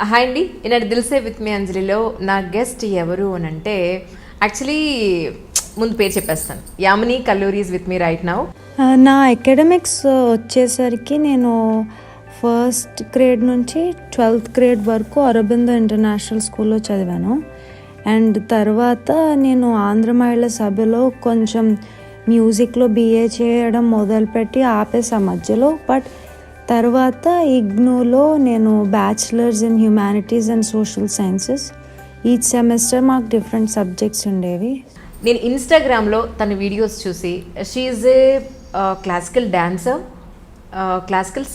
Hi అండి, ఈనాడు దిల్సే with me అంజలిలో నా guest ఎవరు అని అంటే యాక్చువల్లీ ముందు పేరు చెప్పేస్తాను. Yamini Kalluri's with me right now. నా అకాడమిక్స్ వచ్చేసరికి నేను ఫస్ట్ గ్రేడ్ నుంచి 12th గ్రేడ్ వరకు అరబిందో ఇంటర్నేషనల్ స్కూల్లో చదివాను. అండ్ తర్వాత నేను ఆంధ్ర మహిళా సభలో కొంచెం మ్యూజిక్లో BA చేయడం మొదలుపెట్టి ఆపేసా మధ్యలో. బట్ తర్వాత ఇగ్నూలో నేను bachelors in humanities and social sciences. Each semester మాకు డిఫరెంట్ సబ్జెక్ట్స్ ఉండేవి. నేను ఇన్స్టాగ్రామ్లో తన వీడియోస్ చూసి she's a classical dancer, classical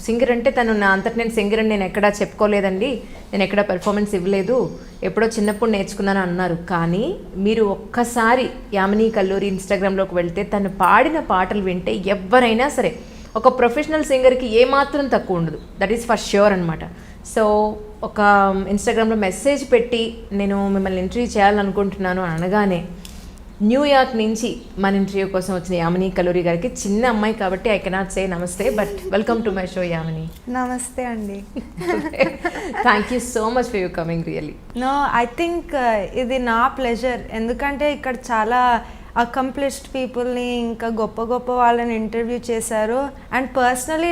singer అంటే తను నా అంతటి నేను సింగర్ అని నేను ఎక్కడా చెప్పుకోలేదండి, నేను ఎక్కడా పెర్ఫార్మెన్స్ ఇవ్వలేదు, ఎప్పుడో చిన్నప్పుడు నేర్చుకున్నాను అన్నారు. కానీ మీరు ఒక్కసారి యామిని కల్లూరి ఇన్స్టాగ్రామ్లోకి వెళ్తే తను పాడిన పాటలు వింటే ఎవరైనా సరే ఒక ప్రొఫెషనల్ సింగర్కి ఏమాత్రం తక్కువ ఉండదు. దట్ ఈస్ ఫర్ ష్యూర్ అనమాట. సో ఒక ఇన్స్టాగ్రామ్లో మెసేజ్ పెట్టి నేను మిమ్మల్ని ఇంటర్వ్యూ చేయాలనుకుంటున్నాను అనగానే న్యూయార్క్ నుంచి మన ఇంటర్వ్యూ కోసం వచ్చిన యామిని కల్లూరి గారికి, చిన్న అమ్మాయి కాబట్టి I cannot say namaste, but welcome to my show Yamini. నమస్తే అండి. Thank you so much for you coming really. No, I think ఇది నా ప్లెజర్. ఎందుకంటే ఇక్కడ చాలా అకంప్లిష్డ్ పీపుల్ని, ఇంకా గొప్ప గొప్ప వాళ్ళని ఇంటర్వ్యూ చేశారు. అండ్ పర్సనలీ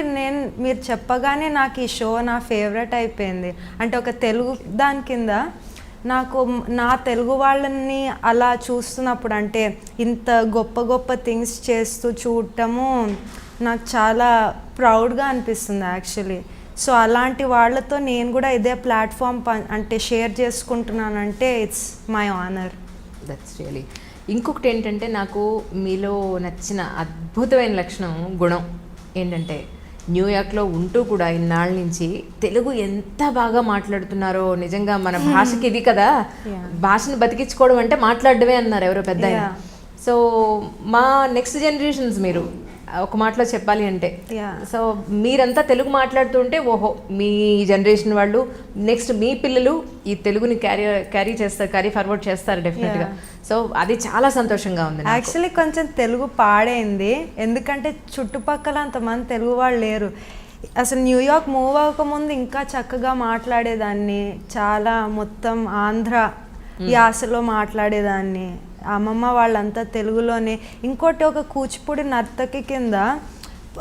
మీరు చెప్పగానే నాకు ఈ షో నా ఫేవరెట్ అయిపోయింది. అంటే ఒక తెలుగు దాని కింద నాకు నా తెలుగు వాళ్ళని అలా చూస్తున్నప్పుడు, అంటే ఇంత గొప్ప గొప్ప థింగ్స్ చేస్తూ చూడటము నాకు చాలా ప్రౌడ్గా అనిపిస్తుంది యాక్చువల్లీ. సో అలాంటి వాళ్ళతో నేను కూడా ఇదే ప్లాట్ఫామ్ అంటే షేర్ చేసుకుంటున్నానంటే it's my honour. That's really. ఇంకొకటి ఏంటంటే నాకు మీలో నచ్చిన అద్భుతమైన లక్షణం, గుణం ఏంటంటే న్యూయార్క్లో ఉంటూ కూడా ఇన్నాళ్ళ నుంచి తెలుగు ఎంత బాగా మాట్లాడుతున్నారో. నిజంగా మన భాషకి ఇది కదా, భాషను బతికించుకోవడం అంటే మాట్లాడడమే అన్నారు ఎవరో పెద్ద. సో మా నెక్స్ట్ జనరేషన్స్ మీరు ఒక మాటలో చెప్పాలి అంటే, సో మీరంతా తెలుగు మాట్లాడుతుంటే ఓహో మీ జనరేషన్ వాళ్ళు నెక్స్ట్ మీ పిల్లలు ఈ తెలుగుని క్యారీ చేస్తారు, క్యారీ ఫార్వర్డ్ చేస్తారు డెఫినెట్గా. సో అది చాలా సంతోషంగా ఉంది. యాక్చువల్లీ కొంచెం తెలుగు పాడైంది, ఎందుకంటే చుట్టుపక్కల అంతమంది తెలుగు వాళ్ళు లేరు. అసలు న్యూయార్క్ మూవ్ అవ్వకముందు ఇంకా చక్కగా మాట్లాడేదాన్ని, చాలా మొత్తం ఆంధ్ర యాసలో మాట్లాడేదాన్ని. అమ్మమ్మ వాళ్ళంతా తెలుగులోనే. ఇంకోటి, ఒక కూచిపూడి నర్తకి కింద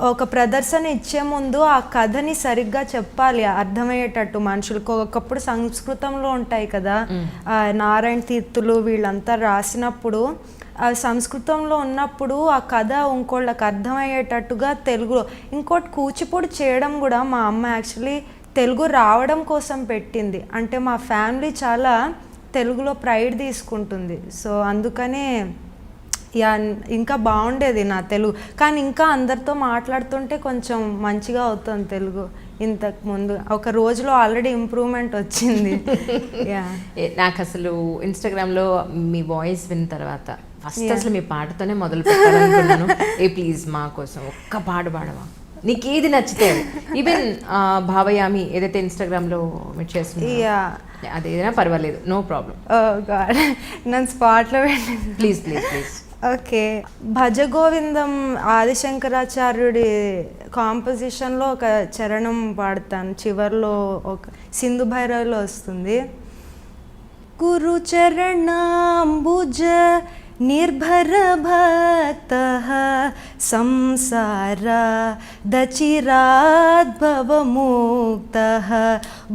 ఒక ప్రదర్శన ఇచ్చే ముందు ఆ కథని సరిగ్గా చెప్పాలి, అర్థమయ్యేటట్టు మనుషులకు. ఒకప్పుడు సంస్కృతంలో ఉంటాయి కదా, నారాయణ తీర్థులు వీళ్ళంతా రాసినప్పుడు సంస్కృతంలో ఉన్నప్పుడు ఆ కథ ఇంకోళ్ళకి అర్థమయ్యేటట్టుగా తెలుగులో. ఇంకోటి, కూచిపూడి చేయడం కూడా మా అమ్మ యాక్చువల్లీ తెలుగు రావడం కోసం పెట్టింది. అంటే మా ఫ్యామిలీ చాలా తెలుగులో ప్రైడ్ తీసుకుంటుంది. సో అందుకనే ఇంకా బాగుండేది నా తెలుగు. కానీ ఇంకా అందరితో మాట్లాడుతుంటే కొంచెం మంచిగా అవుతుంది తెలుగు. ఇంతకు ముందు ఒక రోజులో ఆల్రెడీ ఇంప్రూవ్మెంట్ వచ్చింది. నాకు అసలు ఇన్స్టాగ్రామ్లో మీ వాయిస్ విన్న తర్వాత ఫస్ట్ అసలు మీ పాటతోనే మొదలు పెట్టాలనుకున్నాను. ప్లీజ్ మా కోసం ఒక్క పాట పాడవా, నీకు ఏది నచ్చితే. ఈవెన్ భావయామి ఏదైతే ఇన్స్టాగ్రామ్లో మీరు చేస్తున్నా అది ఏదైనా పర్వాలేదు, నో ప్రాబ్లం. నన్ను స్పాట్లో వెళ్ళి please please please. Okay, Bhajagovindam ఆదిశంకరాచార్యుడి కాంపోజిషన్లో ఒక చరణం పాడతాను. చివర్లో ఒక సింధు భైరవిలో వస్తుంది. గురు చరణాంబుజ నిర్భర భక్త సంసార దచిరాద్భవముక్త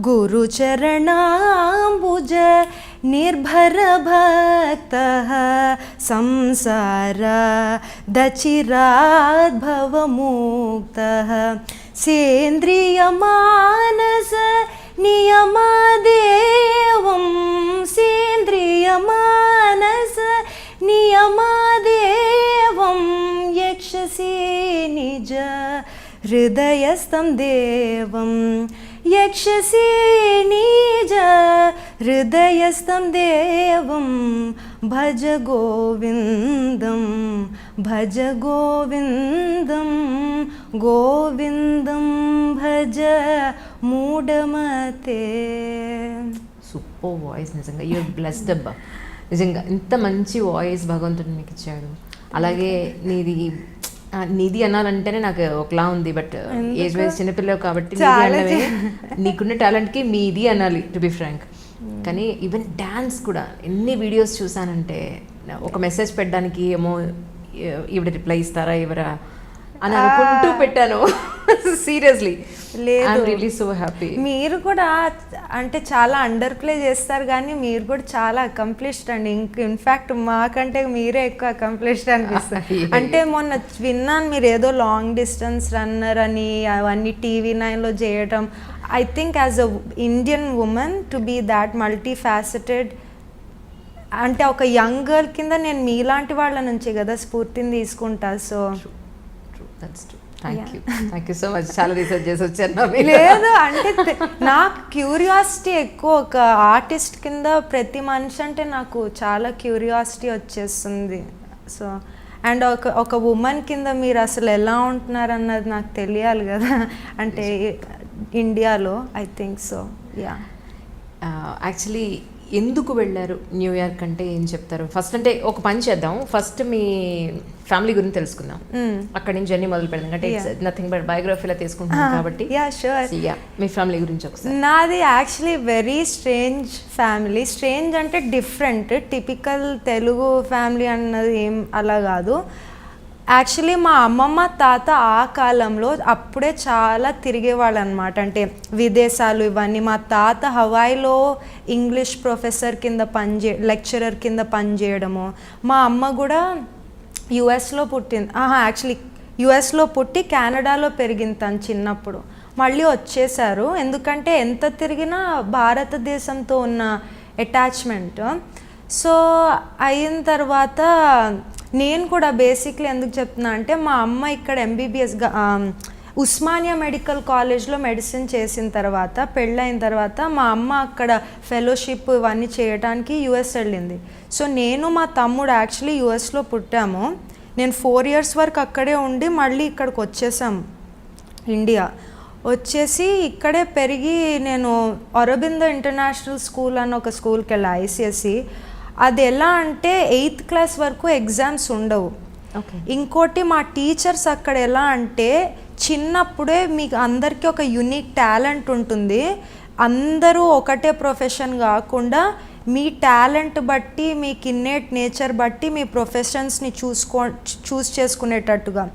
గురు చరణాంబుజ నిర్భర భక్త సంసార దచిరాద్భవముక్త సేంద్రియ మానస నియమదేవం సేంద్రియ మానస నియమదేవం యక్షసి నిజ హృదయస్థం దేవం యక్షసి నిజ హృదయస్థం దేవం భజ గోవిందం భజ గోవిందం గోవిందం భజ మూఢమతే. సూపర్ వాయిస్, నిజంగా యూఆర్ బ్లెస్డ్ అబ్బా. నిజంగా ఇంత మంచి వాయిస్ భగవంతుడు మీకు ఇచ్చాడు. అలాగే నీది నిధి అనాలంటేనే నాకు ఒకలా ఉంది, బట్ ఏజ్ వైజ్ చిన్నపిల్లలు కాబట్టి నిధి చాలా అనడమే. నీకున్న టాలెంట్కి మీది అనాలి, టు బి ఫ్రాంక్. కానీ ఈవెన్ డ్యాన్స్ కూడా ఎన్ని వీడియోస్ చూసానంటే, ఒక మెసేజ్ పెట్టడానికి ఏమో ఈవిడ రిప్లై ఇస్తారా ఎవరా అని అనుకుంటూ పెట్టాను. సీరియస్లీ లేదు, రియలీ సో హ్యాపీ. మీరు కూడా అంటే చాలా అండర్ ప్లే చేస్తారు, కానీ మీరు కూడా చాలా అకంప్లిష్డ్ అండి. ఇన్ఫ్యాక్ట్ మాకంటే మీరే ఎక్కువ అకంప్లిష్డ్ అనిపిస్తారు. అంటే మొన్న విన్నాను మీరు ఏదో లాంగ్ డిస్టెన్స్ రన్నర్ అని అవన్నీ TV9లో చేయటం. I think as a Indian women to be that multi faceted, అంటే ఒక యంగ్ గర్ల్ కింద నేను మీలాంటి వాళ్ళ నుంచి కదా స్ఫూర్తిని తీసుకుంటా. So thank you so much. చాలా రీసెర్చ్ చేసి వచ్చాను. లేదు అంటే నాకు క్యూరియాసిటీ ఎక్కువ. ఒక ఆర్టిస్ట్ కింద ప్రతి మనిషి అంటే నాకు చాలా క్యూరియాసిటీ వచ్చేస్తుంది. సో అండ్ ఒక ఉమెన్ కింద మీరు అసలు ఎలా ఉంటున్నారు అన్నది నాకు తెలియాలి కదా, అంటే ఇండియాలో. I think so yeah. Actually ఎందుకు వెళ్ళారు న్యూయార్క్ అంటే ఏం చెప్తారు? ఫస్ట్ అంటే ఒక పని చేద్దాం, ఫస్ట్ మీ ఫ్యామిలీ గురించి తెలుసుకుందాం, అక్కడి నుంచి జర్నీ మొదలు పెడదాం. అంటే నథింగ్ బట్ బయోగ్రఫీలో తీసుకుంటున్నాం కాబట్టి మీ ఫ్యామిలీ గురించి ఒకసారి. నాది actually very strange family. Strange అంటే డిఫరెంట్, టిపికల్ తెలుగు ఫ్యామిలీ అన్నది ఏం అలా కాదు. యాక్చువల్లీ మా అమ్మమ్మ తాత ఆ కాలంలో అప్పుడే చాలా తిరిగేవాళ్ళు అనమాట, అంటే విదేశాలు ఇవన్నీ. మా తాత హవాయిలో ఇంగ్లీష్ ప్రొఫెసర్ కింద లెక్చరర్ కింద పనిచేయడము. మా అమ్మ కూడా యుఎస్లో పుట్టింది. యాక్చువల్లీ యుఎస్లో పుట్టి కెనడాలో పెరిగింది తను చిన్నప్పుడు. మళ్ళీ వచ్చేసారు, ఎందుకంటే ఎంత తిరిగినా భారతదేశంతో ఉన్న అటాచ్మెంట్. సో అయిన తర్వాత నేను కూడా బేసిక్లీ ఎందుకు చెప్తున్నా అంటే, మా అమ్మ ఇక్కడ MBBSగా ఉస్మానియా మెడికల్ కాలేజ్లో మెడిసిన్ చేసిన తర్వాత, పెళ్ళైన తర్వాత మా అమ్మ అక్కడ ఫెలోషిప్ ఇవన్నీ చేయడానికి US వెళ్ళింది. సో నేను మా తమ్ముడు యాక్చువల్లీ US పుట్టాము. నేను 4 years వరకు అక్కడే ఉండి మళ్ళీ ఇక్కడికి వచ్చేసాము ఇండియా. వచ్చేసి ఇక్కడే పెరిగి నేను అరబిందో ఇంటర్నేషనల్ స్కూల్ అని ఒక స్కూల్కి వెళ్ళా, ICSE. అది ఎలా అంటే 8th class వరకు ఎగ్జామ్స్ ఉండవు. ఇంకోటి మా టీచర్స్ అక్కడ ఎలా అంటే, చిన్నప్పుడే మీకు అందరికీ ఒక యూనిక్ టాలెంట్ ఉంటుంది. అందరూ ఒకటే ప్రొఫెషన్ కాకుండా మీ టాలెంట్ బట్టి, మీకు ఇన్నేట్ నేచర్ బట్టి మీ ప్రొఫెషన్స్ని చూస్ చేసుకునేటట్టుగా.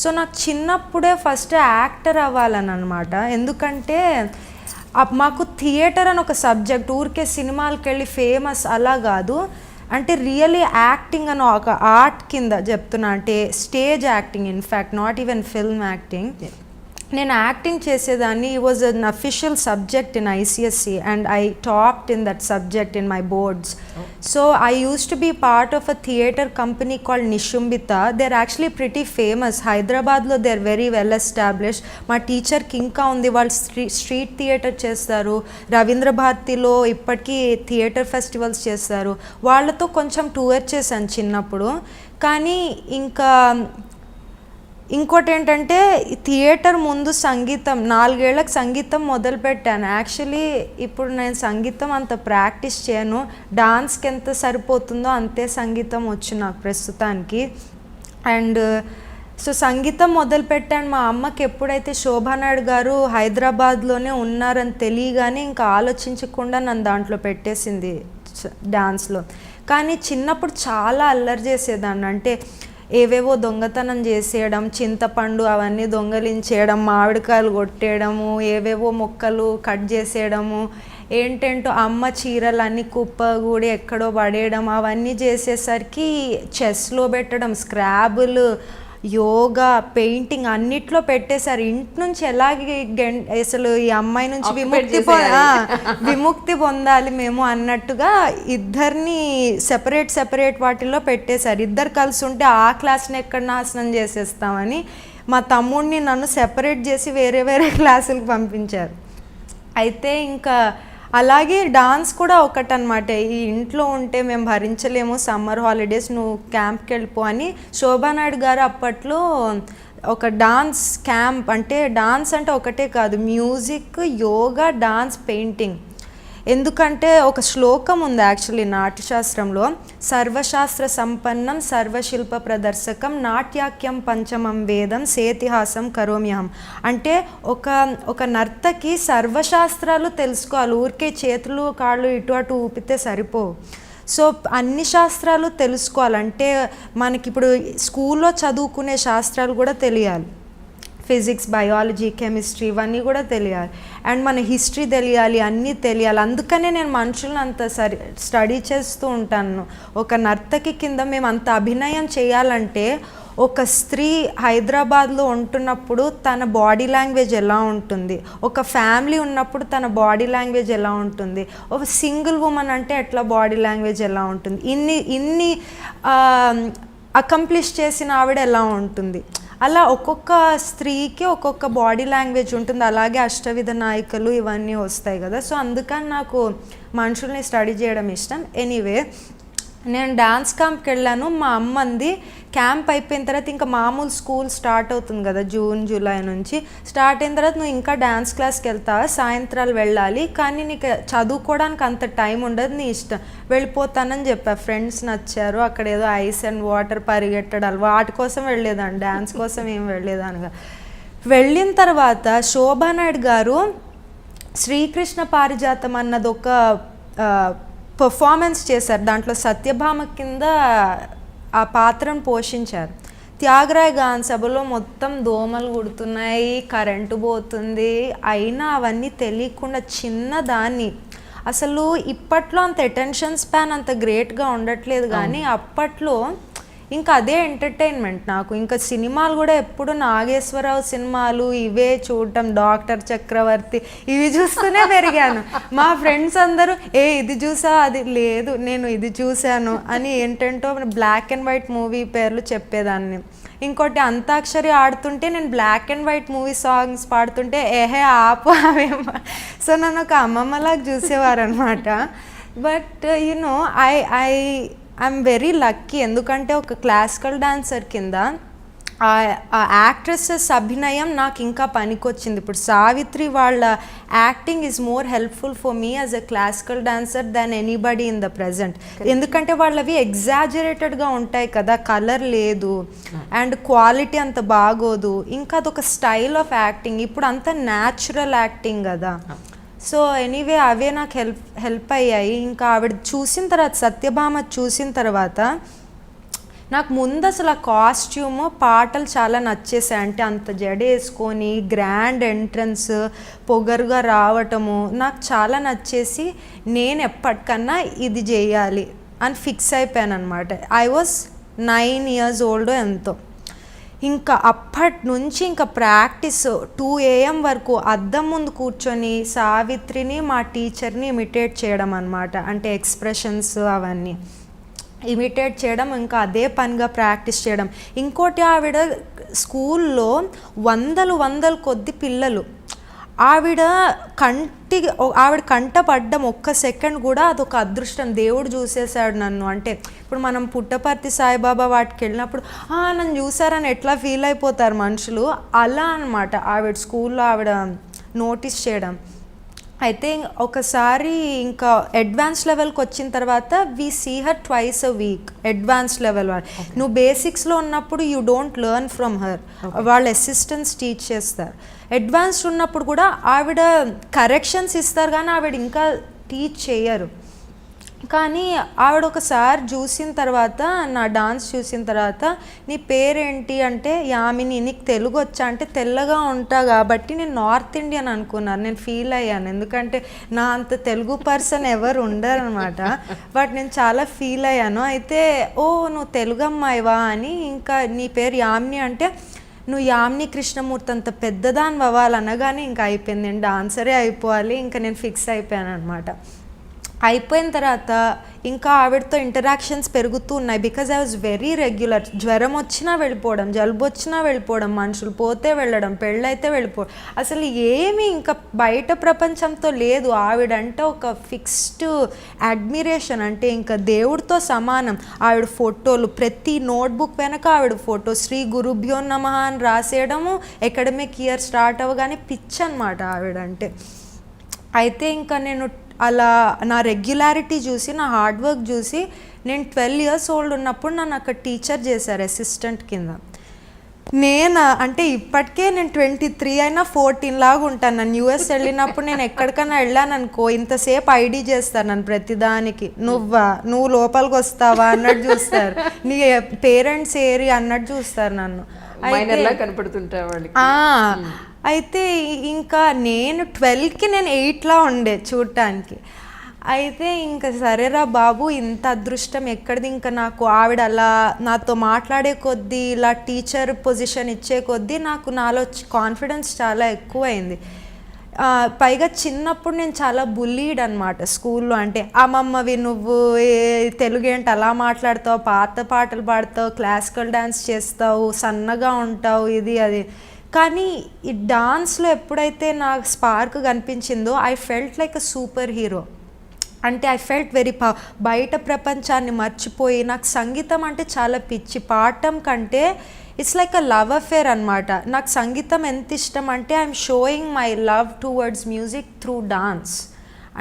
సో నాకు చిన్నప్పుడే ఫస్ట్ యాక్టర్ అవ్వాలని అనమాట. ఎందుకంటే మాకు థియేటర్ అని ఒక సబ్జెక్ట్, ఊరికే సినిమాలకు వెళ్ళి ఫేమస్ అలా కాదు, అంటే రియలీ యాక్టింగ్ అని ఒక ఆర్ట్ కింద చెప్తున్నా, అంటే stage acting, in fact not even film acting. నేను యాక్టింగ్ చేసేదాన్ని. It was an official subject in ICSE and I topped in that subject in my boards. So I used to be part of a theatre company called Nishumbita. They are actually pretty famous. హైదరాబాద్లో they are very well established. మా టీచర్కి ఇంకా ఉంది, వాళ్ళు street theatre చేస్తారు. రవీంద్ర భారతిలో ఇప్పటికీ theatre festivals చేస్తారు. వాళ్ళతో కొంచెం టూర్ చేశాను చిన్నప్పుడు. కానీ ఇంకోటి ఏంటంటే, థియేటర్ ముందు సంగీతం 4 ఏళ్ళకి సంగీతం మొదలుపెట్టాను. యాక్చువల్లీ ఇప్పుడు నేను సంగీతం అంత ప్రాక్టీస్ చేయను, డాన్స్కి ఎంత సరిపోతుందో అంతే సంగీతం వచ్చు నాకు ప్రస్తుతానికి. అండ్ సో సంగీతం మొదలుపెట్టాను. మా అమ్మకి ఎప్పుడైతే శోభానాయుడు గారు హైదరాబాద్లోనే ఉన్నారని తెలియగానే ఇంకా ఆలోచించకుండా నన్ను దాంట్లో పెట్టేసింది డాన్స్లో. కానీ చిన్నప్పుడు చాలా అల్లరి చేసేదాన్ని, అంటే ఏవేవో దొంగతనం చేసేయడం, చింతపండు అవన్నీ దొంగలించేయడం, మామిడికాయలు కొట్టేయడము, ఏవేవో మొక్కలు కట్ చేసేయడము, ఏంటంటో అమ్మ చీరలన్నీ కుప్పగూడి ఎక్కడో పడేయడం, అవన్నీ చేసేసరికి చెస్లో పెట్టడం, స్క్రాబుల్, యోగా, పెయింటింగ్ అన్నిట్లో పెట్టేశారు. ఇంటి నుంచి ఎలాగే అసలు ఈ అమ్మాయి నుంచి విముక్తి పొందాలి మేము అన్నట్టుగా ఇద్దరిని సెపరేట్ వాటిల్లో పెట్టేశారు. ఇద్దరు కలిసి ఉంటే ఆ క్లాస్ని ఎక్కడ నాశనం చేసేస్తామని మా తమ్ముడిని నన్ను సెపరేట్ చేసి వేరే క్లాసులకు పంపించారు. అయితే ఇంకా అలాగే డాన్స్ కూడా ఒకటనమాట. ఈ ఇంట్లో ఉంటే మేము భరించలేము, సమ్మర్ హాలిడేస్ నువ్వు క్యాంప్కి వెళ్ళిపో అని శోభానాయుడు గారు అప్పట్లో ఒక డాన్స్ క్యాంప్, అంటే డాన్స్ అంటే ఒకటే కాదు, మ్యూజిక్, యోగా, డాన్స్, పెయింటింగ్ ఎందుకంటే ఒక శ్లోకం ఉంది యాక్చువల్లీ నాట్యశాస్త్రంలో, సర్వశాస్త్ర సంపన్నం సర్వశిల్ప ప్రదర్శకం నాట్యాఖ్యం పంచమం వేదం సేతిహాసం కరోమ్యహం. అంటే ఒక నర్తకి సర్వశాస్త్రాలు తెలుసుకోవాలి, ఊరికే చేతులు కాళ్ళు ఇటు అటు ఊపితే సరిపోవు. సో అన్ని శాస్త్రాలు తెలుసుకోవాలంటే మనకిప్పుడు స్కూల్లో చదువుకునే శాస్త్రాలు కూడా తెలియాలి, ఫిజిక్స్, బయాలజీ, కెమిస్ట్రీ ఇవన్నీ కూడా తెలియాలి. అండ్ మన హిస్టరీ తెలియాలి, అన్నీ తెలియాలి. అందుకనే నేను మనుషులను అంత స్టడీ చేస్తూ ఉంటాను. ఒక నర్తకి కింద మేము అంత అభినయం చేయాలంటే, ఒక స్త్రీ హైదరాబాద్లో ఉంటున్నప్పుడు తన బాడీ లాంగ్వేజ్ ఎలా ఉంటుంది, ఒక ఫ్యామిలీ ఉన్నప్పుడు తన బాడీ లాంగ్వేజ్ ఎలా ఉంటుంది, ఒక సింగిల్ ఉమెన్ అంటే ఎట్లా బాడీ లాంగ్వేజ్ ఎలా ఉంటుంది, ఇన్ని అకంప్లిష్ చేసిన ఆవిడ ఎలా ఉంటుంది, అలా ఒక్కొక్క స్త్రీకి ఒక్కొక్క బాడీ లాంగ్వేజ్ ఉంటుంది. అలాగే అష్టవిధ నాయికలు ఇవన్నీ వస్తాయి కదా. సో అందుకని నాకు మనుషుల్ని స్టడీ చేయడం ఇష్టం. ఎనీవే, నేను డాన్స్ క్యాంప్కి వెళ్ళాను. మా అమ్మంది క్యాంప్ అయిపోయిన తర్వాత ఇంకా మామూలు స్కూల్ స్టార్ట్ అవుతుంది కదా, జూన్ జూలై నుంచి స్టార్ట్ అయిన తర్వాత నువ్వు ఇంకా డాన్స్ క్లాస్కి వెళ్తావా, సాయంత్రాలు వెళ్ళాలి, కానీ నీకు చదువుకోవడానికి అంత టైం ఉండదు, నీ ఇష్టం, వెళ్ళిపోతానని చెప్పా. ఫ్రెండ్స్ నచ్చారు, అక్కడ ఏదో ఐస్ అండ్ వాటర్ పరిగెట్టడాలు వాటి కోసం వెళ్ళేదాన్ని, డ్యాన్స్ కోసం ఏం వెళ్ళేదానిగా. వెళ్ళిన తర్వాత శోభానాయుడు గారు శ్రీకృష్ణ పారిజాతం అన్నది ఒక పర్ఫార్మెన్స్ చేశారు. దాంట్లో సత్యభామ కింద ఆ పాత్రను పోషించారు. త్యాగరాయ గాన సభలో మొత్తం దోమలు కుడుతున్నాయి, కరెంటు పోతుంది, అయినా అవన్నీ తెలియకుండా చిన్నదాన్ని, అసలు ఇప్పట్లో అంత అటెన్షన్ స్పాన్ అంత గ్రేట్గా ఉండట్లేదు, కానీ అప్పట్లో ఇంకా అదే ఎంటర్టైన్మెంట్ నాకు. ఇంకా సినిమాలు కూడా ఎప్పుడు నాగేశ్వరరావు సినిమాలు ఇవే చూడటం, డాక్టర్ చక్రవర్తి ఇవి చూస్తూనే పెరిగాను. మా ఫ్రెండ్స్ అందరూ ఇది చూసా, అది లేదు నేను ఇది చూశాను అని ఏంటంటో బ్లాక్ అండ్ వైట్ మూవీ పేర్లు చెప్పేదాన్ని. ఇంకోటి అంతాక్షరి ఆడుతుంటే నేను black and white movie songs పాడుతుంటే ఆపు అవేమో. సో నన్ను ఒక అమ్మమ్మలాగా చూసేవారు అనమాట. But you know I'm very lucky, ఎందుకంటే ఒక క్లాసికల్ డాన్సర్ కింద ఆ యాక్ట్రెసెస్ అభినయం నాకు ఇంకా పనికొచ్చింది. ఇప్పుడు సావిత్రి వాళ్ళ acting is more helpful for me as a classical dancer than anybody in the present. ఎందుకంటే వాళ్ళవి ఎగ్జాజరేటెడ్గా ఉంటాయి కదా, కలర్ లేదు అండ్ క్వాలిటీ అంత బాగోదు, ఇంకా అదొక స్టైల్ ఆఫ్ యాక్టింగ్. ఇప్పుడు అంతా న్యాచురల్ యాక్టింగ్ కదా. సో ఎనీవే అవే నాకు హెల్ప్ అయ్యాయి. ఇంకా ఆవిడ చూసిన తర్వాత, సత్యభామ చూసిన తర్వాత నాకు ముందు అసలు ఆ కాస్ట్యూము, పాటలు చాలా నచ్చేసాయి. అంటే అంత జడ వేసుకొని గ్రాండ్ ఎంట్రన్స్, పొగరుగా రావటము నాకు చాలా నచ్చేసి నేను ఎప్పటికన్నా ఇది చేయాలి అని ఫిక్స్ అయిపోయాను అనమాట. ఐ వాజ్ 9 years old ఎంతో. ఇంకా అప్పటి నుంచి ఇంకా ప్రాక్టీస్ 2 AM వరకు అద్దం ముందు కూర్చొని సావిత్రిని మా టీచర్ని ఇమిటేట్ చేయడం అనమాట. అంటే ఎక్స్ప్రెషన్స్ అవన్నీ ఇమిటేట్ చేయడం, ఇంకా అదే పనిగా ప్రాక్టీస్ చేయడం. ఇంకోటి, ఆవిడ స్కూల్లో వందల కొద్ది పిల్లలు, ఆవిడ కంట పడ్డం ఒక్క సెకండ్ కూడా అదొక అదృష్టం, దేవుడు చూసేసాడు నన్ను. అంటే ఇప్పుడు మనం పుట్టపర్తి సాయిబాబా వాటికి వెళ్ళినప్పుడు నన్ను చూసారని ఎట్లా ఫీల్ అయిపోతారు మనుషులు, అలా అనమాట ఆవిడ స్కూల్లో ఆవిడ నోటీస్ చేయడం. అయితే ఒకసారి ఇంకా అడ్వాన్స్ లెవెల్కి వచ్చిన తర్వాత we see her twice a week. Advance level నువ్వు బేసిక్స్లో ఉన్నప్పుడు you don't learn from her, వాళ్ళ అసిస్టెంట్స్ టీచ్ చేస్తారు. అడ్వాన్స్ ఉన్నప్పుడు కూడా ఆవిడ కరెక్షన్స్ ఇస్తారు కానీ ఆవిడ ఇంకా టీచ్ చేయరు. కానీ ఆవిడ ఒకసారి చూసిన తర్వాత, నా డాన్స్ చూసిన తర్వాత, నీ పేరేంటి అంటే యామిని, నీకు తెలుగు వచ్చా అంటే తెల్లగా ఉంటా కాబట్టి నేను నార్త్ ఇండియన్ అనుకున్నాను. నేను ఫీల్ అయ్యాను, ఎందుకంటే నా అంత తెలుగు పర్సన్ ఎవరు ఉండరు అనమాట. బట్ నేను చాలా ఫీల్ అయ్యాను. అయితే నువ్వు తెలుగు అమ్మాయివా అని, ఇంకా నీ పేరు యామిని అంటే నువ్వు యామిని కృష్ణమూర్తి అంత పెద్దదాన్ని అవ్వాలనగానే ఇంకా అయిపోయింది, నేను డాన్సరే అయిపోవాలి, ఇంకా నేను ఫిక్స్ అయిపోయాను అనమాట. అయిపోయిన తర్వాత ఇంకా ఆవిడతో ఇంటరాక్షన్స్ పెరుగుతూ ఉన్నాయి. Because I was very regular. జ్వరం వచ్చినా వెళ్ళిపోవడం, జలుబు వచ్చినా వెళ్ళిపోవడం, మనుషులు పోతే వెళ్ళడం, పెళ్ళైతే వెళ్ళిపోవడం, అసలు ఏమీ ఇంకా బయట ప్రపంచంతో లేదు. ఆవిడంటే ఒక ఫిక్స్డ్ అడ్మిరేషన్, అంటే ఇంకా దేవుడితో సమానం. ఆవిడ ఫోటోలు, ప్రతి నోట్బుక్ వెనక ఆవిడ ఫోటో, శ్రీ గురుభ్యో నమః అని రాసేయడము, అకాడమిక్ ఇయర్ స్టార్ట్ అవ్వగానే పిచ్ అనమాట ఆవిడంటే. అయితే ఇంకా నేను అలా నా రెగ్యులారిటీ చూసి, నా హార్డ్ వర్క్ చూసి, నేను 12 years ఓల్డ్ ఉన్నప్పుడు నన్ను అక్కడ టీచర్ చేశారు అసిస్టెంట్ కింద. అంటే ఇప్పటికే నేను 23 అయినా 14 లాగా ఉంటాను. నన్ను యూఎస్ వెళ్ళినప్పుడు నేను ఎక్కడికైనా వెళ్ళాను అనుకో, ఇంతసేపు ఐడి చేస్తారు నన్ను ప్రతిదానికి. నువ్వు లోపలికి వస్తావా అన్నట్టు చూస్తారు, నీ పేరెంట్స్ ఏరి అన్నట్టు చూస్తారు నన్ను. కనపడుతుంటా వాళ్ళకి. అయితే ఇంకా నేను 12కి నేను 8లా ఉండే చూడటానికి. అయితే ఇంకా సరేరా బాబు, ఇంత అదృష్టం ఎక్కడిది, ఇంకా నాకు ఆవిడ అలా నాతో మాట్లాడే కొద్దీ, ఇలా టీచర్ పొజిషన్ ఇచ్చే కొద్దీ నాలో కాన్ఫిడెన్స్ చాలా ఎక్కువైంది. పైగా చిన్నప్పుడు నేను చాలా బుల్లీడ్ అనమాట స్కూల్లో. అంటే అమ్మమ్మవి నువ్వు తెలుగు ఏంటి అలా మాట్లాడతావు, పాత పాటలు పాడతావు, క్లాసికల్ డ్యాన్స్ చేస్తావు, సన్నగా ఉంటావు, ఇది అది. కానీ ఈ డాన్స్లో ఎప్పుడైతే నాకు స్పార్క్ కనిపించిందో I felt like a super hero. అంటే ఐ ఫెల్ట్ వెరీ బయట ప్రపంచాన్ని మర్చిపోయి, నాకు సంగీతం అంటే చాలా పిచ్చి. పాడటం కంటే it's like a love affair అనమాట. నాకు సంగీతం ఎంత ఇష్టం అంటే I'm showing my love towards music through dance.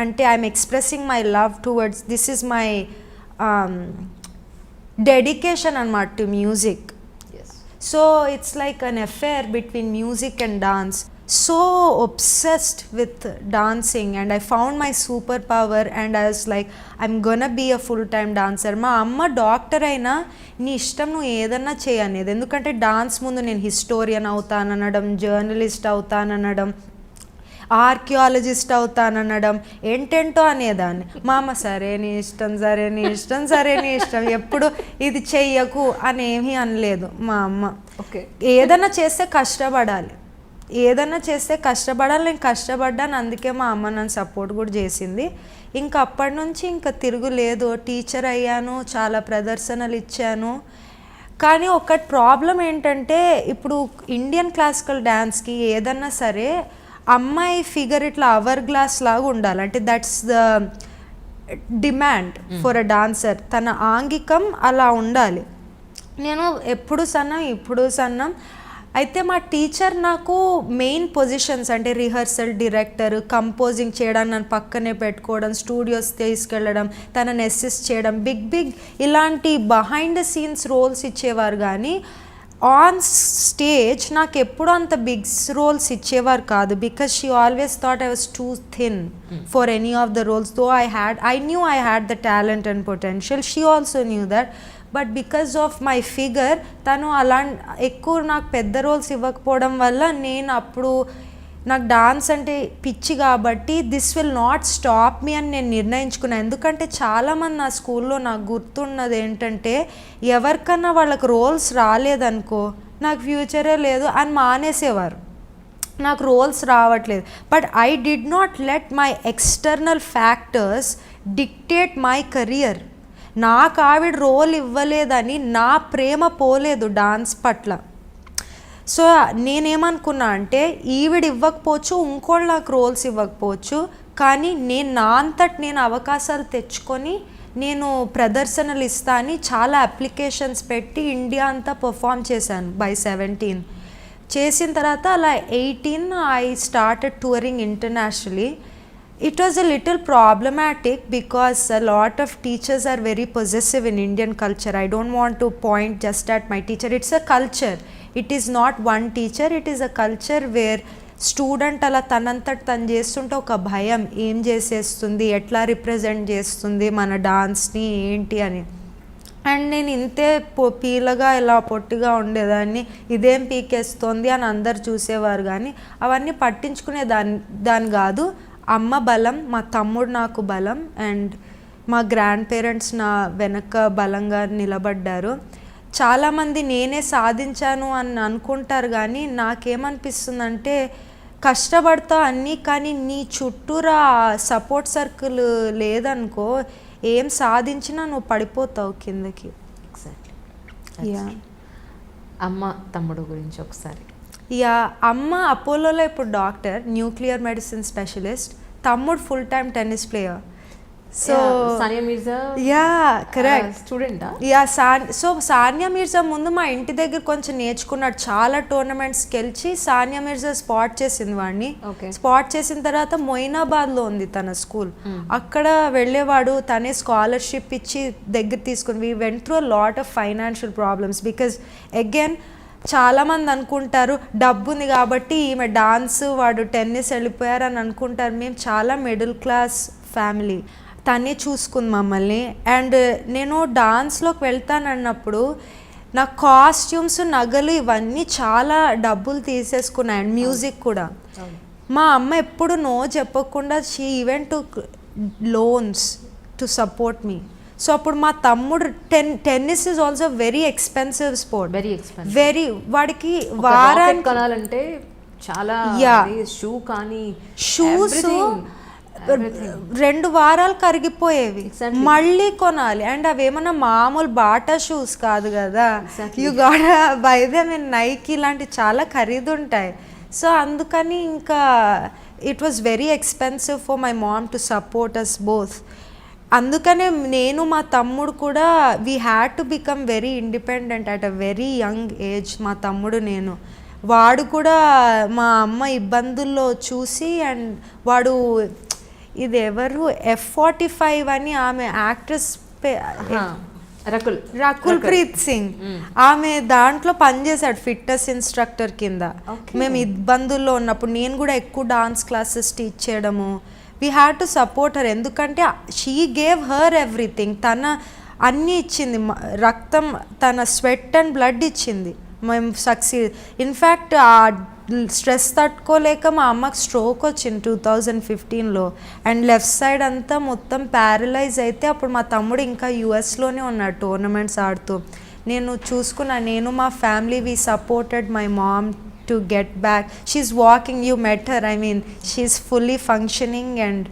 అంటే I'm expressing my love towards, this is my dedication అనమాట to music. So it's like an affair between music and dance. So obsessed with dancing, and I found my superpower, and I was like, I'm gonna be a full-time dancer. మా అమ్మ doctor అయినా నీ ఇష్టం, నువ్వు ఏదన్నా చేయనేది. ఎందుకంటే dance ముందు నేను హిస్టోరియన్ అవుతాననడం, జర్నలిస్ట్ అవుతాననడం, ఆర్కియాలజిస్ట్ అవుతాననడం, ఏంటేంటో అనేదాన్ని. మా అమ్మ సరే నీ ఇష్టం, సరే నీ ఇష్టం, సరే నీ ఇష్టం, ఎప్పుడు ఇది చెయ్యకు అనేమి అనలేదు మా అమ్మ. ఓకే, ఏదన్నా చేస్తే కష్టపడాలి, ఏదన్నా చేస్తే కష్టపడాలి. నేను కష్టపడ్డాను, అందుకే మా అమ్మ నన్ను సపోర్ట్ కూడా చేసింది. ఇంకా అప్పటి నుంచి ఇంకా తిరుగులేదు. టీచర్ అయ్యాను, చాలా ప్రదర్శనలు ఇచ్చాను. కానీ ఒక ప్రాబ్లం ఏంటంటే, ఇప్పుడు ఇండియన్ క్లాసికల్ డ్యాన్స్కి ఏదన్నా సరే అమ్మాయి ఫిగర్ ఇట్లా అవర్ గ్లాస్ లాగా ఉండాలి. అంటే that's the demand for a dancer. తన ఆంగికం అలా ఉండాలి. నేను ఎప్పుడు సన్నం, ఇప్పుడు సన్నం. అయితే మా టీచర్ నాకు మెయిన్ పొజిషన్స్ అంటే రిహర్సల్ డైరెక్టర్, కంపోజింగ్ చేయడం, నన్ను పక్కనే పెట్టుకోవడం, స్టూడియోస్ తీసుకెళ్ళడం, తనని అసిస్ట్ చేయడం, బిగ్ ఇలాంటి బిహైండ్ ద సీన్స్ రోల్స్ ఇచ్చేవారు. కానీ ఆన్ స్టేజ్ నాకు ఎప్పుడు అంత బిగ్ రోల్స్ ఇచ్చేవారు కాదు. Because she always thought I was too thin for any of the roles. Though I knew I had the talent and potential. She also knew that. But because of my figure తను ఎక్కువ నాకు పెద్ద roles ఇవ్వకపోవడం వల్ల నేను అప్పుడు నాకు dance అంటే పిచ్చి కాబట్టి this will not stop me అని నేను నిర్ణయించుకున్నాను. ఎందుకంటే చాలామంది నా స్కూల్లో నాకు గుర్తున్నది ఏంటంటే, ఎవరికన్నా వాళ్ళకు రోల్స్ రాలేదనుకో నాకు ఫ్యూచరే లేదు అని మానేసేవారు. నాకు రోల్స్ రావట్లేదు. But I did not let my external factors dictate my career. నాకు ఆవిడ రోల్ ఇవ్వలేదని నా ప్రేమ పోలేదు డాన్స్ పట్ల. సో నేనేమనుకున్నా అంటే, ఈవిడ ఇవ్వకపోవచ్చు, ఇంకోళ్ళు నాకు రోల్స్ ఇవ్వకపోవచ్చు, కానీ నేను నా అంతటి నేను అవకాశాలు తెచ్చుకొని నేను ప్రదర్శనలు ఇస్తా అని చాలా అప్లికేషన్స్ పెట్టి ఇండియా అంతా పర్ఫామ్ చేశాను బై 17. చేసిన తర్వాత అలా 18 I started touring internationally. It was a little problematic because a lot of teachers are very possessive in Indian culture. I don't want to point just at my teacher. It's a culture. It is not one teacher. It is a culture where student అలా తనంతట తను చేస్తుంటే ఒక భయం, ఏం చేసేస్తుంది, ఎట్లా represent చేస్తుంది మన డాన్స్ని ఏంటి అని. అండ్ నేను ఇంతే పీలగా ఇలా పొట్టిగా ఉండేదాన్ని, ఇదేం పీకేస్తుంది అని అందరు చూసేవారు. కానీ అవన్నీ పట్టించుకునే దాని కాదు. అమ్మ బలం, మా తమ్ముడు నాకు బలం, అండ్ మా గ్రాండ్ పేరెంట్స్ నా వెనక బలంగా నిలబడ్డారు. చాలామంది నేనే సాధించాను అని అనుకుంటారు, కానీ నాకేమనిపిస్తుందంటే కష్టపడతా అన్నీ, కానీ నీ చుట్టూరా సపోర్ట్ సర్కిల్ లేదనుకో ఏం సాధించినా నువ్వు పడిపోతావు కిందకి. ఎగ్జాక్ట్లీ. అమ్మ తమ్ముడు గురించి ఒకసారి. అమ్మ అపోలోలో ఇప్పుడు డాక్టర్, న్యూక్లియర్ మెడిసిన్ స్పెషలిస్ట్. తమ్ముడు full time tennis player. So Sania Mirza yeah correct స్టూడెంటా? యా సానియా మిర్జా ముందు మా ఇంటి దగ్గర కొంచెం నేర్చుకున్నాడు, చాలా టోర్నమెంట్స్కి గెలిచి సానియా మిర్జా స్పాట్ చేసింది వాడిని. స్పాట్ చేసిన తర్వాత మొయినాబాద్లో ఉంది తన స్కూల్, అక్కడ వెళ్ళేవాడు, తనే స్కాలర్షిప్ ఇచ్చి దగ్గర తీసుకుని. We went through a lot of financial problems because again చాలామంది అనుకుంటారు డబ్బు ఉంది కాబట్టి ఈమె డాన్స్ వాడు టెన్నిస్ వెళ్ళిపోయారు అని అనుకుంటారు. మేము చాలా మిడిల్ క్లాస్ ఫ్యామిలీ, తనే చూసుకుంది మమ్మల్ని. అండ్ నేను డాన్స్లోకి వెళ్తానన్నప్పుడు నా కాస్ట్యూమ్స్, నగలు ఇవన్నీ చాలా డబ్బులు తీసేసుకున్నాయి, అండ్ మ్యూజిక్ కూడా. మా అమ్మ ఎప్పుడు నో చెప్పకుండా she even to loans to support me. So అప్పుడు మా తమ్ముడు tennis is also very expensive sport, very వాడికి వారానికి కొనాలంటే చాలా, షూ కానీ షూస్ 2 వారాలు కరిగిపోయేవి, మళ్ళీ కొనాలి. అండ్ అవి ఏమన్నా మామూలు బాటా షూస్ కాదు కదా, you got buy them in Nike, ఇలాంటి చాలా ఖరీదు ఉంటాయి. సో అందుకని ఇంకా it was very expensive for my mom to support us both. అందుకనే నేను మా తమ్ముడు కూడా we had to become very independent at a very young age. మా తమ్ముడు నేను, వాడు కూడా మా అమ్మ ఇబ్బందుల్లో చూసి, అండ్ వాడు ఇది ఎవరు F45 అని ఆమె యాక్ట్రెస్ రకుల్ ప్రీత్ సింగ్, ఆమె దాంట్లో పనిచేశాడు ఫిట్నెస్ ఇన్స్ట్రక్టర్ కింద. మేము ఇబ్బందుల్లో ఉన్నప్పుడు నేను కూడా ఎక్కువ డాన్స్ క్లాసెస్ టీచ్ చేయడము. We had to support her, ఎందుకంటే షీ గేవ్ హర్ ఎవ్రీథింగ్. తన అన్నీ ఇచ్చింది, రక్తం, తన స్వెట్ అండ్ బ్లడ్ ఇచ్చింది. మేము సక్సీడ్. ఇన్ఫ్యాక్ట్ ఆ స్ట్రెస్ తట్టుకోలేక మా అమ్మకి స్ట్రోక్ వచ్చింది 2015లో, అండ్ లెఫ్ట్ సైడ్ అంతా మొత్తం ప్యారలైజ్ అయితే అప్పుడు మా తమ్ముడు ఇంకా యుఎస్లోనే ఉన్నాడు టోర్నమెంట్స్ ఆడుతూ. నేను చూసుకున్నా, నేను మా family we supported my mom to get back. She's walking, you met her, I mean she's fully functioning, and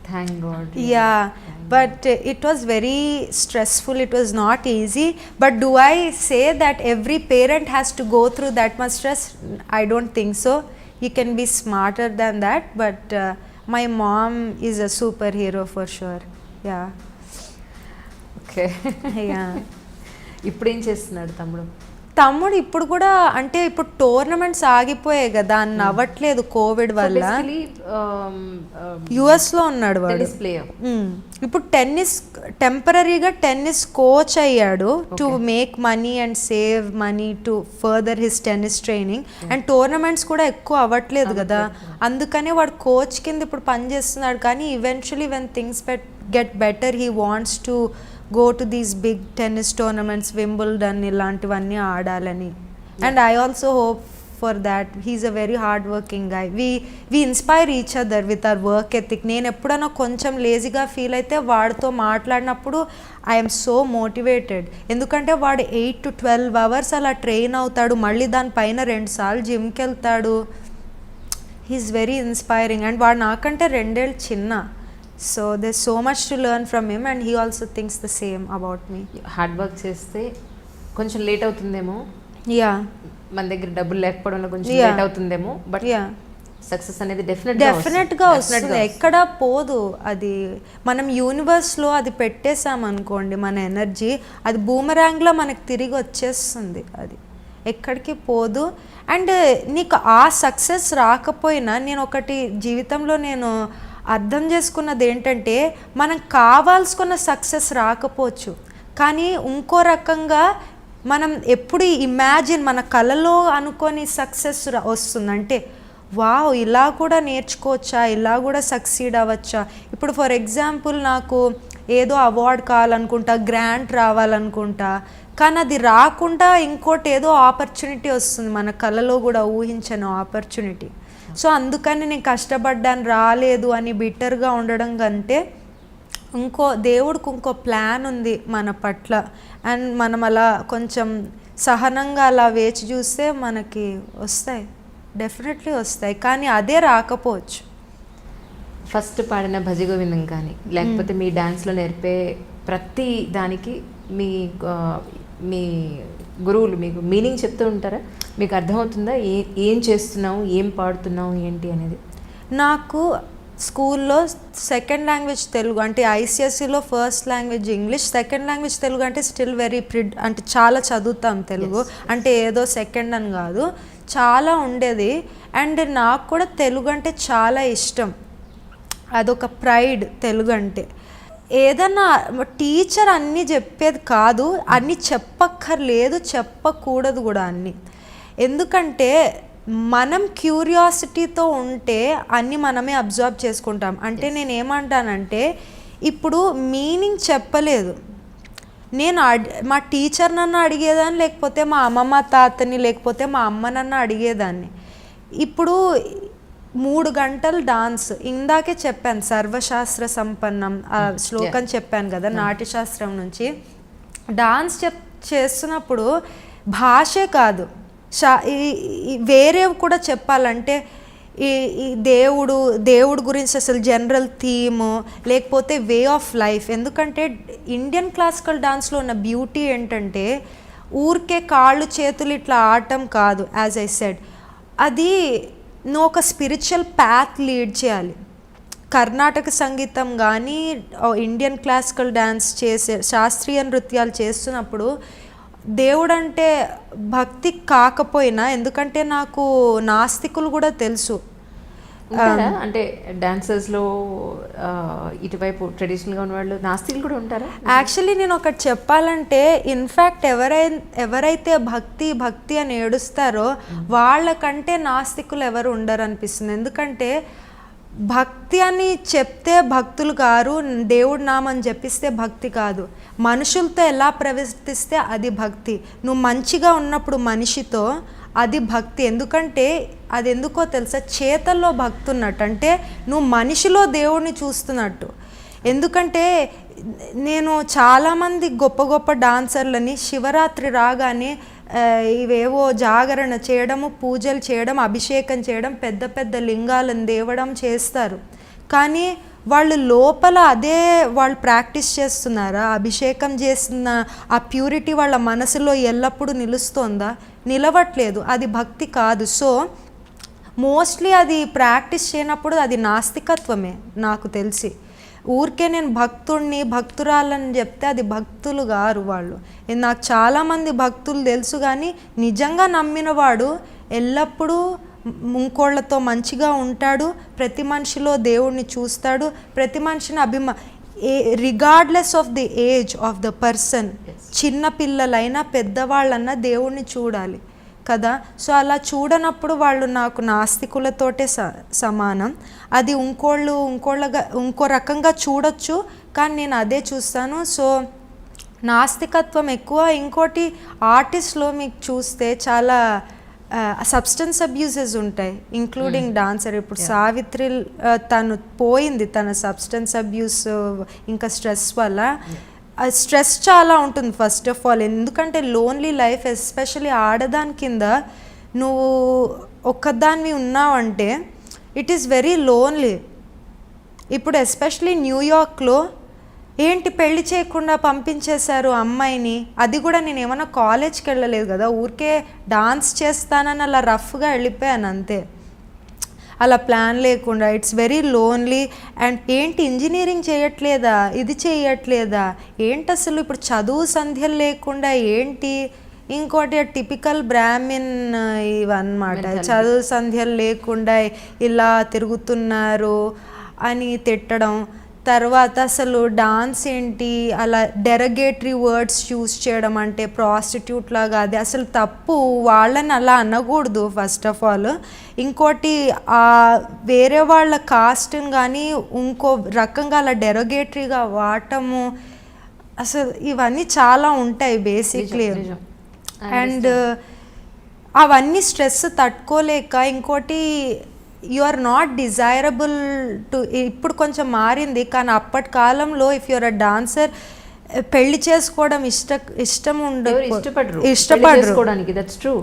thank God. Yeah, but it was very stressful, it was not easy. But do I say that every parent has to go through that much stress? I don't think so. You can be smarter than that, but my mom is a superhero for sure. Yeah. Okay. Yeah. ఇప్పుడు ఏం చేస్తున్నాడు తమ్ముడు? తమ్ముడు ఇప్పుడు కూడా, అంటే ఇప్పుడు tournaments ఆగిపోయాయి కదా, అన్న అవ్వట్లేదు కోవిడ్ వల్ల. యుఎస్లో ఉన్నాడు వాడు. ఇప్పుడు టెన్నిస్ టెంపరీగా టెన్నిస్ కోచ్ అయ్యాడు to make money and save money to further his tennis training. And tournaments కూడా ఎక్కువ అవ్వట్లేదు కదా, అందుకనే వాడు కోచ్ కింద ఇప్పుడు పనిచేస్తున్నాడు. కానీ eventually when things get better he wants to go to these big tennis tournaments, Wimbledon ఇలాంటివన్నీ ఆడాలని. And I also hope for that. He's a very hard working guy. We inspire each other with our work ethic. నేను ఎప్పుడైనా కొంచెం లేజీగా feel అయితే వాడితో మాట్లాడినప్పుడు I'm so motivated, ఎందుకంటే వాడు 8 to 12 hours అలా ట్రైన్ అవుతాడు, మళ్ళీ దానిపైన 2 సార్లు జిమ్కి వెళ్తాడు. He's very inspiring. అండ్ వాడు నాకంటే 2 ఏళ్ళు చిన్న. So there's so much to learn from him, and he also thinks the same about me. Hard work చేస్తే కొంచెం లేట్ అవుతుందేమో, మన దగ్గర డబ్బులు లేకపోవడంలో కొంచెం లేట్ అవుతుందేమో, బట్ సక్సెస్ అనేది డెఫినెట్గా వస్తుంది, ఎక్కడా పోదు. అది మనం యూనివర్స్లో అది పెట్టేసామనుకోండి మన ఎనర్జీ, అది బూమరాంగ్లో మనకు తిరిగి వచ్చేస్తుంది, అది ఎక్కడికి పోదు. అండ్ నీకు ఆ సక్సెస్ రాకపోయినా, నేను ఒకటి జీవితంలో నేను అర్థం చేసుకున్నది ఏంటంటే, మనం కావాల్సుకున్న సక్సెస్ రాకపోవచ్చు, కానీ ఇంకో రకంగా మనం ఎప్పుడు ఇమాజిన్, మన కలలో అనుకొని సక్సెస్ వస్తుంది. అంటే వావ్, ఇలా కూడా నేర్చుకోవచ్చా, ఇలా కూడా సక్సీడ్ అవ్వచ్చా. ఇప్పుడు ఫర్ ఎగ్జాంపుల్ నాకు ఏదో అవార్డ్ కావాలనుకుంటా, గ్రాంట్ రావాలనుకుంటా, కానీ అది రాకుండా ఇంకోటి ఏదో ఆపర్చునిటీ వస్తుంది, మన కలలో కూడా ఊహించని ఆపర్చునిటీ. సో అందుకని నేను కష్టపడ్డాను రాలేదు అని బిట్టర్గా ఉండడం కంటే, దేవుడికి ఇంకో ప్లాన్ ఉంది మన పట్ల, అండ్ మనం అలా కొంచెం సహనంగా అలా వేచి చూస్తే మనకి వస్తాయి, డెఫినెట్లీ వస్తాయి. కానీ అదే రాకపోవచ్చు. ఫస్ట్ పాడిన భజగోవిందం కానీ, లేకపోతే మీ డ్యాన్స్లో నేర్పే ప్రతి దానికి మీ గురువులు మీకు మీనింగ్ చెప్తూ ఉంటారా? మీకు అర్థమవుతుందా ఏం చేస్తున్నావు, ఏం పాడుతున్నావు ఏంటి అనేది? నాకు స్కూల్లో సెకండ్ లాంగ్వేజ్ తెలుగు, అంటే ఐసిఎస్సిలో first language English, second language Telugu అంటే స్టిల్ వెరీ అంటే చాలా చదువుతాం తెలుగు, అంటే ఏదో సెకండ్ అని కాదు, చాలా ఉండేది. అండ్ నాకు కూడా తెలుగు అంటే చాలా ఇష్టం, అదొక ప్రైడ్ తెలుగు అంటే. ఏదన్నా టీచర్ అన్నీ చెప్పేది కాదు, అన్నీ చెప్పక్కర్లేదు, చెప్పకూడదు కూడా అన్నీ. ఎందుకంటే మనం క్యూరియాసిటీతో ఉంటే అన్నీ మనమే అబ్జర్వ్ చేసుకుంటాం. అంటే నేను ఏమంటానంటే, ఇప్పుడు మీనింగ్ చెప్పలేదు, నేను మా టీచర్ నన్ను అడిగేదాన్ని, లేకపోతే మా అమ్మమ్మ తాతని, లేకపోతే మా అమ్మ నన్ను అడిగేదాన్ని. ఇప్పుడు 3 గంటలు డాన్స్, ఇందాకే చెప్పాను సర్వశాస్త్ర సంపన్నం ఆ శ్లోకం చెప్పాను కదా నాట్యశాస్త్రం నుంచి. డాన్స్ చేస్తున్నప్పుడు భాషే కాదు, వేరేవి కూడా చెప్పాలంటే ఈ దేవుడు గురించి అసలు జనరల్ థీమ్, లేకపోతే వే ఆఫ్ లైఫ్. ఎందుకంటే ఇండియన్ క్లాసికల్ డాన్స్లో ఉన్న బ్యూటీ ఏంటంటే ఊరికే కాళ్ళు చేతులు ఇట్లా ఆడటం కాదు. యాజ్ ఐ సెడ్, అది నువ్వు ఒక స్పిరిచువల్ ప్యాత్ లీడ్ చేయాలి. కర్ణాటక సంగీతం కానీ ఇండియన్ క్లాసికల్ డ్యాన్స్ చేసే శాస్త్రీయ నృత్యాలు చేస్తున్నప్పుడు దేవుడు అంటే భక్తి కాకపోయినా, ఎందుకంటే నాకు నాస్తికులు కూడా తెలుసు. అంటే డాన్సర్స్లో ఇటువైపు ట్రెడిషనల్గా ఉన్న వాళ్ళు నాస్తికులు కూడా ఉంటారా? యాక్చువల్లీ నేను ఒకటి చెప్పాలంటే, ఇన్ఫ్యాక్ట్ ఎవరైతే భక్తి అని ఏడుస్తారో వాళ్ళకంటే నాస్తికులు ఎవరు ఉండరు అనిపిస్తుంది. ఎందుకంటే భక్తి అని చెప్తే భక్తులు గారు, దేవుడి నామని జపిస్తే భక్తి కాదు. మనుషులతో ఎలా ప్రవర్తిస్తే అది భక్తి. నువ్వు మంచిగా ఉన్నప్పుడు మనిషితో అది భక్తి. ఎందుకంటే అది ఎందుకో తెలుసా, చేతల్లో భక్తి ఉన్నట్టు, అంటే నువ్వు మనిషిలో దేవుడిని చూస్తున్నట్టు. ఎందుకంటే నేను చాలామంది గొప్ప డాన్సర్లని శివరాత్రి రాగానే ఇవేవో జాగరణ చేయడము, పూజలు చేయడం, అభిషేకం చేయడం, పెద్ద లింగాలను దేవడం చేస్తారు. కానీ వాళ్ళు లోపల అదే వాళ్ళు ప్రాక్టీస్ చేస్తున్నారా? అభిషేకం చేసిన ఆ ప్యూరిటీ వాళ్ళ మనసులో ఎల్లప్పుడూ నిలుస్తోందా? నిలవట్లేదు. అది భక్తి కాదు. సో మోస్ట్లీ అది ప్రాక్టీస్ చేయనప్పుడు అది నాస్తికత్వమే నాకు తెలిసి. ఊరికే నేను భక్తురాలని చెప్తే అది భక్తులు గారు వాళ్ళు. నాకు చాలామంది భక్తులు తెలుసు, కానీ నిజంగా నమ్మినవాడు ఎల్లప్పుడూ ఇంకోళ్ళతో మంచిగా ఉంటాడు, ప్రతి మనిషిలో దేవుడిని చూస్తాడు, ప్రతి మనిషిని regardless of the age of the person, చిన్న పిల్లలైనా పెద్దవాళ్ళన్నా దేవుడిని చూడాలి కదా. సో అలా చూడనప్పుడు వాళ్ళు నాకు నాస్తికులతోటే సమానం. అది ఇంకో రకంగా చూడొచ్చు, కానీ నేను అదే చూస్తాను. సో నాస్తికత్వం ఎక్కువ. ఇంకోటి, ఆర్టిస్ట్లో మీకు చూస్తే చాలా సబ్స్టెన్స్ అబ్యూసెస్ ఉంటాయి, ఇంక్లూడింగ్ డాన్సర్. ఇప్పుడు సావిత్రి తను పోయింది తన సబ్స్టెన్స్ అబ్యూస్ ఇంకా స్ట్రెస్ వల్ల. స్ట్రెస్ చాలా ఉంటుంది ఫస్ట్ ఆఫ్ ఆల్. ఎందుకంటే లోన్లీ లైఫ్, ఎస్పెషలీ ఆడదాని కింద నువ్వు ఒక్కదానివి ఉన్నావంటే ఇట్ ఈస్ వెరీ లోన్లీ. ఇప్పుడు ఎస్పెషలీ న్యూయార్క్లో ఏంటి పెళ్లి చేయకుండా పంపించేశారు అమ్మాయిని. అది కూడా నేను ఏమన్నా కాలేజ్కి వెళ్ళలేదు కదా, ఊరికే డాన్స్ చేస్తానని అలా రఫ్గా వెళ్ళిపోయాను అంతే, అలా ప్లాన్ లేకుండా. It's very lonely. అండ్ ఏంటి ఇంజనీరింగ్ చేయట్లేదా, ఇది చేయట్లేదా ఏంటి అసలు, ఇప్పుడు చదువు సంధ్యలు లేకుండా ఏంటి. ఇంకోటి టిపికల్ బ్రాహ్మిన్ ఇవన్నమాట, చదువు సంధ్యలు లేకుండా ఇలా తిరుగుతున్నారు అని తిట్టడం. తర్వాత అసలు డాన్స్ ఏంటి అలా డెరగేటరీ వర్డ్స్ యూజ్ చేయడం, అంటే ప్రాస్టిట్యూట్ లాగా, అది అసలు తప్పు. వాళ్ళని అలా అనకూడదు ఫస్ట్ ఆఫ్ ఆల్. ఇంకోటి వేరే వాళ్ళ కాస్ట్ని కానీ ఇంకో రకంగా అలా డెరగేటరీగా వాడటము, అసలు ఇవన్నీ చాలా ఉంటాయి బేసిక్లీ. అండ్ అవన్నీ స్ట్రెస్ తట్టుకోలేక, ఇంకోటి you are not desirable to. ఇప్పుడు కొంచెం మారింది, కానీ అప్పటి కాలంలో ఇఫ్ యూఆర్ అ డాన్సర్ పెళ్లి చేసుకోవడం ఇష్టం ఇష్టపడరు. That's true.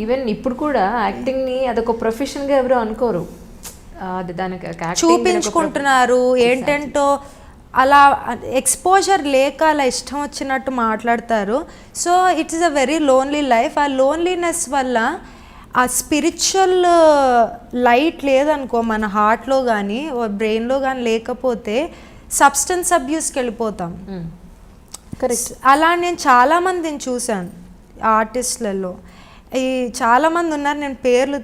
ఈవెన్ ఇప్పుడు కూడా యాక్టింగ్ ని అదొక ప్రొఫెషన్ గా ఎవరు అనుకోరు, అది దానికి చూపించుకుంటున్నారు ఏంటంటో. అలా ఎక్స్పోజర్ లేక అలా ఇష్టం వచ్చినట్టు మాట్లాడతారు. So it's a very lonely life. ఆ లోన్లీనెస్ వల్ల ఆ స్పిరిచువల్ లైట్ లేదనుకో మన హార్ట్లో కానీ బ్రెయిన్లో కానీ లేకపోతే సబ్స్టెన్స్ అబ్యూస్కి వెళ్ళిపోతాం. కరెక్ట్. అలా నేను చాలామందిని చూశాను ఆర్టిస్టులలో. ఈ చాలామంది ఉన్నారు, నేను పేర్లు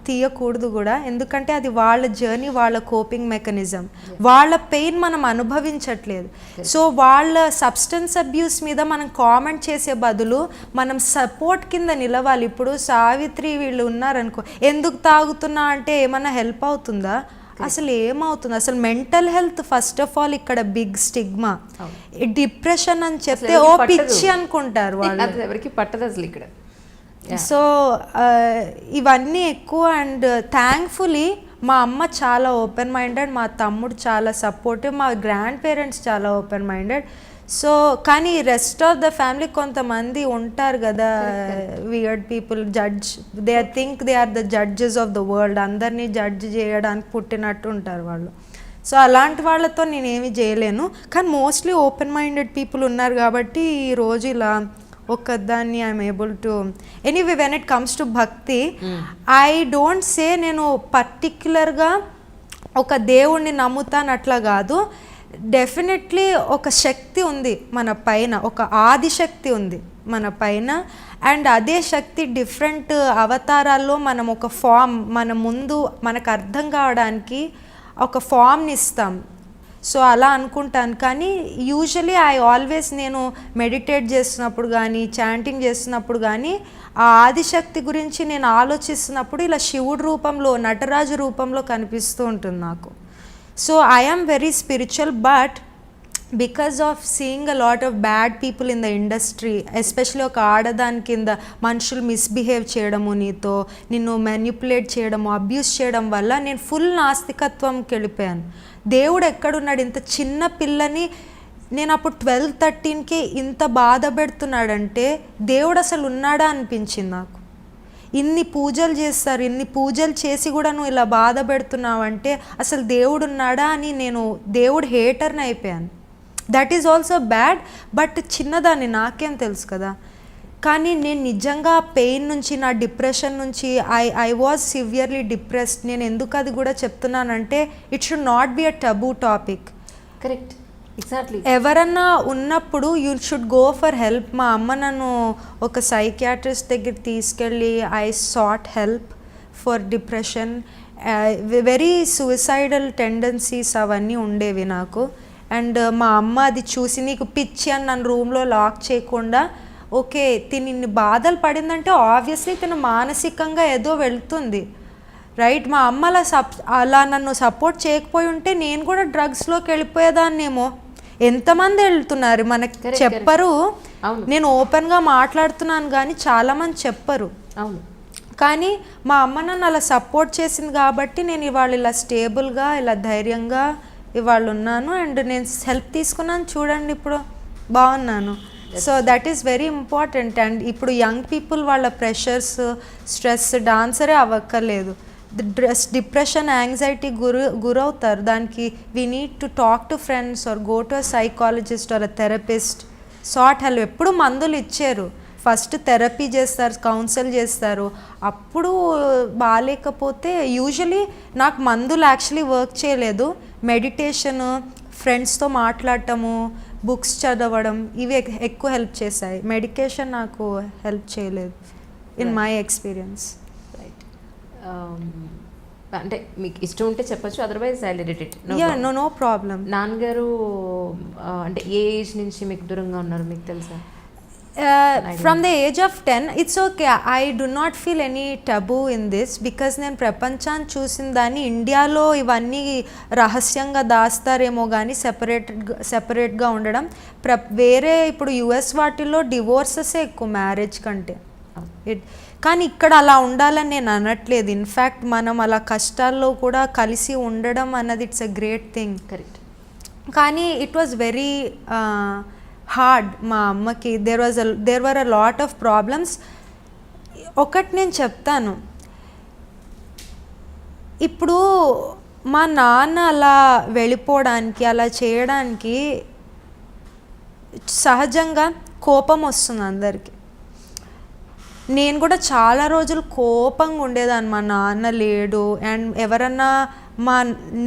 తీయకూడదు కూడా, ఎందుకంటే అది వాళ్ళ జర్నీ, వాళ్ళ కోపింగ్ మెకానిజం, వాళ్ళ పెయిన్ మనం అనుభవించట్లేదు. సో వాళ్ళ సబ్స్టెన్స్ అబ్యూస్ మీద మనం కామెంట్ చేసే బదులు మనం సపోర్ట్ కింద నిలవాలి. ఇప్పుడు సావిత్రి వీళ్ళు ఉన్నారనుకో, ఎందుకు తాగుతున్నా అంటే ఏమన్నా హెల్ప్ అవుతుందా? అసలు ఏమవుతుంది? అసలు mental health first of all ఇక్కడ బిగ్ స్టిగ్మా. డిప్రెషన్ అని చెప్తే ఓ పిచ్చి అనుకుంటారు వాళ్ళు, ఎవరికి పట్టదు అసలు ఇక్కడ. సో ఇవన్నీ ఎక్కువ. అండ్ థ్యాంక్ఫుల్లీ మా అమ్మ చాలా ఓపెన్ మైండెడ్, మా తమ్ముడు చాలా సపోర్టివ్, మా గ్రాండ్ పేరెంట్స్ చాలా ఓపెన్ మైండెడ్. సో కానీ రెస్ట్ ఆఫ్ ద ఫ్యామిలీ కొంతమంది ఉంటారు కదా, weird people, judge, they think they are the judges of the world, అందరినీ జడ్జ్ చేయడానికి పుట్టినట్టు ఉంటారు వాళ్ళు. సో అలాంటి వాళ్ళతో నేనేమి చేయలేను. కానీ మోస్ట్లీ ఓపెన్ మైండెడ్ పీపుల్ ఉన్నారు కాబట్టి ఈరోజు ఇలా ఒక్కదాన్ని I'm able to. Anyway when it comes to భక్తి, ఐ డోంట్ సే నేను పర్టిక్యులర్గా ఒక దేవుణ్ణి నమ్ముతాను అట్లా కాదు. డెఫినెట్లీ ఒక శక్తి ఉంది మన పైన, ఒక ఆదిశక్తి ఉంది మన పైన. అండ్ అదే శక్తి డిఫరెంట్ అవతారాల్లో మనం ఒక ఫామ్, మన ముందు మనకు అర్థం కావడానికి ఒక ఫామ్ని ఇస్తాం. సో అలా అనుకుంటాను. కానీ యూజువలీ ఐ ఆల్వేస్, నేను మెడిటేట్ చేస్తున్నప్పుడు కానీ చాంటింగ్ చేస్తున్నప్పుడు కానీ ఆ ఆదిశక్తి గురించి నేను ఆలోచిస్తున్నప్పుడు ఇలా శివుడు రూపంలో, నటరాజు రూపంలో కనిపిస్తూ ఉంటుంది నాకు. So I am very spiritual, but because of seeing a lot of bad people in the industry, especially ఒక ఆడదాని కింద మనుషులు మిస్బిహేవ్ చేయడము, నీతో నిన్ను మ్యానిపులేట్ చేయడము, అబ్యూస్ చేయడం వల్ల నేను ఫుల్ నాస్తికత్వంకి వెళ్ళిపోయాను. దేవుడు ఎక్కడున్నాడు? ఇంత చిన్న పిల్లని నేను అప్పుడు 12-13కి ఇంత బాధ పెడుతున్నాడంటే దేవుడు అసలు ఉన్నాడా అనిపించింది నాకు. ఇన్ని పూజలు చేస్తారు, ఇన్ని పూజలు చేసి కూడా నువ్వు ఇలా బాధ పెడుతున్నావంటే అసలు దేవుడు ఉన్నాడా అని నేను దేవుడు హేటర్ని అయిపోయాను. That is also bad, but చిన్నదాన్ని, నాకేం తెలుసు కదా. కానీ నేను నిజంగా పెయిన్ నుంచి, నా డిప్రెషన్ నుంచి, ఐ వాజ్ సివియర్లీ డిప్రెస్డ్. నేను ఎందుకు అది కూడా చెప్తున్నానంటే it should not be a taboo topic. Correct, exactly. ఎవరన్నా ఉన్నప్పుడు you should go for help. మా అమ్మ నన్ను ఒక సైకియాట్రిస్ట్ దగ్గర తీసుకెళ్ళి I sought help for depression. Very suicidal tendencies అవన్నీ ఉండేవి నాకు. అండ్ మా అమ్మ అది చూసి, నీకు పిచ్చి అని నన్ను రూమ్లో లాక్ చేయకుండా, ఓకే తిని ఇన్ని బాధలు పడిందంటే ఆబ్వియస్లీ తిను మానసికంగా ఏదో వెళ్తుంది, రైట్? మా అమ్మ అలా నన్ను సపోర్ట్ చేయకపోయి ఉంటే నేను కూడా డ్రగ్స్లోకి వెళ్ళిపోయేదాన్నేమో. ఎంతమంది వెళ్తున్నారు, మనకి చెప్పరు. నేను ఓపెన్గా మాట్లాడుతున్నాను కానీ చాలామంది చెప్పరు. అవును. కానీ మా అమ్మ నన్ను అలా సపోర్ట్ చేసింది కాబట్టి నేను ఇవాళ ఇలా స్టేబుల్గా, ఇలా ధైర్యంగా ఇవాళ ఉన్నాను. అండ్ నేను హెల్ప్ తీసుకున్నాను, చూడండి ఇప్పుడు బాగున్నాను. So that is very important. And ఇప్పుడు యంగ్ పీపుల్ వాళ్ళ ప్రెషర్స్, స్ట్రెస్, డాన్సరే అవ్వక్కర్లేదు, డిప్రెషన్, యాంగ్జైటీ గురవుతారు. దానికి we need to talk to friends or go to a psychologist or a therapist, sought help. ఎప్పుడు మందులు ఇచ్చారు, ఫస్ట్ థెరపీ చేస్తారు, కౌన్సిల్ చేస్తారు. అప్పుడు బాగాలేకపోతే యూజువలీ నాకు మందులు యాక్చువల్లీ వర్క్ చేయలేదు. మెడిటేషను, ఫ్రెండ్స్తో మాట్లాడటము, బుక్స్ చదవడం, ఇవి ఎక్కువ హెల్ప్ చేశాయి. మెడికేషన్ నాకు హెల్ప్ చేయలేదు ఇన్ మై ఎక్స్పీరియన్స్. రైట్. అంటే మీకు ఇష్టం ఉంటే చెప్పచ్చు, otherwise I let it. No problem. నాన్నగారు అంటే ఏ ఏజ్ నుంచి మీకు దూరంగా ఉన్నారు మీకు తెలుసా? From the age of 10, it's okay. I do not feel any taboo in this because నేను ప్రపంచాన్ని చూసిన దాన్ని, ఇండియాలో ఇవన్నీ రహస్యంగా దాస్తారేమో కానీ సెపరేట్గా ఉండడం. వేరే ఇప్పుడు యుఎస్ వాటిల్లో డివోర్సెసే ఎక్కువ మ్యారేజ్ కంటే. కానీ ఇక్కడ అలా ఉండాలని నేను అనట్లేదు. ఇన్ఫ్యాక్ట్ మనం అలా కష్టాల్లో కూడా కలిసి ఉండడం అన్నది it's a great thing. Correct. కానీ ఇట్ వాజ్ వెరీ హార్డ్. మా అమ్మకి there were a lot of problems. ఒకటి నేను చెప్తాను, ఇప్పుడు మా నాన్న అలా వెళ్ళిపోవడానికి, అలా చేయడానికి సహజంగా కోపం వస్తుంది అందరికీ. నేను కూడా చాలా రోజులు కోపంగా ఉండేదాన్ని, మా నాన్న లేడు అండ్ ఎవరన్నా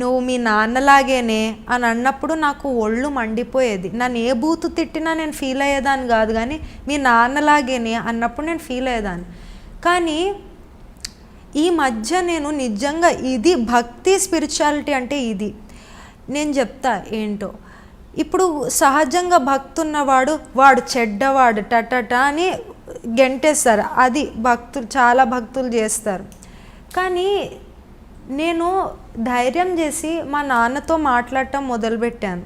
నువ్వు మీ నాన్నలాగేనే అని అన్నప్పుడు నాకు ఒళ్ళు మండిపోయేది. నన్ను ఏ బూతు తిట్టినా నేను ఫీల్ అయ్యేదాన్ని కాదు, కానీ మీ నాన్నలాగేనే అన్నప్పుడు నేను ఫీల్ అయ్యేదాన్ని. కానీ ఈ మధ్య నేను నిజంగా ఇది భక్తి స్పిరిచువాలిటీ అంటే ఇది నేను చెప్తా ఏంటో. ఇప్పుడు సహజంగా భక్తి ఉన్నవాడు వాడు చెడ్డవాడు టటట అని గెంటేస్తారు, అది భక్తులు చాలా భక్తులు చేస్తారు. కానీ నేను ధైర్యం చేసి మా నాన్నతో మాట్లాడటం మొదలుపెట్టాను.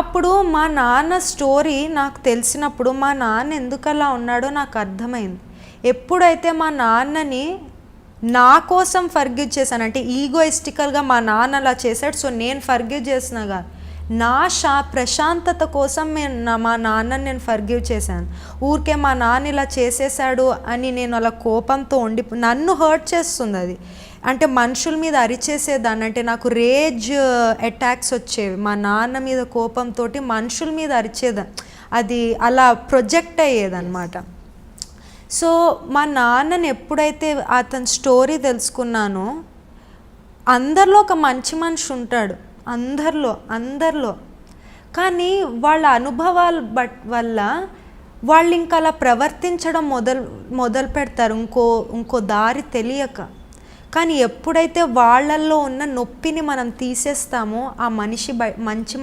అప్పుడు మా నాన్న స్టోరీ నాకు తెలిసినప్పుడు మా నాన్న ఎందుకు అలా ఉన్నాడో నాకు అర్థమైంది. ఎప్పుడైతే మా నాన్నని నా కోసం ఫర్గివ్ చేశాను, అంటే ఈగోయిస్టికల్గా మా నాన్న అలా చేశాడు సో నేను ఫర్గివ్ చేసినాగా, నా ప్రశాంతత కోసం మా నాన్నని నేను ఫర్గివ్ చేశాను. ఊరికే మా నాన్న ఇలా చేసేసాడు అని నేను అలా కోపంతో నన్ను హర్ట్ చేస్తుంది అది. అంటే మనుషుల మీద అరిచేసేదాన్ని, అంటే నాకు రేజ్ అటాక్స్ వచ్చేవి మా నాన్న మీద కోపంతో, మనుషుల మీద అరిచేదాన్ని, అది అలా ప్రొజెక్ట్ అయ్యేదన్నమాట. సో మా నాన్నని ఎప్పుడైతే అతని స్టోరీ తెలుసుకున్నానో, అందరిలో ఒక మంచి మనిషి ఉంటాడు, అందరిలో కానీ వాళ్ళ అనుభవాల వల్ల వాళ్ళు ఇంకా అలా ప్రవర్తించడం మొదలు పెడతారు, ఇంకో దారి తెలియక. కానీ ఎప్పుడైతే వాళ్ళల్లో ఉన్న నొప్పిని మనం తీసేస్తామో ఆ మంచి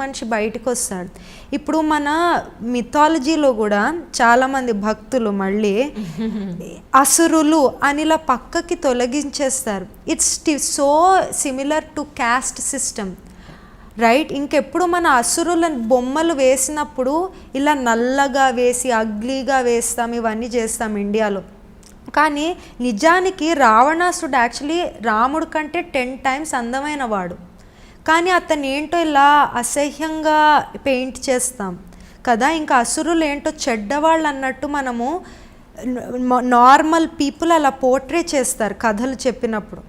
మనిషి బయటకు వస్తాడు. ఇప్పుడు మన మిథాలజీలో కూడా చాలామంది భక్తులు మళ్ళీ అసురులు అనిలా పక్కకి తొలగించేస్తారు. It's so similar to caste system, right? ఇంకెప్పుడు మన అసురుల బొమ్మలు వేసినప్పుడు ఇలా నల్లగా వేసి అగ్లీగా వేస్తాం, ఇవన్నీ చేస్తాం ఇండియాలో. కానీ నిజానికి రావణాసుడు యాక్చువల్లీ రాముడు కంటే 10 times అందమైన వాడు, కానీ అతను ఏంటో ఇలా అసహ్యంగా పెయింట్ చేస్తాం కదా. ఇంకా అసురులు ఏంటో చెడ్డవాళ్ళు అన్నట్టు మనము నార్మల్ పీపుల్ అలా పోర్ట్రే చేస్తారు కథలు చెప్పినప్పుడు.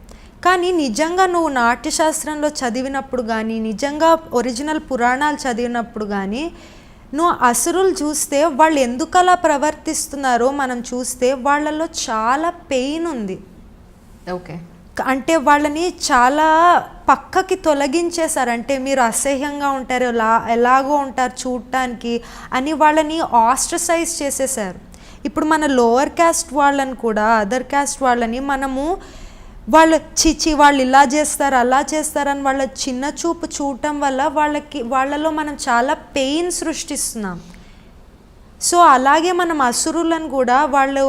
కానీ నిజంగా నువ్వు నాట్యశాస్త్రంలో చదివినప్పుడు కానీ, నిజంగా ఒరిజినల్ పురాణాలు చదివినప్పుడు కానీ, నువ్వు అసురులు చూస్తే వాళ్ళు ఎందుకు అలా ప్రవర్తిస్తున్నారో మనం చూస్తే వాళ్ళలో చాలా పెయిన్ ఉంది. ఓకే, అంటే వాళ్ళని చాలా పక్కకి తొలగించేశారు, అంటే మీరు అసహ్యంగా ఉంటారు, ఎలాగో ఉంటారు చూడటానికి అని వాళ్ళని ఆస్ట్రసైజ్ చేసేసారు. ఇప్పుడు మన లోవర్ క్యాస్ట్ వాళ్ళని కూడా, అదర్ క్యాస్ట్ వాళ్ళని మనము వాళ్ళు వాళ్ళు ఇలా చేస్తారు అలా చేస్తారని వాళ్ళ చిన్న చూపు చూడటం వల్ల వాళ్ళలో మనం చాలా పెయిన్ సృష్టిస్తున్నాం. సో అలాగే మనం అసురులను కూడా వాళ్ళు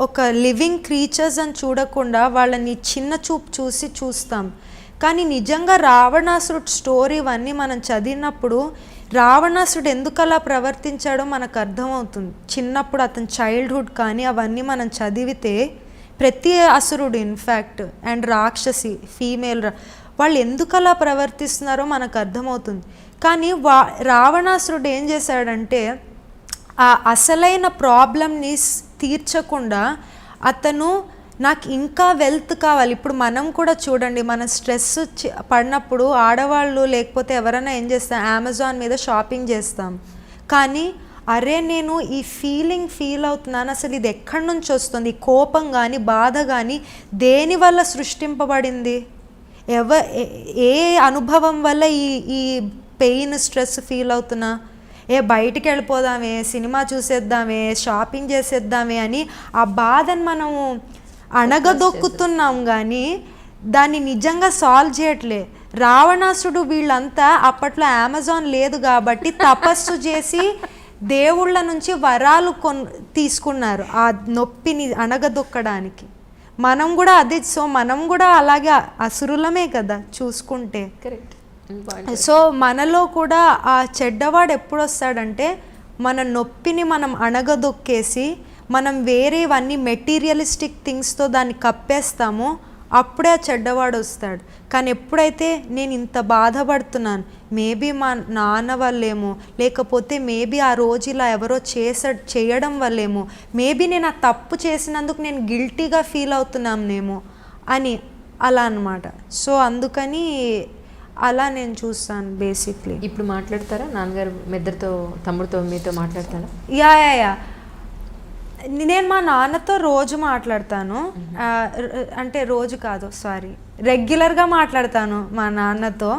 ఒక లివింగ్ క్రీచర్స్ అని చూడకుండా వాళ్ళని చిన్న చూపు చూస్తాం. కానీ నిజంగా రావణాసురుడు స్టోరీ ఇవన్నీ మనం చదివినప్పుడు రావణాసుడు ఎందుకు అలా ప్రవర్తించాడో మనకు అర్థమవుతుంది. చిన్నప్పుడు అతని చైల్డ్హుడ్ కానీ అవన్నీ మనం చదివితే ప్రతి అసురుడు ఇన్ఫ్యాక్ట్ అండ్ రాక్షసి ఫీమేల్ వాళ్ళు ఎందుకు అలా ప్రవర్తిస్తున్నారో మనకు అర్థమవుతుంది. కానీ రావణాసురుడు ఏం చేశాడంటే ఆ అసలైన ప్రాబ్లమ్ని తీర్చకుండా అతను నాకు ఇంకా వెల్త్ కావాలి. ఇప్పుడు మనం కూడా చూడండి, మన స్ట్రెస్ పడినప్పుడు ఆడవాళ్ళు లేకపోతే ఎవరైనా ఏం చేస్తాం, అమెజాన్ మీద షాపింగ్ చేస్తాం. కానీ అరే నేను ఈ ఫీల్ అవుతున్నాను, అసలు ఇది ఎక్కడి నుంచి వస్తుంది, కోపం కానీ బాధ కానీ దేనివల్ల సృష్టింపబడింది, ఏ అనుభవం వల్ల ఈ పెయిన్ స్ట్రెస్ ఫీల్ అవుతున్నా, బయటికి వెళ్ళిపోదామే, సినిమా చూసేద్దామే, షాపింగ్ చేసేద్దామే అని ఆ బాధను మనము అణగదొక్కుతున్నాం కానీ దాన్ని నిజంగా సాల్వ్ చేయట్లే. రావణాసుడు వీళ్ళంతా అప్పట్లో అమెజాన్ లేదు కాబట్టి తపస్సు చేసి దేవుళ్ళ నుంచి వరాలు తీసుకున్నారు ఆ నొప్పిని అణగదొక్కడానికి. మనం కూడా అదే, సో మనం కూడా అలాగే అసురులమే కదా చూసుకుంటే. సో మనలో కూడా ఆ చెడ్డవాడు ఎప్పుడు వస్తాడంటే మన నొప్పిని మనం అణగదొక్కేసి మనం వేరేవన్నీ మెటీరియలిస్టిక్ థింగ్స్తో దాన్ని కప్పేస్తామో అప్పుడే ఆ చెడ్డవాడు వస్తాడు. కానీ ఎప్పుడైతే నేను ఇంత బాధపడుతున్నాను, మేబీ మా నాన్న వల్లేమో, లేకపోతే మేబీ ఆ రోజు ఇలా ఎవరో చేయడం వల్లేమో, మేబీ నేను ఆ తప్పు చేసినందుకు నేను గిల్టీగా ఫీల్ అవుతున్నానేమో అని అలా అన్నమాట. సో అందుకని అలా నేను చూస్తాను బేసిక్లీ. ఇప్పుడు మాట్లాడతారా నాన్నగారు మీ ఇద్దరితో, తమ్ముడితో మీతో మాట్లాడతారా? యా నేను మా నాన్నతో రోజు మాట్లాడతాను, అంటే రోజు కాదు సారీ, రెగ్యులర్గా మాట్లాడతాను మా నాన్నతో.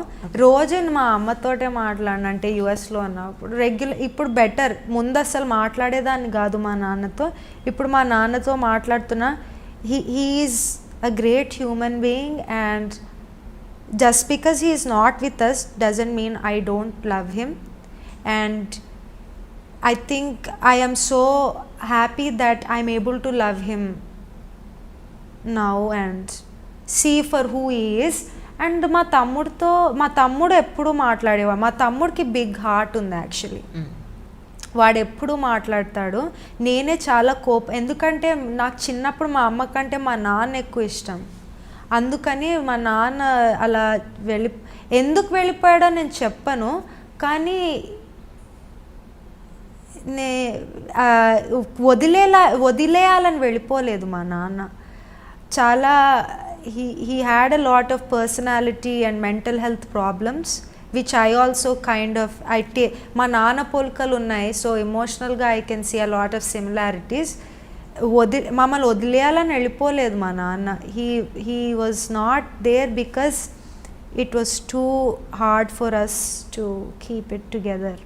రోజు మా అమ్మతోటే మాట్లాడిన, అంటే యుఎస్లో ఉన్నప్పుడు ఇప్పుడు బెటర్. ముందు అసలు మాట్లాడేదాన్ని కాదు మా నాన్నతో, ఇప్పుడు మా నాన్నతో మాట్లాడుతున్నా. He's a great human being, and just because he is not with us doesn't mean I don't love him. And I think I am so happy that I'm able to love him now and see for who he is. And మా తమ్ముడు ఎప్పుడు మాట్లాడేవాడు. మా తమ్ముడికి big heart ఉంది actually. వాడు ఎప్పుడు మాట్లాడతాడు. నేనే చాలా ఎందుకంటే నాకు చిన్నప్పుడు మా అమ్మ కంటే మా నాన్న ఎక్కువ ఇష్టం. అందుకని మా నాన్న అలా ఎందుకు వెళ్ళిపోయాడో నేను చెప్పను, కానీ వదిలేయాలని వెళ్ళిపోలేదు మా నాన్న. చాలా he had a lot of personality and mental health problems, which I also kind of మా నాన్న పోలికలు ఉన్నాయి. సో ఎమోషనల్గా I can see a lot of similarities. మమ్మల్ని వదిలేయాలని వెళ్ళిపోలేదు మా నాన్న. He was not there because it was too hard for us to keep it together.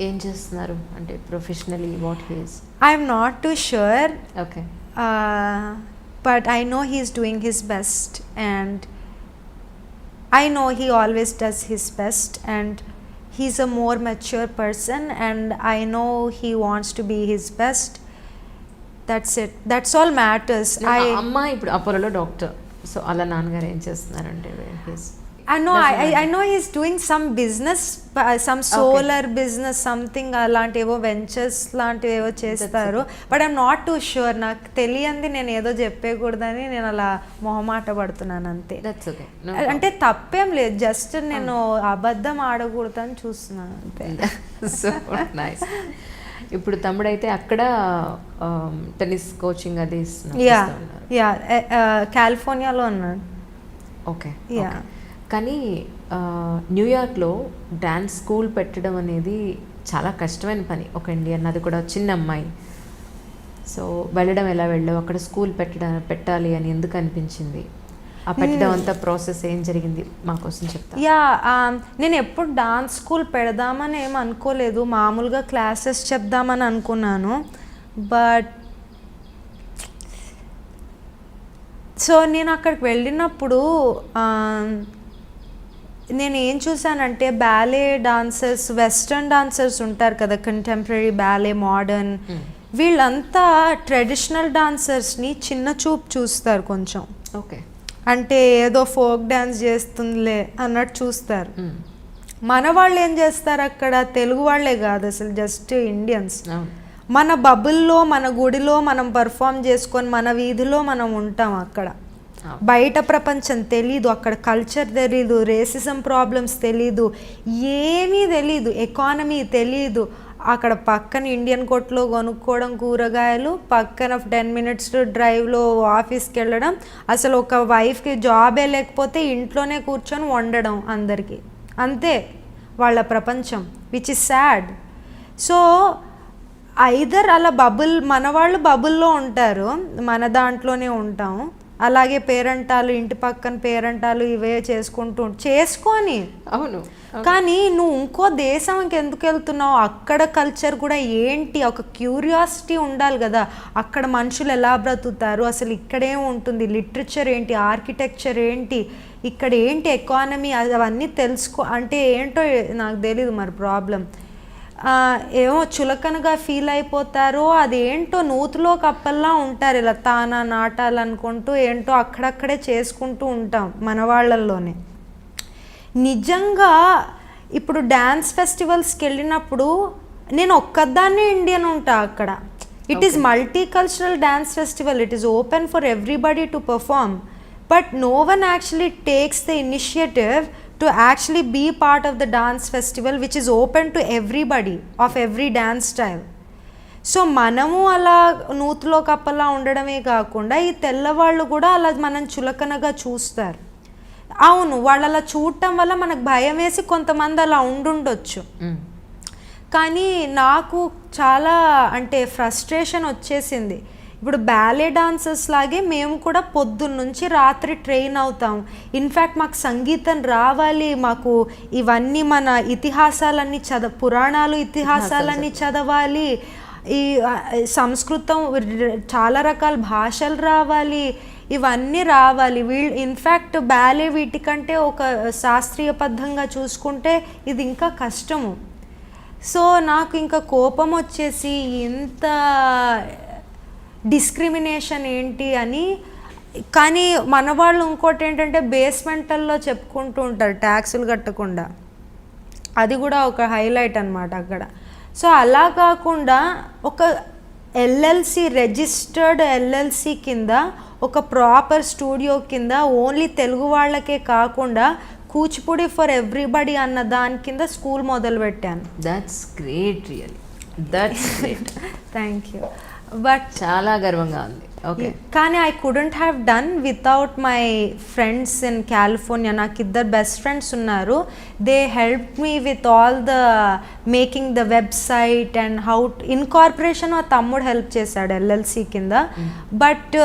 ఏం చేస్తున్నారు అంటే professionally? What he's? I'm not too sure. Okay. But I know he's doing his best, and I know he always does his best, and he's a more mature person, and I know he wants to be his best. That's it. That's all matters. అమ్మ ఇప్పుడు అపోలోలో doctor. So అలా నాన్నగారు ఏం చేస్తున్నారంటే? I know he's doing some business, some solar business, something అలాంటివో ventures లాంటివేవో చేస్తారు. But I'm not too sure. నాకు తెలియంది నేను ఏదో చెప్పేయకూడదని నేను అలా మొహమాట పడుతున్నాను అంతే. అంటే తప్పేం లేదు, జస్ట్ నేను అబద్ధం ఆడకూడదని చూస్తున్నాను అంతే. So nice. ఇప్పుడు తమ్ముడైతే అక్కడ టెన్నిస్ కోచింగ్ అది కాలిఫోర్నియాలో ఉన్నాడు. ఓకే. కానీ న్యూయార్క్లో డ్యాన్స్ స్కూల్ పెట్టడం అనేది చాలా కష్టమైన పని. ఒక ఇండియన్, అది కూడా చిన్న అమ్మాయి. సో వెళ్ళడం ఎలా వెళ్ళావు? అక్కడ స్కూల్ పెట్టాలి అని ఎందుకు అనిపించింది? ఆ పెట్టడం అంతా ప్రాసెస్ ఏం జరిగింది మా కోసం చెప్తా. నేను ఎప్పుడు డాన్స్ స్కూల్ పెడదామని ఏం అనుకోలేదు, మామూలుగా క్లాసెస్ చెప్దామని అనుకున్నాను. బట్ సో నేను అక్కడికి వెళ్ళినప్పుడు నేను ఏం చూసానంటే, బ్యాలే డాన్సర్స్, వెస్ట్రన్ డాన్సర్స్ ఉంటారు కదా, కంటెంపరీ, బ్యాలే, మోడర్న్, వీళ్ళంతా ట్రెడిషనల్ డాన్సర్స్ని చిన్న చూపు చూస్తారు కొంచెం. ఓకే. అంటే ఏదో ఫోక్ డ్యాన్స్ చేస్తుందిలే అన్నట్టు చూస్తారు. మన వాళ్ళు ఏం చేస్తారు అక్కడ, తెలుగు వాళ్ళే కాదు అసలు, జస్ట్ ఇండియన్స్. మన బబుల్లో, మన గుడిలో మనం పర్ఫామ్ చేసుకొని మన వీధిలో మనం ఉంటాం. అక్కడ బయట ప్రపంచం తెలీదు, అక్కడ కల్చర్ తెలీదు, రేసిజం ప్రాబ్లమ్స్ తెలీదు, ఏమీ తెలీదు, ఎకానమీ తెలీదు. అక్కడ పక్కన ఇండియన్ కొట్లో కొనుక్కోవడం కూరగాయలు, పక్కన 10 minutes డ్రైవ్లో ఆఫీస్కి వెళ్ళడం, అసలు ఒక వైఫ్కి జాబే లేకపోతే ఇంట్లోనే కూర్చొని వండడం అందరికీ, అంతే వాళ్ళ ప్రపంచం, which is sad. So either అలా మన వాళ్ళు బబుల్లో ఉంటారు, మన దాంట్లోనే ఉంటాము. అలాగే పేరెంటాలు, ఇంటి పక్కన పేరెంటాలు ఇవే చేసుకొని అవును. కానీ నువ్వు ఇంకో దేశంకి ఎందుకు వెళ్తున్నావు? అక్కడ కల్చర్ కూడా ఏంటి, ఒక క్యూరియాసిటీ ఉండాలి కదా. అక్కడ మనుషులు ఎలా బ్రతుకుతారు, అసలు ఇక్కడేం ఉంటుంది, లిటరేచర్ ఏంటి, ఆర్కిటెక్చర్ ఏంటి, ఇక్కడ ఏంటి ఎకానమీ, అవన్నీ అంటే ఏంటో నాకు తెలీదు మరి ప్రాబ్లం. ఏమో చులకనగా ఫీల్ అయిపోతారో, అదేంటో నూతులో కప్పల్లా ఉంటారు, ఇలా తానా నాటాలనుకుంటూ ఏంటో అక్కడక్కడే చేసుకుంటూ ఉంటాం మన వాళ్ళల్లోనే. నిజంగా ఇప్పుడు డ్యాన్స్ ఫెస్టివల్స్కి వెళ్ళినప్పుడు నేను ఒక్కదాన్నే ఇండియన్ ఉంటా అక్కడ. It is multi cultural dance festival, it is open for everybody to perform, but no one actually takes the initiative to actually be part of the dance festival, which is open to everybody of every dance style. So మనము అలా నూతులో కప్పలా ఉండడమే కాకుండా ఈ తెల్లవాళ్ళు కూడా అలా మనం చులకనగా చూస్తారు. అవును, వాళ్ళు అలా చూడటం వల్ల మనకు భయం వేసి కొంతమంది అలా ఉండుండొచ్చు. కానీ నాకు చాలా అంటే ఫ్రస్ట్రేషన్ వచ్చేసింది. ఇప్పుడు బ్యాలే డాన్సర్స్ లాగే మేము కూడా పొద్దున్న నుంచి రాత్రి ట్రైన్ అవుతాం. ఇన్ఫ్యాక్ట్ మాకు సంగీతం రావాలి, మాకు ఇవన్నీ మన ఇతిహాసాలన్నీ పురాణాలు ఇతిహాసాలన్నీ చదవాలి, ఈ సంస్కృతం చాలా రకాల భాషలు రావాలి, ఇవన్నీ రావాలి. ఇన్ఫ్యాక్ట్ బ్యాలే వీటికంటే ఒక శాస్త్రీయబద్ధంగా చూసుకుంటే ఇది ఇంకా కష్టము. సో నాకు ఇంకా కోపం వచ్చేసి ఇంత డిస్క్రిమినేషన్ ఏంటి అని. కానీ మన వాళ్ళు ఇంకోటి ఏంటంటే బేస్మెంటల్లో చెప్పుకుంటూ ఉంటారు ట్యాక్సులు కట్టకుండా, అది కూడా ఒక హైలైట్ అనమాట అక్కడ. సో అలా కాకుండా ఒక ఎల్ఎల్సి రిజిస్టర్డ్ ఎల్ఎల్సి కింద ఒక ప్రాపర్ స్టూడియో కింద ఓన్లీ తెలుగు వాళ్ళకే కాకుండా కూచిపూడి ఫర్ ఎవ్రీబడి అన్న దాని కింద స్కూల్ మొదలుపెట్టాను. That's great, really that's great. Thank you. But చాలా గర్వంగా ఉంది. ఓకే, కానీ I couldn't have done without my friends in California. నాకు ఇద్దరు బెస్ట్ ఫ్రెండ్స్ ఉన్నారు. They help me with all the making the website and how incorporation. మా తమ్ముడు help చేశాడు ఎల్ఎల్సి కింద. బట్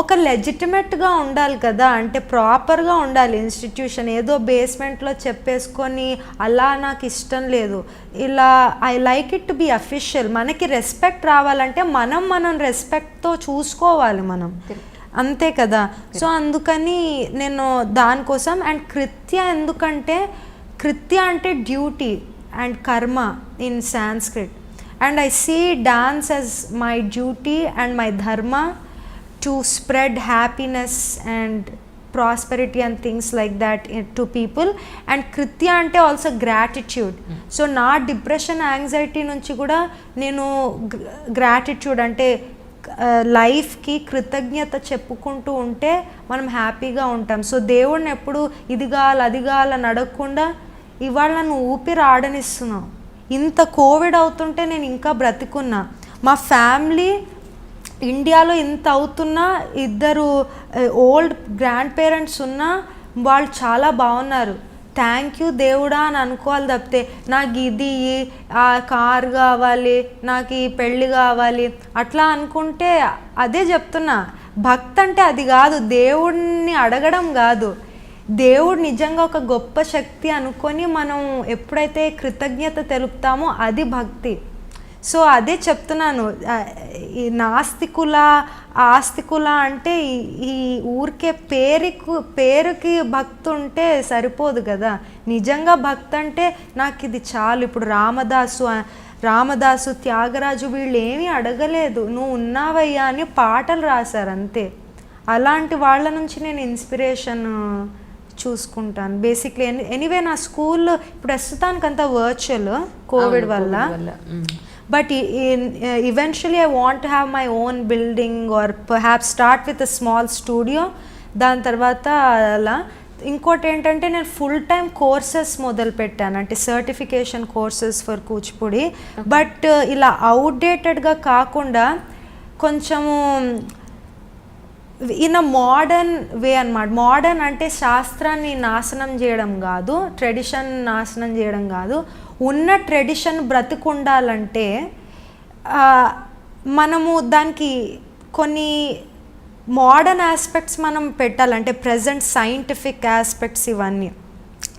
ఒక లెజిటిమేట్గా ఉండాలి కదా, అంటే ప్రాపర్గా ఉండాలి ఇన్స్టిట్యూషన్. ఏదో బేస్మెంట్లో చెప్పేసుకొని అలా నాకు ఇష్టం లేదు. ఇలా I like it to be official. మనకి రెస్పెక్ట్ రావాలంటే మనం రెస్పెక్ట్తో చూసుకోవాలి మనం, అంతే కదా. సో అందుకని నేను దానికోసం. అండ్ కృత్య ఎందుకంటే కృత్య అంటే duty and karma in Sanskrit. And I see dance as my duty and my dharma to spread happiness and prosperity and things like that to people. and kritya ante also gratitude. so na depression anxiety nunchi kuda nenu gratitude ante life కి కృతజ్ఞత చెప్పుకుంటూ ఉంటే మనం హ్యాపీగా ఉంటాం. So దేవుడిని ఎప్పుడు ఇది కావాలి అది కావాలని అడగకుండా ఇవాళ నన్ను ఊపిరి ఆడనిస్తున్నావు. ఇంత కోవిడ్ అవుతుంటే నేను ఇంకా బ్రతికున్నా. మా ఫ్యామిలీ ఇండియాలో ఇంత అవుతున్నా ఇద్దరు ఓల్డ్ గ్రాండ్ పేరెంట్స్ ఉన్నా వాళ్ళు చాలా బాగున్నారు. థ్యాంక్ యూ దేవుడా అని అనుకోవాలి తప్పితే నాకు ఇది ఆ కార్ కావాలి, నాకు ఈ పెళ్ళి కావాలి అట్లా అనుకుంటే అదే చెప్తున్నా. భక్తి అంటే అది కాదు, దేవుడిని అడగడం కాదు. దేవుడు నిజంగా ఒక గొప్ప శక్తి అనుకొని మనం ఎప్పుడైతే కృతజ్ఞత తెలుపుతామో అది భక్తి. సో అదే చెప్తున్నాను. ఈ నాస్తికుల ఆస్తికుల అంటే ఈ ఊరికే పేరుకి భక్తి ఉంటే సరిపోదు కదా. నిజంగా భక్తి అంటే నాకు ఇది చాలు. ఇప్పుడు రామదాసు త్యాగరాజు వీళ్ళు ఏమీ అడగలేదు, నువ్వు ఉన్నావయ్యా అని పాటలు రాశారు అంతే. అలాంటి వాళ్ళ నుంచి నేను ఇన్స్పిరేషన్ చూసుకుంటాను బేసిక్లీ. ఎనీవే నా స్కూల్ ఇప్పుడు ప్రస్తుతానికంతా వర్చువల్ కోవిడ్ వల్ల. But eventually I want to have my own building or perhaps start with a small studio. దాని తర్వాత అలా ఇంకోటి ఏంటంటే నేను ఫుల్ టైమ్ కోర్సెస్ మొదలు పెట్టాను, అంటే certification courses for Kuchipudi. But ఇలా అవుట్డేటెడ్గా కాకుండా కొంచెము ఇన్ అ మోడర్న్ వే అన్నమాట. మోడర్న్ అంటే శాస్త్రాన్ని నాశనం చేయడం కాదు, ట్రెడిషన్ నాశనం చేయడం కాదు. ఉన్న ట్రెడిషన్ బ్రతికుండాలంటే మనము దానికి కొన్ని మోడర్న్ ఆస్పెక్ట్స్ మనం పెట్టాలంటే ప్రజెంట్ సైంటిఫిక్ ఆస్పెక్ట్స్ ఇవన్నీ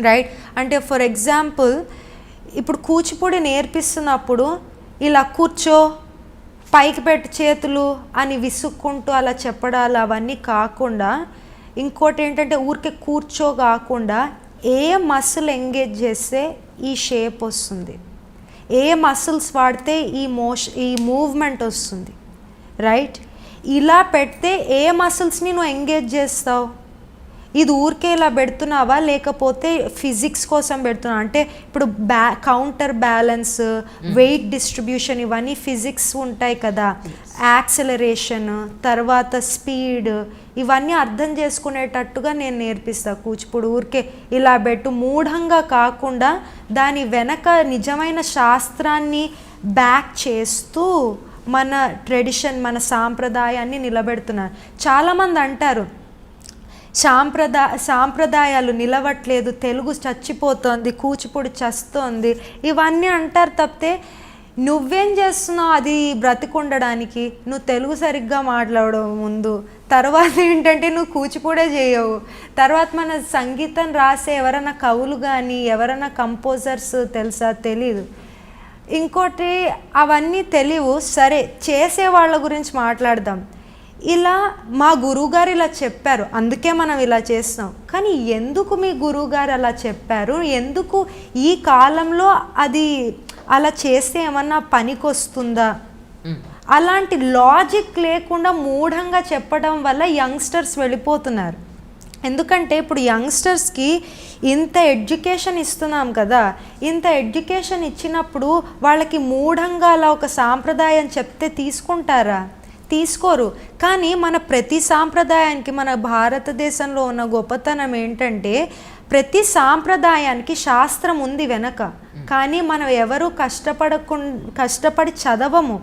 రైట్. అంటే ఫర్ ఎగ్జాంపుల్ ఇప్పుడు కూచిపూడి నేర్పిస్తున్నప్పుడు ఇలా కూర్చో పైకి పెట్టి చేతులు అని విసుక్కుంటూ అలా చెప్పడాలు అవన్నీ కాకుండా, ఇంకోటి ఏంటంటే ఊరికే కూర్చో కాకుండా ఏ మసిల్ ఎంగేజ్ చేస్తే ఈ షేప్ వస్తుంది, ఏ మసిల్స్ వాడితే ఈ మూవ్మెంట్ వస్తుంది రైట్. ఇలా పెడితే ఏ మసిల్స్ని నువ్వు ఎంగేజ్ చేస్తావు, ఇది ఊరికే ఇలా పెడుతున్నావా లేకపోతే ఫిజిక్స్ కోసం పెడుతున్నావు. అంటే ఇప్పుడు కౌంటర్ బ్యాలెన్స్, వెయిట్ డిస్ట్రిబ్యూషన్ ఇవన్నీ ఫిజిక్స్ ఉంటాయి కదా, యాక్సలరేషన్ తర్వాత స్పీడ్ ఇవన్నీ అర్థం చేసుకునేటట్టుగా నేను నేర్పిస్తాను కూచిపూడి. ఊరికే ఇలా పెట్టు మూఢంగా కాకుండా దాని వెనక నిజమైన శాస్త్రాన్ని బ్యాక్ చేస్తూ మన ట్రెడిషన్ మన సాంప్రదాయాన్ని నిలబెడుతున్నారు. చాలామంది అంటారు సాంప్రదాయాలు నిలవట్లేదు, తెలుగు చచ్చిపోతోంది, కూచిపూడి చస్తోంది, ఇవన్నీ అంటారు తప్పితే నువ్వేం చేస్తున్నావు అది బ్రతికుండడానికి? నువ్వు తెలుగు సరిగ్గా మాట్లాడవు ముందు, తర్వాత ఏంటంటే నువ్వు కూచిపూడే చేయవు, తర్వాత మన సంగీతం రాసే ఎవరైనా కవులు కానీ ఎవరైనా కంపోజర్స్ తెలుసా? తెలీదు. ఇంకోటి అవన్నీ తెలియవు. సరే, చేసే వాళ్ళ గురించి మాట్లాడదాం. ఇలా మా గురువుగారు ఇలా చెప్పారు అందుకే మనం ఇలా చేస్తున్నాం, కానీ ఎందుకు మీ గురువుగారు అలా చెప్పారు, ఎందుకు ఈ కాలంలో అది అలా చేస్తే ఏమన్నా పనికొస్తుందా, అలాంటి లాజిక్ లేకుండా మూఢంగా చెప్పడం వల్ల యంగ్స్టర్స్ వెళ్ళిపోతున్నారు. ఎందుకంటే ఇప్పుడు యంగ్స్టర్స్కి ఇంత ఎడ్యుకేషన్ ఇస్తున్నాం కదా, ఇంత ఎడ్యుకేషన్ ఇచ్చినప్పుడు వాళ్ళకి మూఢంగా అలా ఒక సాంప్రదాయం చెప్తే తీసుకుంటారా? తీసుకోరు. కానీ మన ప్రతి సాంప్రదాయానికి, మన భారతదేశంలో ఉన్న గొప్పతనం ఏంటంటే ప్రతి సాంప్రదాయానికి శాస్త్రం ఉంది వెనక, కానీ మనం ఎవరు కష్టపడి చదవము,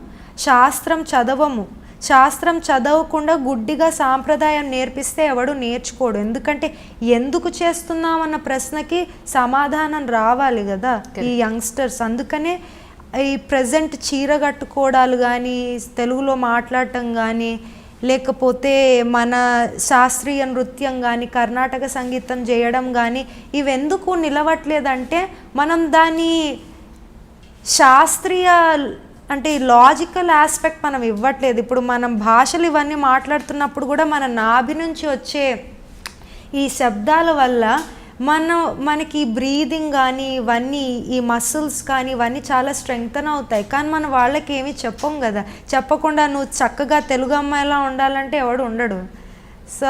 శాస్త్రం చదవకుండా గుడ్డిగా సాంప్రదాయం నేర్పిస్తే ఎవడు నేర్చుకోడు. ఎందుకంటే ఎందుకు చేస్తున్నామన్న ప్రశ్నకి సమాధానం రావాలి కదా ఈ యంగ్స్టర్స్. అందుకనే ఈ ప్రజెంట్ చీర కట్టుకోవడాలు కానీ, తెలుగులో మాట్లాడటం కానీ, లేకపోతే మన శాస్త్రీయ నృత్యం కానీ, కర్ణాటక సంగీతం చేయడం కానీ ఇవెందుకు నిలవట్లేదంటే మనం దాని శాస్త్రీయ అంటే లాజికల్ ఆస్పెక్ట్ మనం ఇవ్వట్లేదు. ఇప్పుడు మనం భాషలు ఇవన్నీ మాట్లాడుతున్నప్పుడు కూడా మన నాభి నుంచి వచ్చే ఈ శబ్దాల వల్ల మనకి బ్రీదింగ్ కానీ ఇవన్నీ, ఈ మసిల్స్ కానీ ఇవన్నీ చాలా స్ట్రెంగ్తన్ అవుతాయి. కానీ మనం వాళ్ళకి ఏమీ చెప్పం కదా. చెప్పకుండా నువ్వు చక్కగా తెలుగు అమ్మాయిలా ఉండాలంటే ఎవడు ఉండడు. సో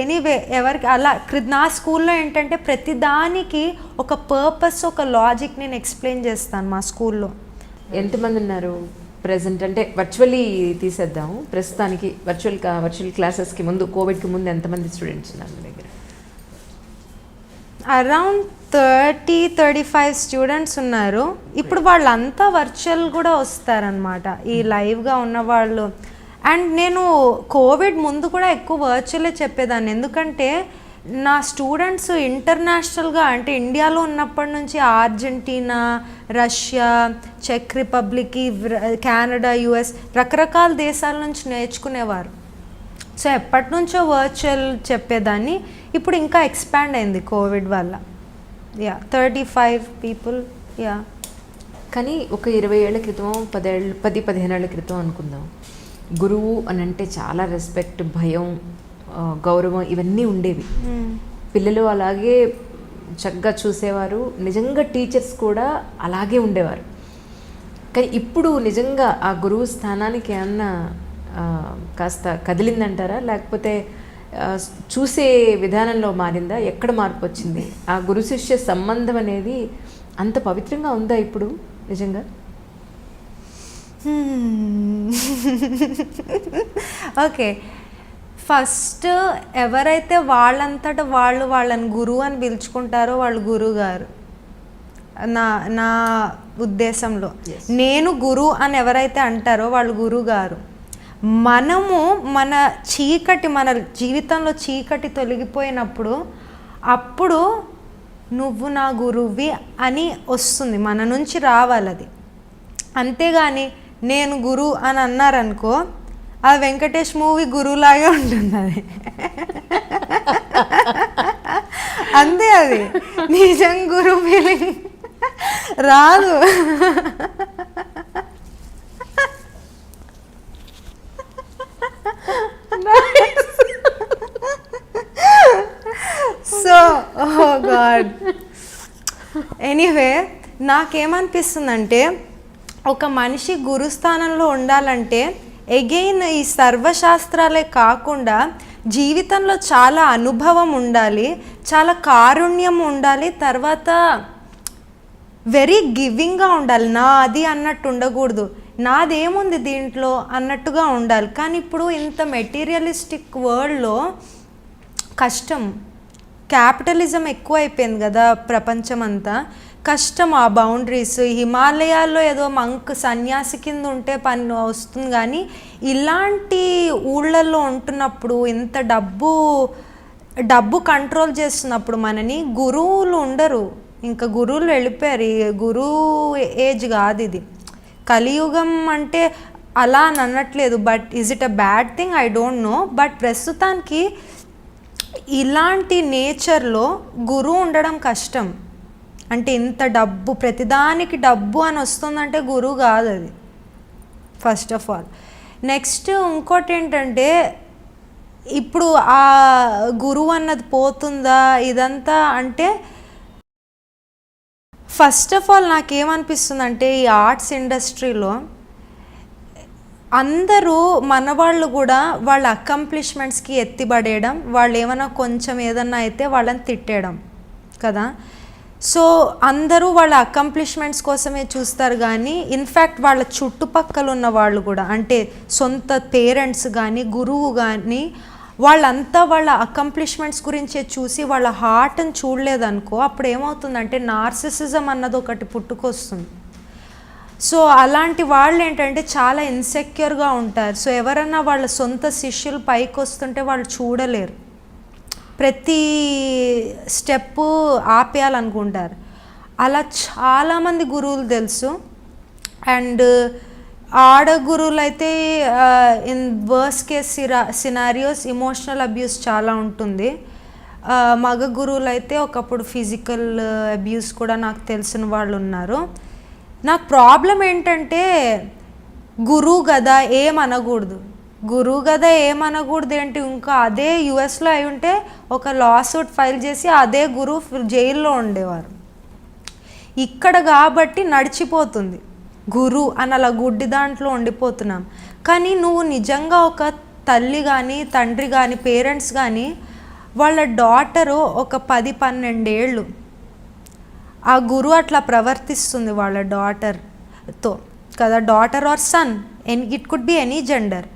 ఎనీవే, ఎవరికి అలా నా స్కూల్లో ఏంటంటే ప్రతిదానికి ఒక పర్పస్, ఒక లాజిక్ నేను ఎక్స్ప్లెయిన్ చేస్తాను మా స్కూల్లో. ఎంతమంది ఉన్నారు ప్రెసెంట్? అంటే వర్చువల్లీ తీసేద్దాము ప్రస్తుతానికి. వర్చువల్ క్లాసెస్కి ముందు, కోవిడ్కి ముందు ఎంతమంది స్టూడెంట్స్ ఉన్నారు మీ దగ్గర? అరౌండ్ 30-35 స్టూడెంట్స్ ఉన్నారు. ఇప్పుడు వాళ్ళంతా వర్చువల్ కూడా వస్తారనమాట, ఈ లైవ్గా ఉన్నవాళ్ళు. అండ్ నేను కోవిడ్ ముందు కూడా ఎక్కువ వర్చువలే చెప్పేదాన్ని, ఎందుకంటే నా స్టూడెంట్స్ ఇంటర్నేషనల్గా, అంటే ఇండియాలో ఉన్నప్పటి నుంచి అర్జెంటీనా, రష్యా, చెక్ రిపబ్లిక్, కెనడా, యుఎస్ రకరకాల దేశాల నుంచి నేర్చుకునేవారు. సో ఎప్పటి నుంచో వర్చువల్ చెప్పేదాన్ని, ఇప్పుడు ఇంకా ఎక్స్పాండ్ అయింది కోవిడ్ వల్ల. 35 పీపుల్. కానీ ఒక 20 ఏళ్ల క్రితం, 10-15 ఏళ్ల క్రితం అనుకుందాం, గురువు అని అంటే చాలా రెస్పెక్ట్, భయం, గౌరవం ఇవన్నీ ఉండేవి. పిల్లలు అలాగే చక్కగా చూసేవారు, నిజంగా టీచర్స్ కూడా అలాగే ఉండేవారు. కానీ ఇప్పుడు నిజంగా ఆ గురువు స్థానానికి ఏమన్నా కాస్త కదిలిందంటారా, లేకపోతే చూసే విధానంలో మారిందా? ఎక్కడ మార్పు వచ్చింది? ఆ గురు శిష్య సంబంధం అనేది అంత పవిత్రంగా ఉందా ఇప్పుడు నిజంగా? ఓకే, ఫస్ట్ ఎవరైతే వాళ్ళంతటా వాళ్ళని గురువు అని పిలుచుకుంటారో వాళ్ళు గురువు గారు. నా ఉద్దేశంలో నేను గురువు అని ఎవరైతే అంటారో వాళ్ళు గురువు గారు. మనము మన జీవితంలో చీకటి తొలగిపోయినప్పుడు అప్పుడు నువ్వు నా గురువి అని వస్తుంది, మన నుంచి రావాలి అది. అంతేగాని నేను గురువు అని అన్నారనుకో, ఆ వెంకటేష్ మూవీ గురువులాగే ఉంటుంది అది. అంతే, అది నిజం గురువు ఫీలింగ్ రాదు. సో ఓ గాడ్, ఎనీవే నాకేమనిపిస్తుందంటే ఒక మనిషి గురుస్థానంలో ఉండాలంటే ఎగైన్ ఈ సర్వశాస్త్రాలే కాకుండా జీవితంలో చాలా అనుభవం ఉండాలి, చాలా కారుణ్యం ఉండాలి, తర్వాత వెరీ గివింగ్గా ఉండాలి. నాది అన్నట్టు ఉండకూడదు, నాదేముంది దీంట్లో అన్నట్టుగా ఉండాలి. కానీ ఇప్పుడు ఇంత మెటీరియలిస్టిక్ వరల్డ్లో కష్టం, క్యాపిటలిజం ఎక్కువ అయిపోయింది కదా ప్రపంచం అంతా, కష్టం ఆ బౌండరీస్. హిమాలయాల్లో ఏదో మంక్ సన్యాసి కింద ఉంటే పని వస్తుంది, కానీ ఇలాంటి ఊళ్ళల్లో ఉంటున్నప్పుడు ఇంత డబ్బు డబ్బు కంట్రోల్ చేస్తున్నప్పుడు మనని గురువులు ఉండరు, ఇంకా గురువులు వెళ్ళిపోయారు. ఈ గురువు ఏజ్ కాదు ఇది, కలియుగం అంటే అలా అని అనట్లేదు. But is it a bad thing? I don't know. But ప్రస్తుతానికి ఇలాంటి నేచర్లో గురువు ఉండడం కష్టం. అంటే ఇంత డబ్బు, ప్రతిదానికి డబ్బు అని వస్తుందంటే గురువు కాదు అది, ఫస్ట్ ఆఫ్ ఆల్. నెక్స్ట్ ఇంకోటి ఏంటంటే, ఇప్పుడు ఆ గురువు అన్నది పోతుందా ఇదంతా అంటే, ఫస్ట్ ఆఫ్ ఆల్ నాకేమనిపిస్తుందంటే ఈ ఆర్ట్స్ ఇండస్ట్రీలో అందరూ మన వాళ్ళు కూడా వాళ్ళ అకంప్లిష్మెంట్స్కి ఎత్తిపడేయడం, వాళ్ళు ఏమైనా కొంచెం ఏదన్నా అయితే వాళ్ళని తిట్టేయడం కదా. సో అందరూ వాళ్ళ అకంప్లిష్మెంట్స్ కోసమే చూస్తారు, కానీ ఇన్ఫ్యాక్ట్ వాళ్ళ చుట్టుపక్కల ఉన్న వాళ్ళు కూడా, అంటే సొంత పేరెంట్స్ కానీ గురువు కానీ, వాళ్ళంతా వాళ్ళ అకంప్లిష్మెంట్స్ గురించే చూసి వాళ్ళ హార్ట్ని చూడలేదనుకో, అప్పుడు ఏమవుతుందంటే నార్సిసిజం అన్నది ఒకటి పుట్టుకొస్తుంది. సో అలాంటి వాళ్ళు ఏంటంటే చాలా ఇన్సెక్యూర్గా ఉంటారు. సో ఎవరన్నా వాళ్ళ సొంత శిష్యులు పైకి వస్తుంటే వాళ్ళు చూడలేరు, ప్రతి స్టెప్పు ఆపేయాలనుకుంటారు. అలా చాలామంది గురువులు తెలుసు. అండ్ ఆడ గురువులు అయితే in worse case scenarios emotional abuse చాలా ఉంటుంది. మగ గురువులు అయితే ఒకప్పుడు ఫిజికల్ అబ్యూస్ కూడా నాకు తెలిసిన వాళ్ళు ఉన్నారు. నాకు ప్రాబ్లం ఏంటంటే, గురువు కదా ఏమనకూడదు, గురువు కదా ఏమనకూడదు ఏంటి, ఇంకా అదే యుఎస్లో అయి ఉంటే ఒక లా సూట్ ఫైల్ చేసి అదే గురువు జైల్లో ఉండేవారు. ఇక్కడ కాబట్టి నడిచిపోతుంది గురువు అని, అలా గుడ్డి దాంట్లో ఉండిపోతున్నాం. కానీ నువ్వు నిజంగా ఒక తల్లి కానీ తండ్రి కానీ పేరెంట్స్ కానీ వాళ్ళ డాటరు ఒక 10-12 ఏళ్ళు ఆ గురువు అట్లా ప్రవర్తిస్తుంది వాళ్ళ డాటర్తో కదా, daughter or son, it could be any gender.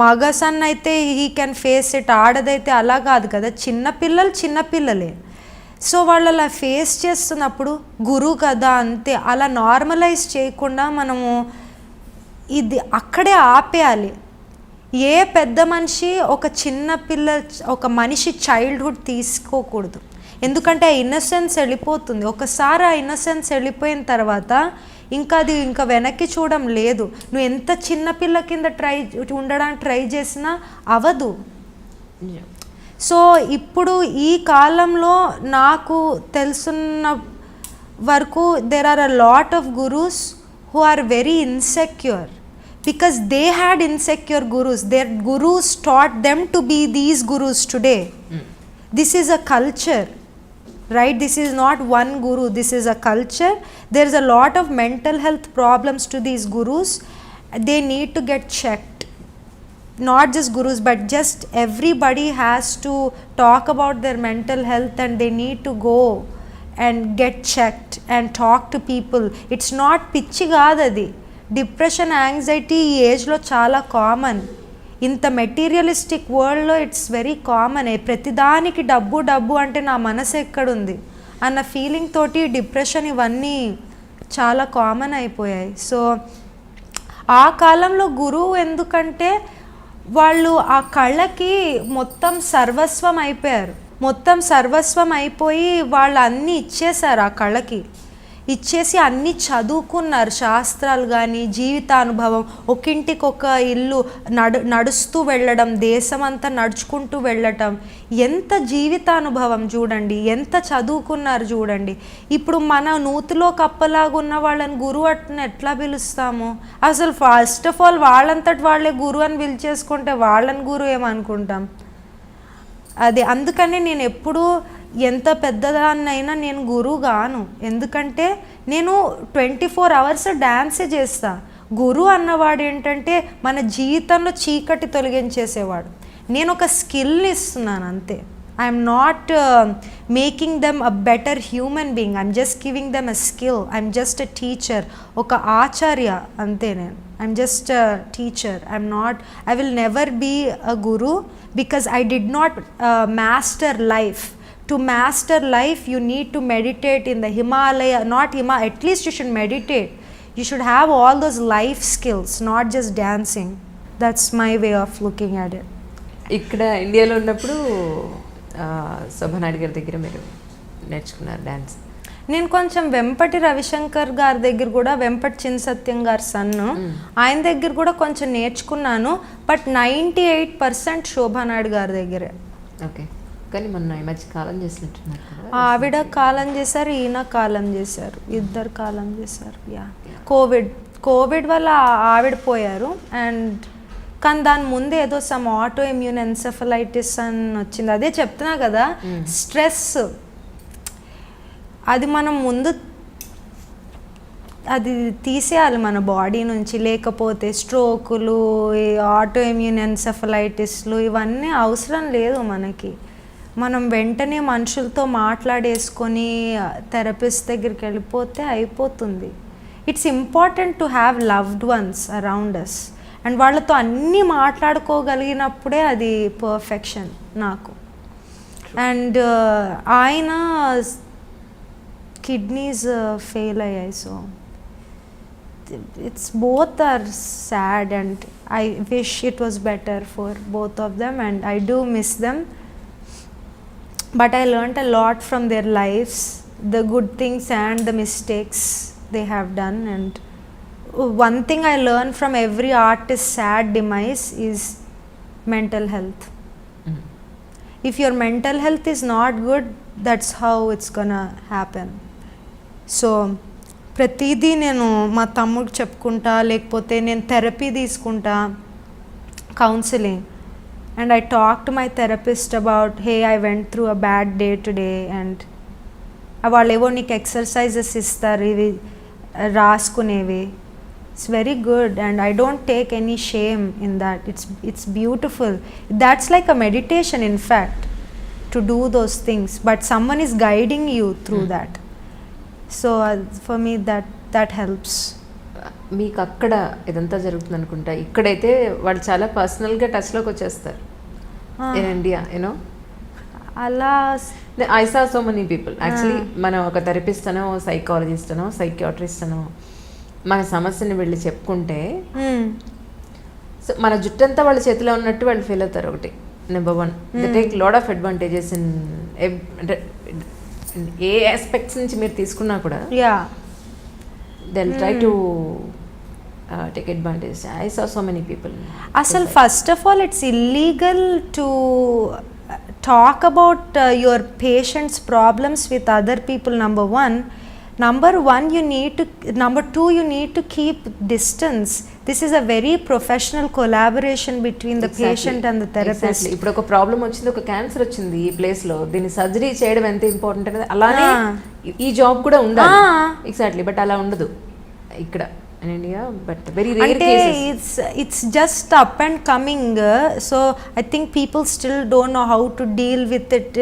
మగ సన్ అయితే హీ కెన్ ఫేస్ ఇట్, ఆడదైతే అలా కాదు కదా, చిన్నపిల్లలే. సో వాళ్ళు అలా ఫేస్ చేస్తున్నప్పుడు గురువు కదా అంతే, అలా నార్మలైజ్ చేయకుండా మనము ఇది అక్కడే ఆపేయాలి. ఏ పెద్ద మనిషి ఒక మనిషి చైల్డ్హుడ్ తీసుకోకూడదు, ఎందుకంటే ఆ ఇన్నసెన్స్ వెళ్ళిపోతుంది. ఒకసారి ఆ ఇన్నసెన్స్ వెళ్ళిపోయిన తర్వాత ఇంకా వెనక్కి చూడడం లేదు. నువ్వు ఎంత చిన్నపిల్ల కింద ఉండడానికి ట్రై చేసినా అవదు. సో ఇప్పుడు ఈ కాలంలో నాకు తెలుసున్న వరకు there are a lot of gurus who are very insecure because they had insecure gurus. Their gurus taught them to be these gurus today. This is a culture. Right, this is not one guru, this is a culture. There is a lot of mental health problems to these gurus. They need to get checked. Not just gurus, but just everybody has to talk about their mental health, and they need to go and get checked and talk to people. It's not పిచ్చి కాదు అది, depression anxiety ఈ ఏజ్లో చాలా common. ఇంత materialistic వరల్డ్లో it's very common. ప్రతిదానికి డబ్బు అంటే నా మనసు ఎక్కడుంది అన్న ఫీలింగ్ తోటి డిప్రెషన్ ఇవన్నీ చాలా కామన్ అయిపోయాయి. సో ఆ కాలంలో గురువు ఎందుకంటే వాళ్ళు ఆ కళకి మొత్తం సర్వస్వం అయిపోయారు, మొత్తం సర్వస్వం అయిపోయి వాళ్ళు అన్నీ ఇచ్చేశారు, ఆ కళకి ఇచ్చేసి అన్నీ చదువుకున్నారు, శాస్త్రాలు కానీ జీవితానుభవం, ఒకింటికి ఒక ఇల్లు నడుస్తూ వెళ్ళడం, దేశం అంతా నడుచుకుంటూ వెళ్ళటం, ఎంత జీవితానుభవం చూడండి, ఎంత చదువుకున్నారు చూడండి. ఇప్పుడు మన నూతిలో కప్పలాగా ఉన్న వాళ్ళని గురువు అట్ని ఎట్లా పిలుస్తాము? అసలు ఫస్ట్ ఆఫ్ ఆల్ వాళ్ళంతటి వాళ్ళే గురువు అని పిలిచేసుకుంటే వాళ్ళని గురువు ఏమనుకుంటాం? అది అందుకని నేను ఎప్పుడూ ఎంత పెద్దదాన్నైనా నేను గురువు గాను, ఎందుకంటే నేను 24 hours డ్యాన్సే చేస్తా. గురువు అన్నవాడు ఏంటంటే మన జీవితంలో చీకటి తొలగించేసేవాడు. నేను ఒక స్కిల్ని ఇస్తున్నాను అంతే. I'm not making them a better human being, I'm just giving them a skill. I'm just a teacher, ఒక ఆచార్య అంతే. I'm just a teacher. I will never be a guru because I did not master life. To master life, you need to meditate in the Himalaya, at least you should meditate. You should have all those life skills, not just dancing. That's my way of looking at it. ఇక్కడ ఇండియాలో ఉన్నప్పుడు శోభనాయుడు గారి దగ్గర మీరు నేర్చుకున్నారు dance? నేను కొంచెం వెంపటి రవిశంకర్ గారి దగ్గర కూడా, వెంపటి చిన్న సత్యం గారి సన్ను, ఆయన దగ్గర కూడా కొంచెం నేర్చుకున్నాను. బట్ 98% శోభానాయుడు గారి దగ్గరే. ఓకే, కానీ మొన్న ఈ మధ్య కాలం చేసినట్టున్నారు కదా? ఆవిడ కాలం చేశారు, ఈయన కాలం చేశారు, ఇద్దరు కాలం చేశారు. యా, కోవిడ్ వల్ల ఆవిడ పోయారు. అండ్ కానీ దాని ముందు ఏదో సమ్ ఆటో ఇమ్యూన్ ఎన్సెఫలైటిస్ అని వచ్చింది. అదే చెప్తున్నా కదా, స్ట్రెస్ అది మనం ముందు అది తీసేయాలి మన బాడీ నుంచి, లేకపోతే స్ట్రోకులు, ఆటో ఇమ్యూన్ ఎన్సెఫలైటిస్లు ఇవన్నీ అవసరం లేదు మనకి. మనం వెంటనే మనుషులతో మాట్లాడేసుకొని థెరపిస్ట్ దగ్గరికి వెళ్ళిపోతే అయిపోతుంది. It's important to have loved ones around us, and వాళ్ళతో అన్నీ మాట్లాడుకోగలిగినప్పుడే అది పర్ఫెక్షన్ నాకు. అండ్ ఆయన కిడ్నీస్ ఫెయిల్ అయ్యాయి. So it's both are sad, and I wish it was better for both of them, and I do miss them, but I learned a lot from their lives, the good things and the mistakes they have done. And one thing I learned from every artist's sad demise is mental health. If your mental health is not good, that's how it's gonna happen. So ప్రతిదీ నేను మా తమ్ముడికి చెప్పుకుంటా, లేకపోతే నేను therapy తీసుకుంటా, counselling. And I talk to my therapist about, hey I went through a bad day today, and వాళ్ళు ఏవో నీకు ఎక్సర్సైజెస్ ఇస్తారు, ఇవి రాసుకునేవి. It's very good, and I don't take any shame in that. It's beautiful. That's like a meditation in fact, to do those things, but someone is guiding you through that. So for me that helps. మీకు అక్కడ ఇదంతా జరుగుతుంది అనుకుంటా, ఇక్కడైతే వాళ్ళు చాలా పర్సనల్గా టచ్లోకి వచ్చేస్తారు ఇన్ ఇండియా, యూనో. అలా I saw so many people actually. మనం ఒక థెరపిస్ట్ అనో, సైకాలజిస్ట్ అనో, సైకియాట్రిస్ట్ అనో మన సమస్యని వెళ్ళి చెప్పుకుంటే, సో మన జుట్టంతా వాళ్ళ చేతిలో ఉన్నట్టు వాళ్ళు ఫీల్ అవుతారు. ఒకటి number 1, they take lot of advantages in, అంటే ఏ ఆస్పెక్ట్స్ నుంచి మీరు తీసుకున్నా కూడా they will try to take advantage. I saw so many people. అసలు first of all it's illegal to talk about your patients problems with other people. Number one, number two, you need to keep distance. This is a very professional collaboration between the patient and the therapist. ఇప్పుడు ఒక problem వచ్చింది, ఒక cancer వచ్చింది ఈ place లో, దీన్ని surgery చేయడం ఎంత ఇంపార్టెంట్ అనేది, అలానే ఈ జాబ్ కూడా ఉండాలి. ఎగ్జాక్ట్లీ, బట్ అలా ఉండదు ఇక్కడ in India, but very rare cases. It's just up and coming, so I think people still don't know how to deal with it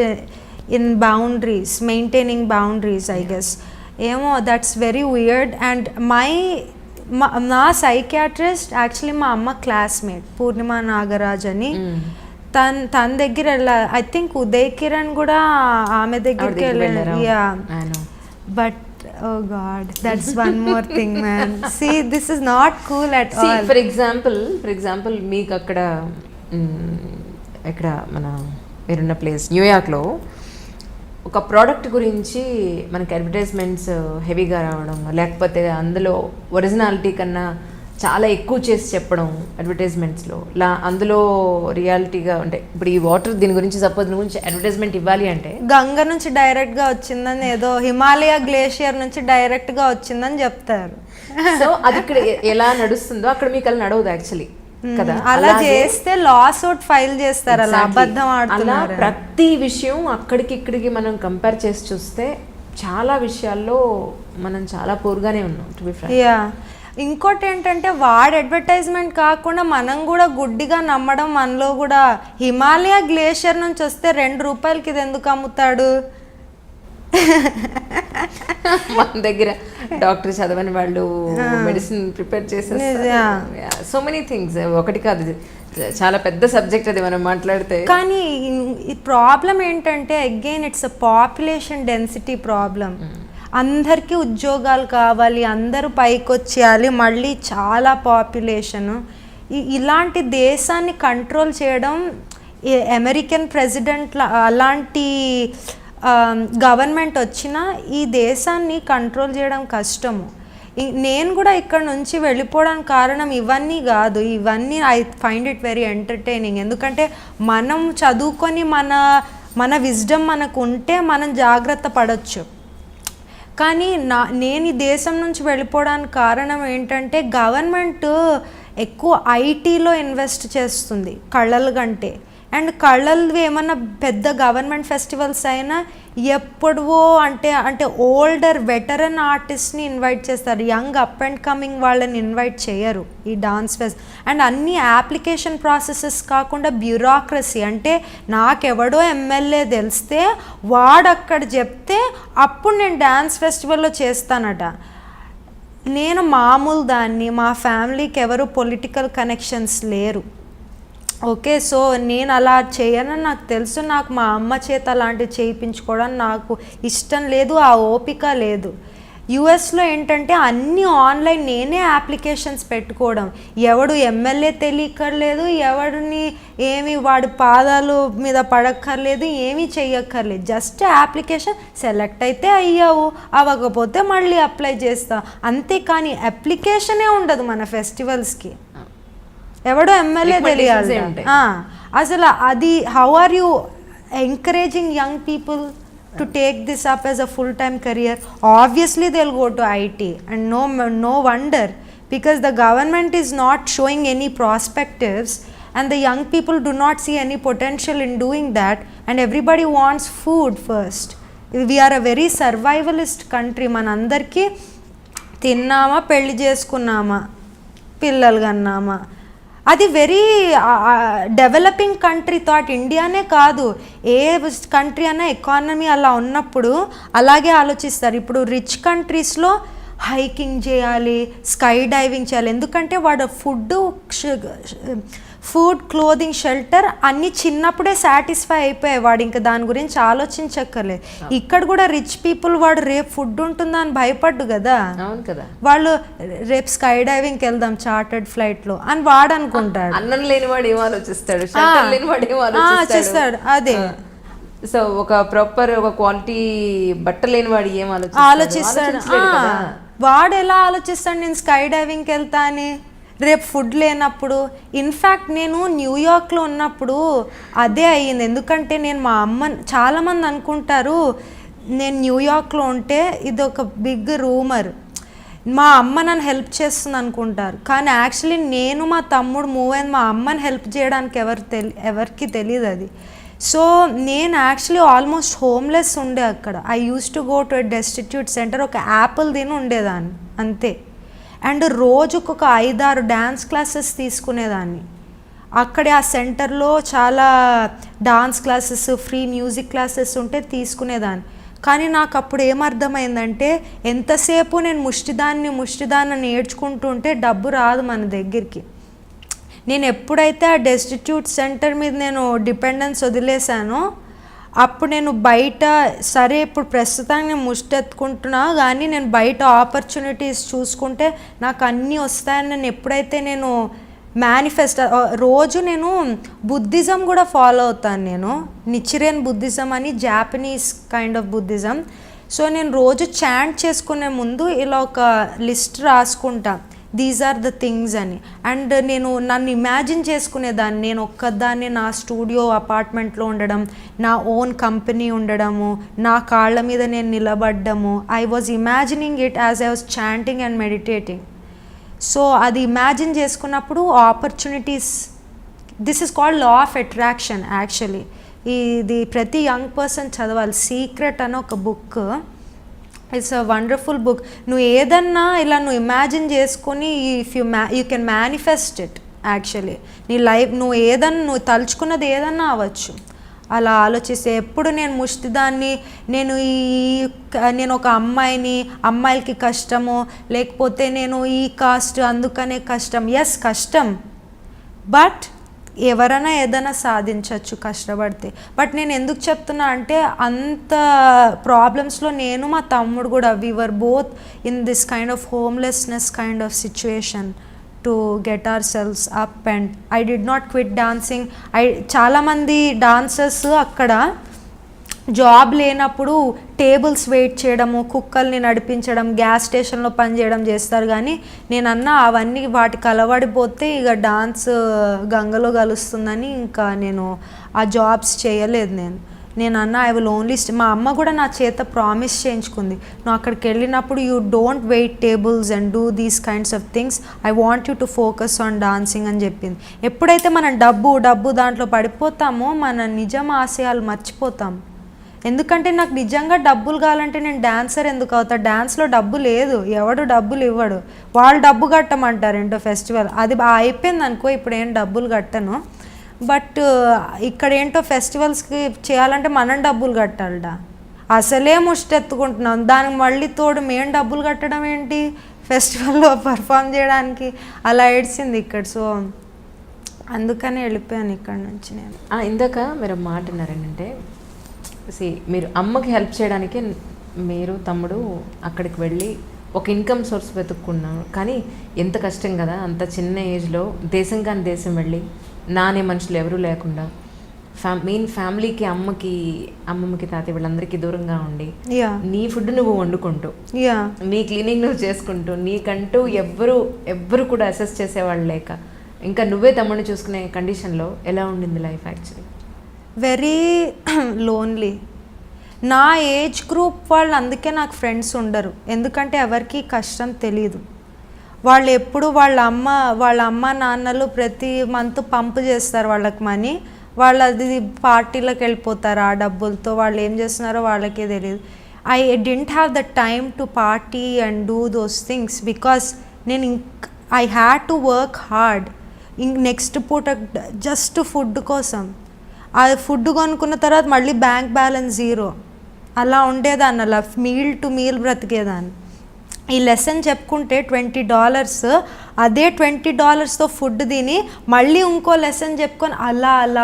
in boundaries, maintaining boundaries, I guess. ఏమో, that's very weird. And నా psychiatrist actually మా అమ్మ classmate పూర్ణిమ నాగరాజ్ అని. తన దగ్గర I think Uday Kiran కూడా ఆమె దగ్గరికి వెళ్ళారు. Yeah, but oh god, that's one more thing man. See, this is not cool at all. For example మీకు అక్కడ ఇక్కడ మన మీరున్న ప్లేస్ న్యూయార్క్లో ఒక ప్రోడక్ట్ గురించి మనకి అడ్వర్టైజ్మెంట్స్ హెవీగా రావడం, లేకపోతే అందులో ఒరిజినాలిటీ కన్నా చాలా ఎక్కువ చేసి చెప్పడం అడ్వర్టైజ్మెంట్స్లో, అందులో రియాలిటీగా అంటే ఇప్పుడు ఈ వాటర్ దీని గురించి సపోజ్ దీని గురించి అడ్వర్టైజ్మెంట్ ఇవ్వాలి అంటే గంగ నుంచి డైరెక్ట్గా వచ్చిందని, ఏదో హిమాలయ గ్లేషియర్ నుంచి డైరెక్ట్గా వచ్చిందని చెప్తారు. సో అది ఇక్కడ ఎలా నడుస్తుందో అక్కడ మీకు అలా నడవదు యాక్చువల్లీ కదా. అలా చేస్తే లాస్ అవుట్ ఫైల్ చేస్తారు, అలా అబద్ధం ఆడుతున్నారు. ప్రతి విషయం అక్కడికి ఇక్కడికి మనం కంపేర్ చేసి చూస్తే చాలా విషయాల్లో మనం చాలా పూర్గానే ఉన్నాం, టు బి ఫ్రాంక్. యా, ఇంకోటి ఏంటంటే వాడు అడ్వర్టైజ్మెంట్ కాకుండా మనం కూడా గుడ్డిగా నమ్మడం మనలో కూడా. హిమాలయ గ్లేషియర్ నుంచి వస్తే ₹2 ఇది ఎందుకు అమ్ముతాడు? మన దగ్గర డాక్టర్ చదవని వాళ్ళు మెడిసిన్ ప్రిపేర్ చేసేస్తారు. సో మెనీ థింగ్స్, ఒకటి కాదు, చాలా పెద్ద సబ్జెక్ట్ అది మనం మాట్లాడితే. కానీ ఈ ప్రాబ్లం ఏంటంటే again it's a population density problem. అందరికీ ఉద్యోగాలు కావాలి, అందరూ పైకి వచ్చేయాలి, మళ్ళీ చాలా పాపులేషను. ఇలాంటి దేశాన్ని కంట్రోల్ చేయడం అమెరికన్ ప్రెసిడెంట్ అలాంటి గవర్నమెంట్ వచ్చినా ఈ దేశాన్ని కంట్రోల్ చేయడం కష్టము. నేను కూడా ఇక్కడ నుంచి వెళ్ళిపోవడానికి కారణం ఇవన్నీ కాదు, ఇవన్నీ I find it very entertaining. ఎందుకంటే మనం చదువుకొని మన విజ్డమ్ మనకు ఉంటే మనం జాగ్రత్త పడవచ్చు. కానీ నేను ఈ దేశం నుంచి వెళ్ళిపోవడానికి కారణం ఏంటంటే గవర్నమెంట్ ఎక్కువ ఐటీలో ఇన్వెస్ట్ చేస్తుంది కళల కంటే. అండ్ కళలు ఏమన్నా పెద్ద గవర్నమెంట్ ఫెస్టివల్స్ అయినా ఎప్పుడో అంటే ఓల్డర్ వెటరన్ ఆర్టిస్ట్ని ఇన్వైట్ చేస్తారు, యంగ్ అప్ అండ్ కమింగ్ వాళ్ళని ఇన్వైట్ చేయరు ఈ డాన్స్ ఫెస్ట్. అండ్ అన్ని అప్లికేషన్ ప్రాసెసెస్ కాకుండా బ్యూరోక్రసీ, అంటే నాకెవడో ఎమ్మెల్యే తెలిస్తే వాడు అక్కడ చెప్తే అప్పుడు నేను డ్యాన్స్ ఫెస్టివల్లో చేస్తానట. నేను మామూలు దాన్ని, మా ఫ్యామిలీకి ఎవరు పొలిటికల్ కనెక్షన్స్ లేరు. ఓకే, సో నేను అలా చేయనని నాకు తెలుసు. నాకు మా అమ్మ చేత అలాంటివి చేయించుకోవడానికి నాకు ఇష్టం లేదు, ఆ ఓపిక లేదు. యుఎస్లో ఏంటంటే అన్నీ ఆన్లైన్, నేనే అప్లికేషన్స్ పెట్టుకోవడం, ఎవడు ఎమ్మెల్యే తెలియక్కర్లేదు, ఎవడిని ఏమి వాడి పాదాలు మీద పడక్కర్లేదు, ఏమీ చెయ్యక్కర్లేదు. జస్ట్ అప్లికేషన్ సెలెక్ట్ అయితే అయ్యావు, అవ్వకపోతే మళ్ళీ అప్లై చేస్తా అంతే. కానీ అప్లికేషనే ఉండదు మన ఫెస్టివల్స్కి, ఎవడో ఎమ్మెల్యే తెలియాలి. అసలు అది how are you encouraging young people to take this up as a full time career? Obviously they will go to IT and no wonder, because the government is not showing any perspectives and the young people do not see any potential in doing that, and everybody wants food first. We are a very survivalist country. మనందరికీ తిన్నామా, పెళ్లి చేసుకున్నామా, పిల్లలు కన్నామా, అది very developing country thought. ఇండియానే కాదు, ఏ country అన్నా economy అలా ఉన్నప్పుడు అలాగే ఆలోచిస్తారు. ఇప్పుడు రిచ్ కంట్రీస్లో హైకింగ్ చేయాలి, స్కై డైవింగ్ చేయాలి, ఎందుకంటే వాడు ఫుడ్, క్లోదింగ్, షెల్టర్ అన్నీ చిన్నప్పుడే సాటిస్ఫై అయిపోయాయి, వాడు ఇంకా దాని గురించి ఆలోచించక్కర్లేదు. ఇక్కడ కూడా రిచ్ పీపుల్ వాడు రేపు ఫుడ్ ఉంటుందా అని భయపడ్డు కదా. అవును కదా, వాళ్ళు రేపు స్కై డైవింగ్కి వెళ్దాం చార్టర్డ్ ఫ్లైట్లో అని వాడు అనుకుంటాడు. అన్నం లేనివాడు ఏం ఆలోచిస్తాడు, చేస్తాడు అదే. సో ఒక ప్రాపర్ ఒక క్వాలిటీ బట్ట లేనివాడు ఏం ఆలోచిస్తాడు. వాడు ఎలా ఆలోచిస్తాడు నేను స్కై డైవింగ్కి వెళ్తా అని రేపు ఫుడ్ లేనప్పుడు? ఇన్ఫ్యాక్ట్ నేను న్యూయార్క్లో ఉన్నప్పుడు అదే అయ్యింది. ఎందుకంటే నేను మా అమ్మ, చాలామంది అనుకుంటారు నేను న్యూయార్క్లో ఉంటే ఇది ఒక బిగ్ రూమర్, మా అమ్మ నన్ను హెల్ప్ చేస్తుంది అనుకుంటారు. కానీ యాక్చువల్లీ నేను మా తమ్ముడు మూవ్ అయింది మా అమ్మని హెల్ప్ చేయడానికి ఎవరికి తెలియదు అది. సో నేను యాక్చువల్లీ ఆల్మోస్ట్ హోమ్లెస్ ఉండే అక్కడ. I used to go to a destitute centre, ఒక యాపిల్ తిని ఉండేదాన్ని అంతే. అండ్ రోజుకు ఒక 5-6 డ్యాన్స్ క్లాసెస్ తీసుకునేదాన్ని. అక్కడే ఆ సెంటర్లో చాలా dance classes, free music classes ఉంటే తీసుకునేదాన్ని. కానీ నాకు అప్పుడు ఏమర్థమైందంటే ఎంతసేపు నేను ముష్టిదాన్ని నేర్చుకుంటూ ఉంటే డబ్బు రాదు మన దగ్గరికి. నేను ఎప్పుడైతే ఆ డెస్టిట్యూట్ సెంటర్ మీద నేను డిపెండెన్స్ వదిలేశానో అప్పుడు నేను బయట, సరే ఇప్పుడు ప్రస్తుతానికి నేను ముష్టెత్తుకుంటున్నా కానీ నేను బయట ఆపర్చునిటీస్ చూసుకుంటే నాకు అన్నీ వస్తాయని నేను ఎప్పుడైతే నేను రోజు నేను బుద్ధిజం కూడా ఫాలో అవుతాను. నేను నిచిరేన్ బుద్ధిజం అని, Japanese kind of Buddhism. So నేను రోజు చాంట్ చేసుకునే ముందు ఇలా ఒక లిస్ట్ రాసుకుంటా, దీస్ ఆర్ ద థింగ్స్ అని. అండ్ నేను నన్ను ఇమాజిన్ చేసుకునేదాన్ని, నేను ఒక్కదాన్ని నా స్టూడియో అపార్ట్మెంట్లో ఉండడం, నా ఓన్ కంపెనీ ఉండడము, నా కాళ్ళ మీద నేను నిలబడ్డము. I was imagining it as I was chanting and meditating. So అది ఇమాజిన్ చేసుకున్నప్పుడు opportunities, this is called law of attraction actually. ఇది ప్రతి యంగ్ పర్సన్ చదవాలి. సీక్రెట్ అని ఒక book, it's a wonderful book. నువ్వు ఏదన్నా ఇలా నువ్వు ఇమాజిన్ చేసుకొని you can manifest it actually. నీ లైఫ్ నువ్వు తలుచుకున్నది ఏదన్నా అవ్వచ్చు. అలా ఆలోచిస్తే ఎప్పుడు నేను ముష్టిదాన్ని, నేను ఒక అమ్మాయిలకి కష్టము, లేకపోతే నేను ఈ కాస్ట్ అందుకనే కష్టం. ఎస్ కష్టం, బట్ ఎవరైనా ఏదైనా సాధించవచ్చు కష్టపడితే. బట్ నేను ఎందుకు చెప్తున్నా అంటే అంత ప్రాబ్లమ్స్లో నేను మా తమ్ముడు కూడా, we were both in this kind of homelessness kind of situation to get ourselves up and I did not quit dancing. చాలామంది డాన్సర్స్ అక్కడ జాబ్ లేనప్పుడు టేబుల్స్ వెయిట్ చేయడము, కుక్కల్ని నడిపించడం, గ్యాస్ స్టేషన్లో పనిచేయడం చేస్తారు. కానీ నేను అన్నా అవన్నీ వాటికి అలవాడిపోతే ఇక డాన్స్ గంగలో కలుస్తుందని ఇంకా నేను ఆ జాబ్స్ చేయలేదు. నేను అన్నా ఐ విల్ ఓన్లీ మా అమ్మ కూడా నా చేత ప్రామిస్ చేయించుకుంది, నువ్వు అక్కడికి వెళ్ళినప్పుడు you don't wait tables and do these kinds of things, I want you to focus on dancing అని చెప్పింది. ఎప్పుడైతే మనం డబ్బు దాంట్లో పడిపోతామో మన నిజం ఆశయాలు మర్చిపోతాం. ఎందుకంటే నాకు నిజంగా డబ్బులు కావాలంటే నేను డాన్సర్ ఎందుకు అవుతా? డాన్స్లో డబ్బు లేదు, ఎవడు డబ్బులు ఇవ్వడు, వాళ్ళు డబ్బు కట్టమంటారు ఏంటో ఫెస్టివల్. అది అయిపోయింది అనుకో, ఇప్పుడు ఏం డబ్బులు కట్టను. బట్ ఇక్కడ ఏంటో ఫెస్టివల్స్కి చేయాలంటే మనం డబ్బులు కట్టాలట. అసలే ముష్టెత్తుకుంటున్నాం, దానికి మళ్ళీ తోడు మేము డబ్బులు కట్టడం ఏంటి ఫెస్టివల్లో పర్ఫామ్ చేయడానికి? అలా ఏడ్చింది ఇక్కడ. సో అందుకని వెళ్ళిపోయాను ఇక్కడ నుంచి నేను. ఇందాక మీరు మాట అన్నారంటే మీరు అమ్మకి హెల్ప్ చేయడానికి మీరు తమ్ముడు అక్కడికి వెళ్ళి ఒక ఇన్కమ్ సోర్స్ వెతుక్కున్నాను. కానీ ఎంత కష్టం కదా అంత చిన్న ఏజ్లో, దేశం కాని దేశం వెళ్ళి నానే మనుషులు ఎవరూ లేకుండా మెయిన్ ఫ్యామిలీకి, అమ్మమ్మకి తాతయ్య వీళ్ళందరికీ దూరంగా ఉండి నీ ఫుడ్ నువ్వు వండుకుంటూ, నీ క్లీనింగ్ నువ్వు చేసుకుంటూ, నీకంటూ ఎవ్వరు కూడా అసెస్ చేసేవాళ్ళు లేక ఇంకా నువ్వే తమ్ముడిని చూసుకునే కండిషన్లో ఎలా ఉండింది లైఫ్ యాక్చువల్లీ? Very lonely. నా ఏజ్ గ్రూప్ వాళ్ళు అందుకే నాకు ఫ్రెండ్స్ ఉండరు, ఎందుకంటే ఎవరికి కష్టం తెలీదు. వాళ్ళు ఎప్పుడు వాళ్ళ అమ్మ నాన్నలు ప్రతి మంత్ పంపు చేస్తారు వాళ్ళకి మనీ, వాళ్ళు అది పార్టీలకు వెళ్ళిపోతారు ఆ డబ్బులతో. వాళ్ళు ఏం చేస్తున్నారో వాళ్ళకే తెలియదు. I didn't have the time to party and do those things because I had to work hard. Next పూట జస్ట్ ఫుడ్ కోసం, ఆ ఫుడ్ కొనుక్కున్న తర్వాత మళ్ళీ బ్యాంక్ బ్యాలెన్స్ జీరో, అలా ఉండేదాన్ని. అలా మీల్ టు మీల్ బ్రతికేదాన్ని. ఈ లెసన్ చెప్పుకుంటే $20, అదే $20తో ఫుడ్ తిని మళ్ళీ ఇంకో లెసన్ చెప్పుకొని అలా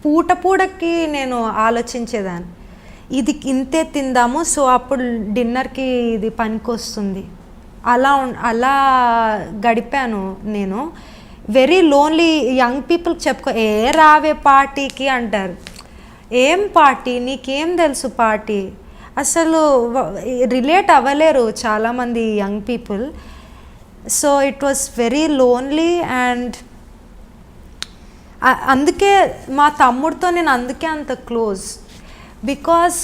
పూటకి నేను ఆలోచించేదాన్ని, ఇది ఇంతే తిందాము, సో అప్పుడు డిన్నర్కి ఇది పనికొస్తుంది. అలా గడిపాను నేను. Very lonely. యంగ్ పీపుల్కి చెప్పుకో, రావే పార్టీకి అంటారు. ఏం పార్టీ, నీకేం తెలుసు పార్టీ? అసలు రిలేట్ అవ్వలేరు చాలామంది young people. So it was very lonely. And అందుకే మా తమ్ముడితో నేను అందుకే అంత క్లోజ్, బికాస్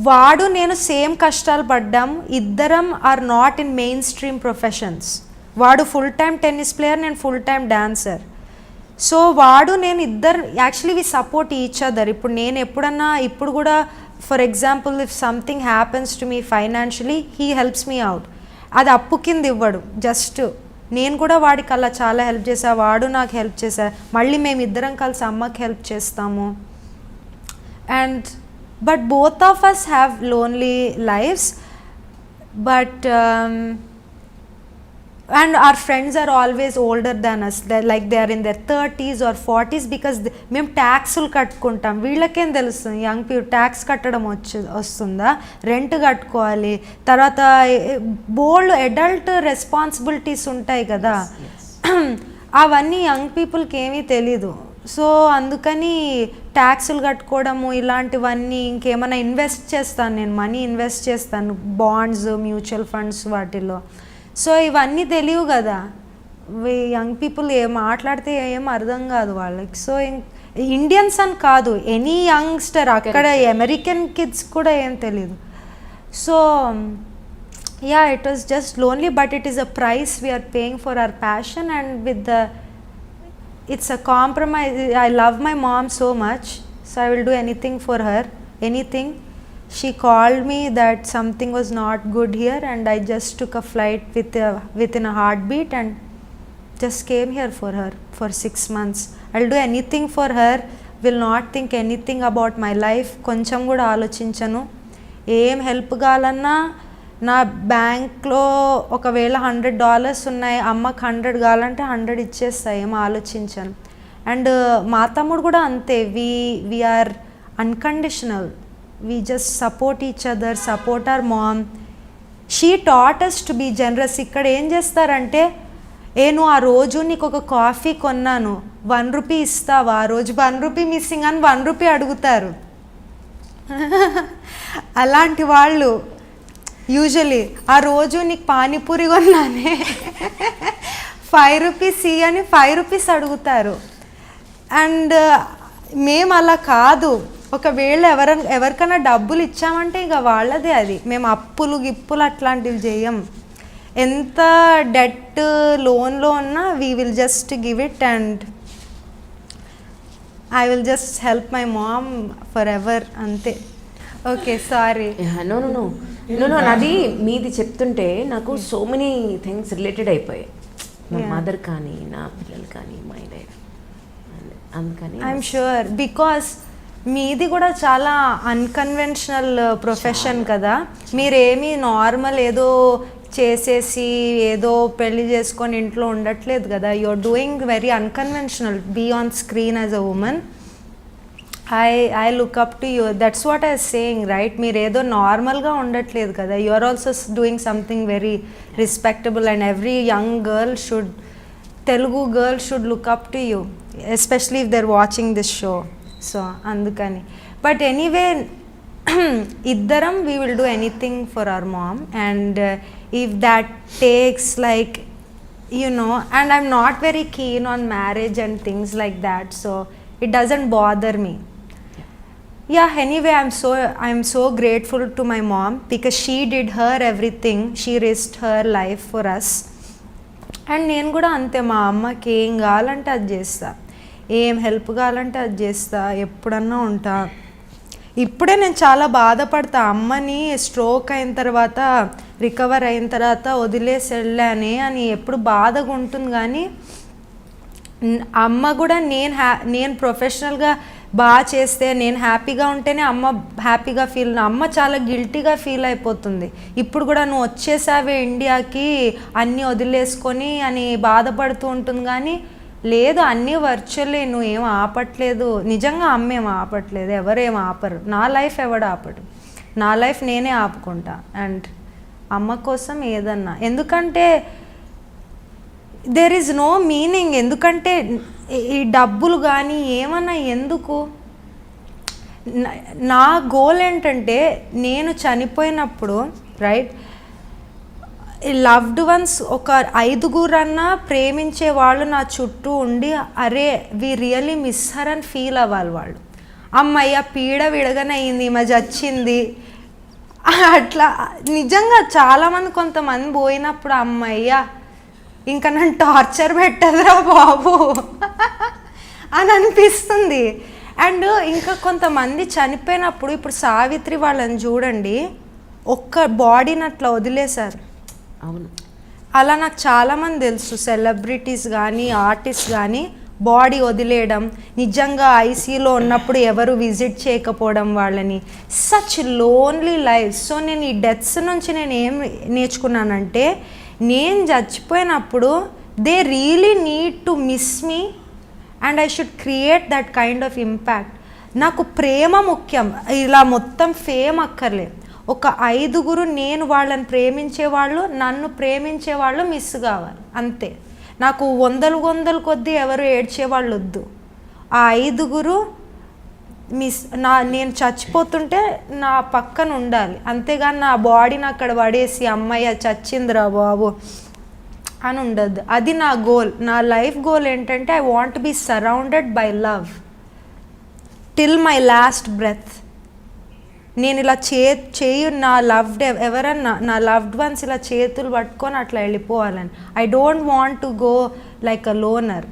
వాడు నేను సేమ్ కష్టాలు పడ్డాం. ఇద్దరం are not in main stream professions. వాడు ఫుల్ టైం టెన్నిస్ ప్లేయర్, నేను ఫుల్ టైం డాన్సర్. సో వాడు నేను ఇద్దరు actually we support each other. ఇప్పుడు నేను ఎప్పుడన్నా, ఇప్పుడు కూడా for example if something happens to me financially, he helps me out. అది అప్పు కింద ఇవ్వడు, జస్ట్ నేను కూడా వాడికి అలా చాలా హెల్ప్ చేశా, వాడు నాకు హెల్ప్ చేశా. మళ్ళీ మేము ఇద్దరం కలిసి అమ్మకి హెల్ప్ చేస్తాము. And but both of us have lonely lives. But and our friends are always older than us, like they are in their 30s or 40s because మేము ట్యాక్సులు కట్టుకుంటాం. వీళ్ళకేం తెలుస్తుంది యంగ్ పీపుల్ ట్యాక్స్ కట్టడం వస్తుందా? రెంట్ కట్టుకోవాలి, తర్వాత బోల్డ్ adult responsibilities ఉంటాయి కదా, అవన్నీ యంగ్ పీపుల్కి ఏమీ తెలీదు. సో అందుకని ట్యాక్సులు కట్టుకోవడము ఇలాంటివన్నీ, ఇంకేమైనా ఇన్వెస్ట్ చేస్తాను నేను, మనీ ఇన్వెస్ట్ చేస్తాను బాండ్స్, మ్యూచువల్ ఫండ్స్ వాటిల్లో. సో ఇవన్నీ తెలియవు కదా, యంగ్ పీపుల్ మాట్లాడితే ఏం అర్థం కాదు వాళ్ళకి. సో ఇండియన్స్ అని కాదు, ఎనీ యంగ్స్టర్, అక్కడ అమెరికన్ కిడ్స్ కూడా ఏం తెలియదు. So yeah, it was just lonely, but it is a price we're paying for our passion. And with it's a compromise. I love my mom so much, so I will do anything for her, anything. She called me that something was not good here, and I just took a flight within a heartbeat and just came here for her for 6 months. I'll do anything for her, will not think anything about my life. కొంచెం కూడా ఆలోచించను. ఏం help కావాలన్నా నా బ్యాంక్లో ఒకవేళ $100 ఉన్నాయి, అమ్మకి 100 కావాలంటే 100 ఇచ్చేస్తాయి, ఏం ఆలోచించాను. అండ్ మా తమ్ముడు కూడా అంతే. we are unconditional, we just support each other, support our mom. She taught us to be generous. ఇక్కడ ఏం చేస్తారంటే, నువ్వు ఆ రోజు నీకు ఒక కాఫీ కొన్నాను, 1 రూపీ ఇస్తావా, ఆ రోజు 1 రూపీ మిస్సింగ్ అని 1 రూపీ అడుగుతారు. అలాంటి వాళ్ళు యూజువలీ ఆ రోజు నీకు పానీపూరి కొన్నానే 5 రూపీస్ అని 5 రూపీస్ అడుగుతారు. అండ్ మేము అలా కాదు. ఒకవేళ ఎవరికైనా డబ్బులు ఇచ్చామంటే ఇక వాళ్ళదే అది. మేము అప్పులు గిప్పులు అట్లాంటివి చేయం. ఎంత డెట్ లోన్లో ఉన్నా we will just give it and I will just help my mom forever, అంతే. Okay, sorry. నో నాది మీది చెప్తుంటే నాకు సో మెనీ థింగ్స్ రిలేటెడ్ అయిపోయాయి. నా మదర్ కానీ, నా పిల్లలు కానీ, మై లైఫ్. అందుకని ఐఎమ్ షూర్ బికాస్ మీది కూడా చాలా అన్కన్వెన్షనల్ ప్రొఫెషన్ కదా. మీరేమీ నార్మల్ ఏదో చేసేసి ఏదో పెళ్లి చేసుకొని ఇంట్లో ఉండట్లేదు కదా. You are doing very unconventional, be on screen as a woman. I look up to you. That's what I saying, right? మీరు ఏదో నార్మల్గా ఉండట్లేదు కదా. You are also doing something very respectable and every young girl should, Telugu girl should look up to you, especially if they are watching this show. So అందుకని. But anyway, ఇద్దరం we will do anything for our mom. And if that takes like, you know, and I'm not very keen on marriage and things like that, so it doesn't bother me. Yeah, anyway, I'm so grateful to my mom because she did her everything. She risked her life for us. And నేను కూడా అంతే, మా అమ్మకి ఏం కావాలంటే అది చేస్తా, ఏం హెల్ప్ కావాలంటే అది చేస్తా, ఎప్పుడన్నా ఉంటా. ఇప్పుడే నేను చాలా బాధపడతా, అమ్మని స్ట్రోక్ అయిన తర్వాత, రికవర్ అయిన తర్వాత వదిలేసి వెళ్ళానే అని ఎప్పుడు బాధగా ఉంటుంది. కానీ అమ్మ కూడా నేను ప్రొఫెషనల్గా బాగా చేస్తే, నేను హ్యాపీగా ఉంటేనే అమ్మ హ్యాపీగా అమ్మ చాలా గిల్టీగా ఫీల్ అయిపోతుంది. ఇప్పుడు కూడా నువ్వు వచ్చేసావే ఇండియాకి అన్నీ వదిలేసుకొని అని బాధపడుతూ ఉంటుంది. కానీ లేదు, అన్నీ వర్చువల్లే, నువ్వు ఏం ఆపట్లేదు. నిజంగా అమ్మ ఏం ఆపట్లేదు, ఎవరేం ఆపరు. నా లైఫ్ ఎవడు ఆపడు, నా లైఫ్ నేనే ఆపుకుంటా. అండ్ అమ్మ కోసం ఏదన్నా, ఎందుకంటే దెర్ ఈజ్ నో మీనింగ్. ఎందుకంటే ఈ డబ్బులు కానీ ఏమన్నా ఎందుకు. నా గోల్ ఏంటంటే, నేను చనిపోయినప్పుడు, రైట్, లవ్డ్ వన్స్ ఒక 5గురన్నా ప్రేమించే వాళ్ళు నా చుట్టూ ఉండి, అరే వి రియల్లీ మిస్ హర్ అని ఫీల్ అవ్వాలి వాళ్ళు. అమ్మయ్య పీడ విడగనయింది, ఈమె చచ్చింది అట్లా. నిజంగా చాలామంది, కొంతమంది పోయినప్పుడు అమ్మయ్య ఇంకా నన్ను టార్చర్ పెట్టదురా బాబు అని అనిపిస్తుంది. అండ్ ఇంకా కొంతమంది చనిపోయినప్పుడు, ఇప్పుడు సావిత్రి వాళ్ళని చూడండి, ఒక్క బాడీని అట్లా వదిలేశారు. అవును, అలా నాకు చాలామంది తెలుసు, సెలబ్రిటీస్ కానీ ఆర్టిస్ట్ కానీ బాడీ వదిలేయడం, నిజంగా ఐసీయూలో ఉన్నప్పుడు ఎవరు విజిట్ చేయకపోవడం వాళ్ళని, సచ్ లోన్లీ లైఫ్. సో నేను ఈ డెత్స్ నుంచి నేను ఏం నేర్చుకున్నానంటే, నేను చచ్చిపోయినప్పుడు they really need to miss me and I should create that kind of impact. నాకు ప్రేమ ముఖ్యం, ఇలా మొత్తం ఫేమ్ అక్కర్లేదు. ఒక 5గురు నేను వాళ్ళని ప్రేమించేవాళ్ళు, నన్ను ప్రేమించేవాళ్ళు మిస్ కావాలి, అంతే. నాకు వందలు కొద్దీ ఎవరు ఏడ్చేవాళ్ళు వద్దు. ఆ 5గురు నేను చచ్చిపోతుంటే నా పక్కన ఉండాలి, అంతేగాని నా బాడీని అక్కడ పడేసి అమ్మయ్య చచ్చిందిరా బాబు అని ఉండద్దు. అది నా గోల్. నా లైఫ్ గోల్ ఏంటంటే, I want be surrounded by love till my last breath. నేను ఇలా చేయు నా లవ్డ్ ఎవరన్నా, నా లవ్డ్ వన్స్ ఇలా చేతులు పట్టుకొని అట్లా వెళ్ళిపోవాలని. I don't want to go like a లోనర్.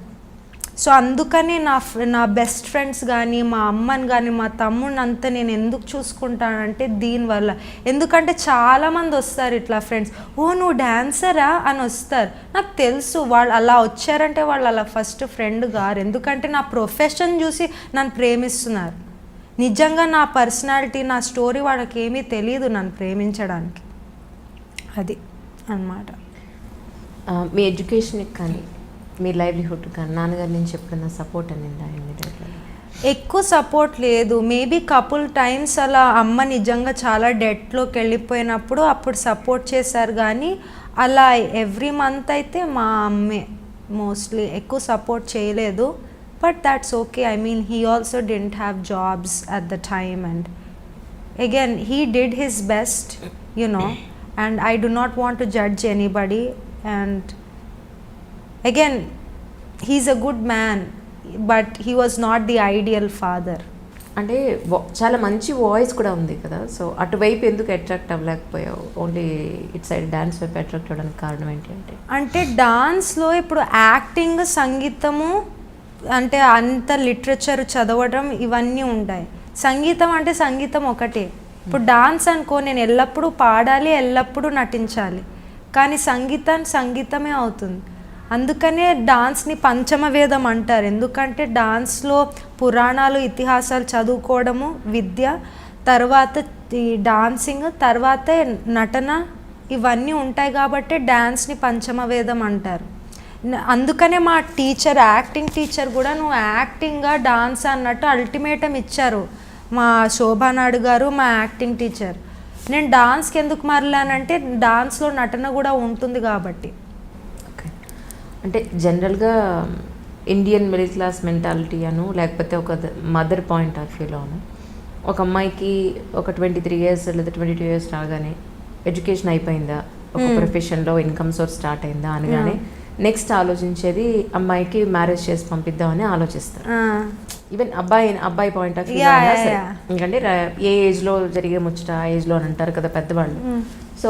So అందుకని నా బెస్ట్ ఫ్రెండ్స్ కానీ, మా అమ్మని కానీ, మా తమ్ముడిని అంతా నేను ఎందుకు చూసుకుంటానంటే దీనివల్ల. ఎందుకంటే చాలామంది వస్తారు ఇట్లా ఫ్రెండ్స్, ఓ నువ్వు డాన్సరా అని వస్తారు. నాకు తెలుసు వాళ్ళు అలా వచ్చారంటే వాళ్ళు అలా ఫస్ట్ ఫ్రెండ్ గారు, ఎందుకంటే నా ప్రొఫెషన్ చూసి నన్ను ప్రేమిస్తున్నారు. నిజంగా నా పర్సనాలిటీ, నా స్టోరీ వాళ్ళకి ఏమీ తెలియదు నన్ను ప్రేమించడానికి. అది అన్నమాట. మీ ఎడ్యుకేషన్కి కానీ, మీ లైవ్లీహుడ్ కానీ నాన్నగారి నుంచి ఎప్పుడైనా సపోర్ట్ అనిందా? ఎక్కువ సపోర్ట్ లేదు. మేబీ కపుల్ టైమ్స్ అలా అమ్మ నిజంగా చాలా డెట్లోకి వెళ్ళిపోయినప్పుడు అప్పుడు సపోర్ట్ చేశారు, కానీ అలా ఎవ్రీ మంత్ అయితే మా అమ్మే మోస్ట్లీ ఎక్కువ సపోర్ట్ చేయలేదు. But that's okay. I mean he also didn't have jobs at the time and again he did his best, you know, and I do not want to judge anybody. And again, he's a good man, but he was not the ideal father. అంటే చాలా మంచి voice కూడా ఉంది కదా, so అటువైపు ఎందుకు attract అవ్వలేకపోయావు? Only ఇట్ సైడ్ డాన్స్ వైపు అట్రాక్ట్ అవ్వడానికి కారణం ఏంటి? అంటే డాన్స్లో ఇప్పుడు యాక్టింగ్, సంగీతము అంటే అంత లిటరేచర్ చదవడం ఇవన్నీ ఉంటాయి. సంగీతం అంటే సంగీతం ఒకటే. ఇప్పుడు డాన్స్ అనుకో, నేను ఎల్లప్పుడూ పాడాలి, ఎల్లప్పుడూ నటించాలి, కానీ సంగీతమే అవుతుంది. అందుకనే డాన్స్ని పంచమ వేదం అంటారు. ఎందుకంటే డాన్స్లో పురాణాలు, ఇతిహాసాలు చదువుకోవడము విద్య, తర్వాత ఈ డాన్సింగ్, తర్వాత నటన, ఇవన్నీ ఉంటాయి కాబట్టి డాన్స్ని పంచమ వేదం అంటారు. అందుకనే మా టీచర్, యాక్టింగ్ టీచర్ కూడా నువ్వు యాక్టింగ్గా డాన్స్ అన్నట్టు అల్టిమేటం ఇచ్చారు మా శోభానాయుడు గారు, మా యాక్టింగ్ టీచర్. నేను డాన్స్కి ఎందుకు మారలానంటే డాన్స్లో నటన కూడా ఉంటుంది కాబట్టి. ఓకే, అంటే జనరల్గా ఇండియన్ మిడిల్ క్లాస్ మెంటాలిటీ అను, లేకపోతే ఒక మదర్ పాయింట్ ఆఫ్ వ్యూలోను, ఒక అమ్మాయికి ఒక 23 years లేదా 22 years రాగానే ఎడ్యుకేషన్ అయిపోయిందా, ఒక ప్రొఫెషన్లో ఇన్కమ్ సోర్స్ స్టార్ట్ అయిందా అనగానే నెక్స్ట్ ఆలోచించేది అమ్మాయికి మ్యారేజ్ చేసి పంపిద్దామని ఆలోచిస్తారు. ఈవెన్ అబ్బాయి పాయింట్ ఆఫ్ వ్యూ ఎందుకంటే ఏ ఏజ్లో జరిగే ముచ్చట ఆ ఏజ్లో అని అంటారు కదా పెద్దవాళ్ళు. So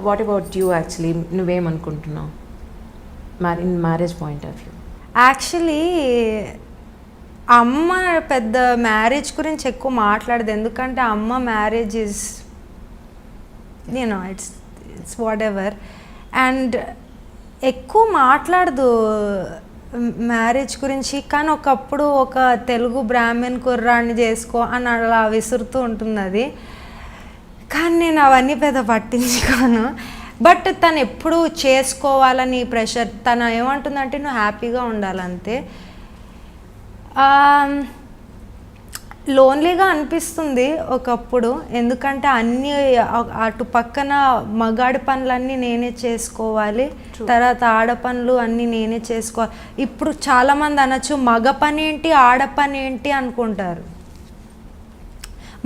what about you actually, నువ్వేమనుకుంటున్నావు in marriage point of view? Actually అమ్మ పెద్ద మ్యారేజ్ గురించి ఎక్కువ మాట్లాడదు. ఎందుకంటే అమ్మ marriage is it's whatever, and ఎక్కువ మాట్లాడదు మ్యారేజ్ గురించి. కానీ ఒకప్పుడు ఒక తెలుగు బ్రాహ్మణ్ కుర్రాన్ని చేసుకో అని అలా విసురుతూ ఉంటుంది అది. కానీ నేను అవన్నీ పెద్ద పట్టించుకోను. బట్ తను ఎప్పుడు చేసుకోవాలని ప్రెషర్, తను ఏమంటుందంటే నువ్వు హ్యాపీగా ఉండాలంతే. లోన్లీగా అనిపిస్తుంది ఒకప్పుడు, ఎందుకంటే అన్నీ అటు పక్కన మగాడి పనులన్నీ నేనే చేసుకోవాలి, తర్వాత ఆడ పనులు అన్నీ నేనే చేసుకోవాలి. ఇప్పుడు చాలామంది అనొచ్చు మగ పని ఏంటి ఆడ పని ఏంటి అనుకుంటారు.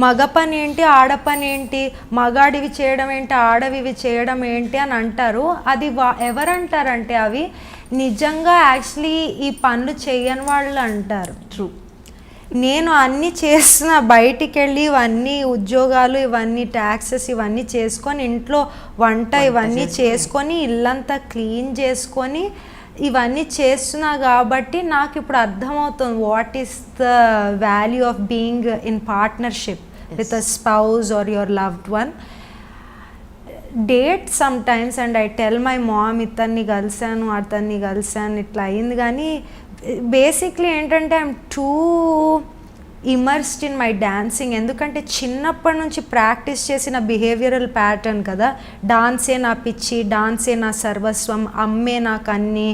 మగ పని ఏంటి ఆడ పని ఏంటి, మగాడివి చేయడం ఏంటి ఆడవివి చేయడం ఏంటి అని అంటారు. అది ఎవరంటారంటే అవి నిజంగా యాక్చువల్లీ ఈ పనులు చేయని వాళ్ళు అంటారు. ట్రూ. నేను అన్నీ చేస్తున్నా, బయటికి వెళ్ళి ఇవన్నీ ఉద్యోగాలు, ఇవన్నీ ట్యాక్సెస్ ఇవన్నీ చేసుకొని, ఇంట్లో వంట ఇవన్నీ చేసుకొని, ఇల్లంతా క్లీన్ చేసుకొని ఇవన్నీ చేస్తున్నా కాబట్టి నాకు ఇప్పుడు అర్థమవుతుంది what is the value of being in partnership with a spouse or your loved one. Date sometimes and I tell my mom ఇతన్ని కలిశాను అతన్ని కలిశాను ఇట్లా అయింది. కానీ బేసిక్లీ ఏంటంటే I'm too immersed in my dancing. ఎందుకంటే చిన్నప్పటి నుంచి ప్రాక్టీస్ చేసిన బిహేవియరల్ ప్యాటర్న్ కదా, డాన్సే నా పిచ్చి, డాన్సే నా సర్వస్వం, అమ్మే నాకు అన్నీ.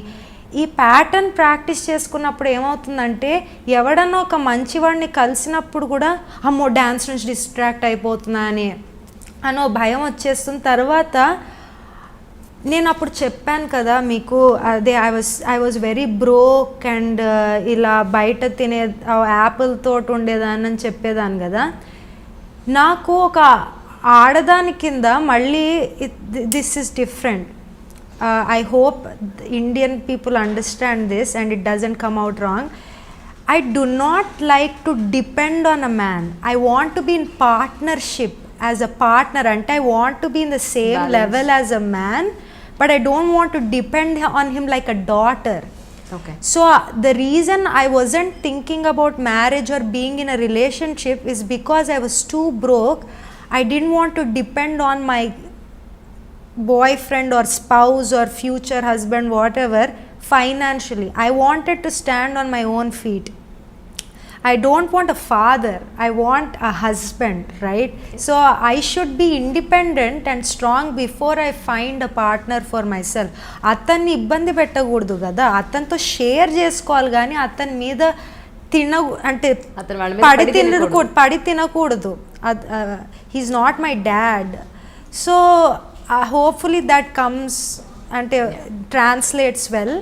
ఈ ప్యాటర్న్ ప్రాక్టీస్ చేసుకున్నప్పుడు ఏమవుతుందంటే ఎవడన్నా ఒక మంచివాడిని కలిసినప్పుడు కూడా అమ్మో డాన్స్ నుంచి డిస్ట్రాక్ట్ అయిపోతున్నా అనో భయం వచ్చేస్తుంది. తర్వాత నేను అప్పుడు చెప్పాను కదా మీకు, అదే I was very broke and ఇలా బయట తినే యాపిల్ తోటి ఉండేదాన్ని అని చెప్పేదాన్ని కదా. నాకు ఒక ఆడదాని కింద మళ్ళీ this is different. I hope Indian people understand this and it doesn't come out wrong. I do not like to depend on a man. I want to be in partnership as a partner, and I want to be in the same balance level as a man, but I don't want to depend on him like a daughter. Okay. So the reason I wasn't thinking about marriage or being in a relationship is because I was too broke. I didn't want to depend on my boyfriend or spouse or future husband, whatever, financially. I wanted to stand on my own feet. I don't want a father, I want a husband, right? So I should be independent and strong before I find a partner for myself. అతన్ని ఇబ్బంది పెట్టకూడదు కదా, అతనితో share చేసుకోవాలి కానీ అతని మీద అంటే అతను వాళ్ళ మీద పడి తినకూడదు. He is not my dad. So hopefully that comes అంటే ట్రాన్స్లేట్స్ వెల్.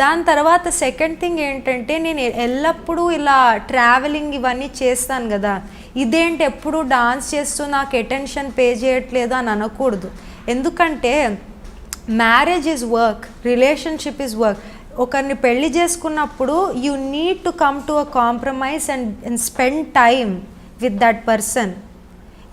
దాని తర్వాత సెకండ్ థింగ్ ఏంటంటే, నేను ఎల్లప్పుడూ ఇలా ట్రావెలింగ్ ఇవన్నీ చేస్తాను కదా, ఇదేంటి ఎప్పుడు డాన్స్ చేస్తూ నాకు అటెన్షన్ పే చేయట్లేదు అని అనకూడదు. ఎందుకంటే marriage is work, relationship is work. ఒకరిని పెళ్లి చేసుకున్నప్పుడు you need to come to a compromise and spend time with that person.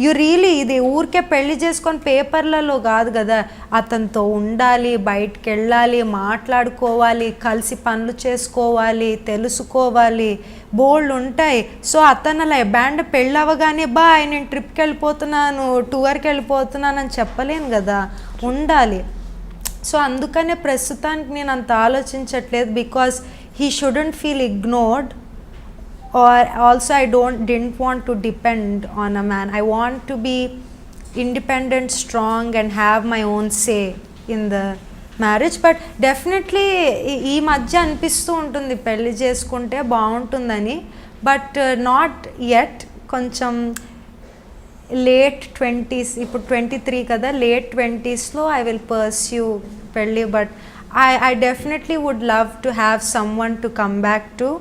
You really, ఇది ఊరికే పెళ్లి చేసుకొని పేపర్లలో కాదు కదా, అతనితో ఉండాలి, బయటికి వెళ్ళాలి, మాట్లాడుకోవాలి, కలిసి పనులు చేసుకోవాలి, తెలుసుకోవాలి, బోల్డ్ ఉంటాయి. సో అతను అలా బ్యాండ్ పెళ్ళి అవ్వగానే బాయ్ నేను ట్రిప్కి వెళ్ళిపోతున్నాను, టూర్కి వెళ్ళిపోతున్నాను అని చెప్పలేను కదా, ఉండాలి. సో అందుకనే ప్రస్తుతానికి నేను అంత ఆలోచించట్లేదు, because he shouldn't feel ignored. Or also I didn't want to depend on a man. I want to be independent, strong and have my own say in the marriage. But definitely ఈ మధ్య అనిపిస్తూ ఉంటుంది పెళ్లి చేసుకుంటే బాగుంటుందని, but not yet. కొంచెం late 20s, ఇప్పుడు 23 కదా, లేట్ 20sలో ఐ విల్ పర్స్యూ పెళ్ళి. But I definitely would love to have someone to come back to.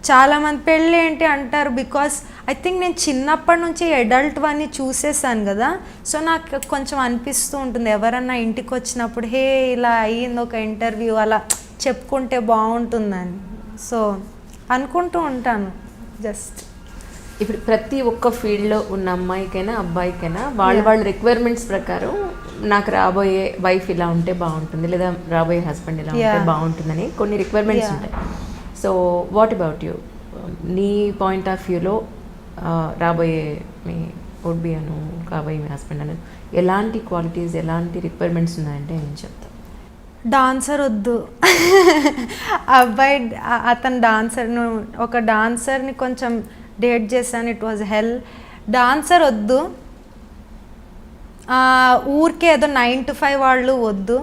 చాలామంది పెళ్ళి ఏంటి అంటారు, బికాస్ ఐ థింక్ నేను చిన్నప్పటి నుంచి అడల్ట్ అన్నీ చూసేసాను కదా. సో నాకు కొంచెం అనిపిస్తూ ఉంటుంది, ఎవరన్నా ఇంటికి వచ్చినప్పుడు హే ఇలా అయ్యింది ఒక ఇంటర్వ్యూ అలా చెప్పుకుంటే బాగుంటుందని. సో అనుకుంటూ ఉంటాను. జస్ట్ ఇప్పుడు ప్రతి ఒక్క ఫీల్డ్లో ఉన్న అమ్మాయికైనా అబ్బాయికైనా వాళ్ళ రిక్వైర్మెంట్స్ ప్రకారం నాకు రాబోయే వైఫ్ ఇలా ఉంటే బాగుంటుంది, లేదా రాబోయే హస్బెండ్ ఇలా ఉంటే బాగుంటుందని కొన్ని రిక్వైర్మెంట్స్ ఉంటాయి. So what about you? నీ పాయింట్ ఆఫ్ వ్యూలో రాబోయే మీ వుడ్ బి అను కాబోయే మీ హస్బెండ్ అను ఎలాంటి క్వాలిటీస్, ఎలాంటి రిక్వైర్మెంట్స్ ఉన్నాయంటే నేను చెప్తాను. డాన్సర్ వద్దు. అబ్బాయి అతను డాన్సర్ను, ఒక డాన్సర్ని కొంచెం డేట్ చేశాను, ఇట్ వాజ్ హెల్. డాన్సర్ వద్దు. ఊరికే ఏదో 9 to 5 వాళ్ళు వద్దు.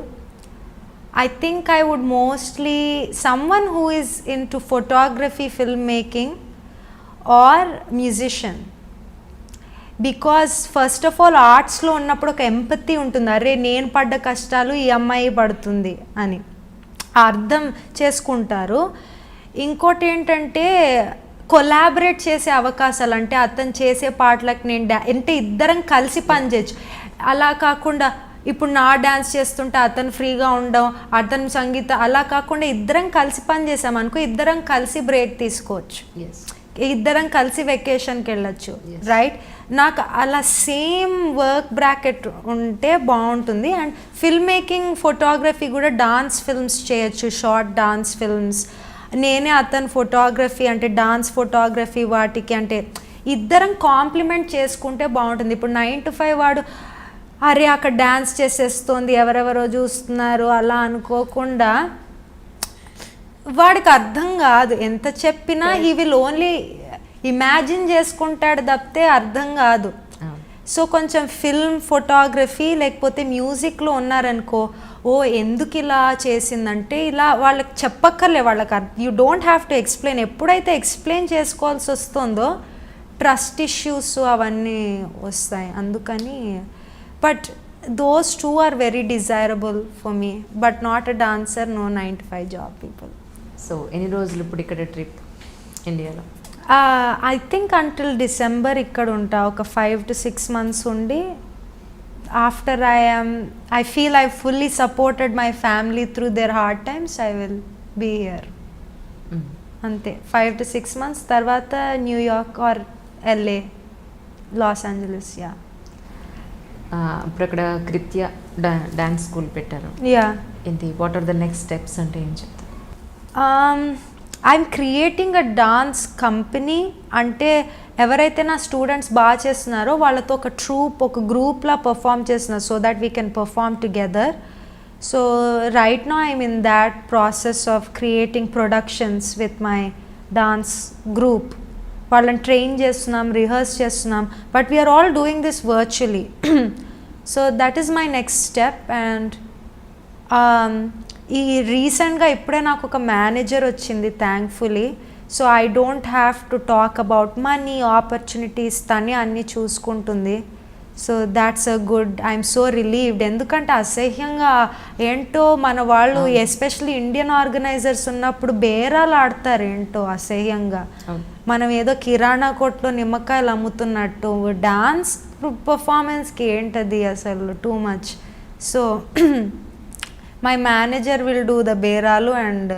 I think I would mostly someone who is into photography, filmmaking or musician. Because first of all ఆర్ట్స్లో ఉన్నప్పుడు ఒక ఎంపతి ఉంటుంది, అరే నేను పడ్డ కష్టాలు ఈ అమ్మాయి పడుతుంది అని అర్థం చేసుకుంటారు. ఇంకోటి ఏంటంటే కొలాబరేట్ చేసే అవకాశాలు, అంటే అతను చేసే పాటలకు నేను అంటే ఇద్దరం కలిసి పనిచేయచ్చు. అలా కాకుండా ఇప్పుడు నా డ్యాన్స్ చేస్తుంటే అతను ఫ్రీగా ఉండడం, అతను సంగీత, అలా కాకుండా ఇద్దరం కలిసి పని చేసామనుకో, ఇద్దరం కలిసి బ్రేక్ తీసుకోవచ్చు, ఇద్దరం కలిసి వెకేషన్కి వెళ్ళచ్చు, రైట్? నాకు అలా సేమ్ వర్క్ బ్రాకెట్ ఉంటే బాగుంటుంది. అండ్ ఫిల్మ్ మేకింగ్, ఫోటోగ్రఫీ కూడా డాన్స్ ఫిల్మ్స్ చేయొచ్చు, షార్ట్ డాన్స్ ఫిల్మ్స్. నేనే అతను ఫోటోగ్రఫీ అంటే డాన్స్ ఫోటోగ్రఫీ వాటికి, అంటే ఇద్దరం కాంప్లిమెంట్ చేసుకుంటే బాగుంటుంది. ఇప్పుడు 9 to 5 వాడు అరే అక్కడ డ్యాన్స్ చేసేస్తోంది ఎవరెవరో చూస్తున్నారు అలా అనుకోకుండా, వాడికి అర్థం కాదు, ఎంత చెప్పినా హీ విల్ ఓన్లీ ఇమాజిన్ చేసుకుంటాడు తప్పితే అర్థం కాదు. సో కొంచెం ఫిల్మ్, ఫోటోగ్రఫీ లేకపోతే మ్యూజిక్లో ఉన్నారనుకో, ఓ ఎందుకు ఇలా చేసిందంటే ఇలా వాళ్ళకి చెప్పక్కర్లే, వాళ్ళకి you don't have to explain. ఎప్పుడైతే ఎక్స్ప్లెయిన్ చేసుకోవాల్సి వస్తుందో ట్రస్ట్ ఇష్యూస్ అవన్నీ వస్తాయి. అందుకని but those two are very desirable for me, but not a dancer, no 9 to 5 job people. So ఎన్ని రోజులు ఇప్పుడు ఇక్కడ ట్రిప్ ఇండియాలో? I think until December ఇక్కడ ఉంటా, ఒక 5 to 6 months ఉండి, after I feel I fully supported my family through their hard times, I will be here. అంతే, 5 to 6 months తర్వాత New York or LA, Los Angeles. Yeah, ఇప్పుడు అక్కడ Kritya dance school పెట్టారు. Yeah, ఏంటి, what are the next steps అంటే ఏం చెప్తారు? I'm creating a dance company. అంటే ఎవరైతే నా స్టూడెంట్స్ బాగా చేస్తున్నారో వాళ్ళతో ఒక ట్రూప్, ఒక గ్రూప్లా పర్ఫామ్ చేస్తున్నారు, so that we can perform together. So right now I'm in that process of creating productions with my dance group. వాళ్ళని ట్రైన్ చేస్తున్నాం, రిహర్స్ చేస్తున్నాం, but we are all doing this virtually. So that is my next step. And ఈ రీసెంట్గా ఇప్పుడే నాకు ఒక manager వచ్చింది thankfully. So I don't have to talk about money opportunities తనే అన్నీ చూసుకుంటుంది. So that's a good, I'm so relieved. ఎందుకంటే అసహ్యంగా ఏంటో మన వాళ్ళు ఎస్పెషల్లీ ఇండియన్ ఆర్గనైజర్స్ ఉన్నప్పుడు బేరాలు ఆడతారు ఏంటో అసహ్యంగా. మనం ఏదో కిరాణా కొట్లో నిమ్మకాయలు అమ్ముతున్నట్టు. డాన్స్ పర్ఫార్మెన్స్కి ఏంటది అసలు too much. So my manager will do the beralu and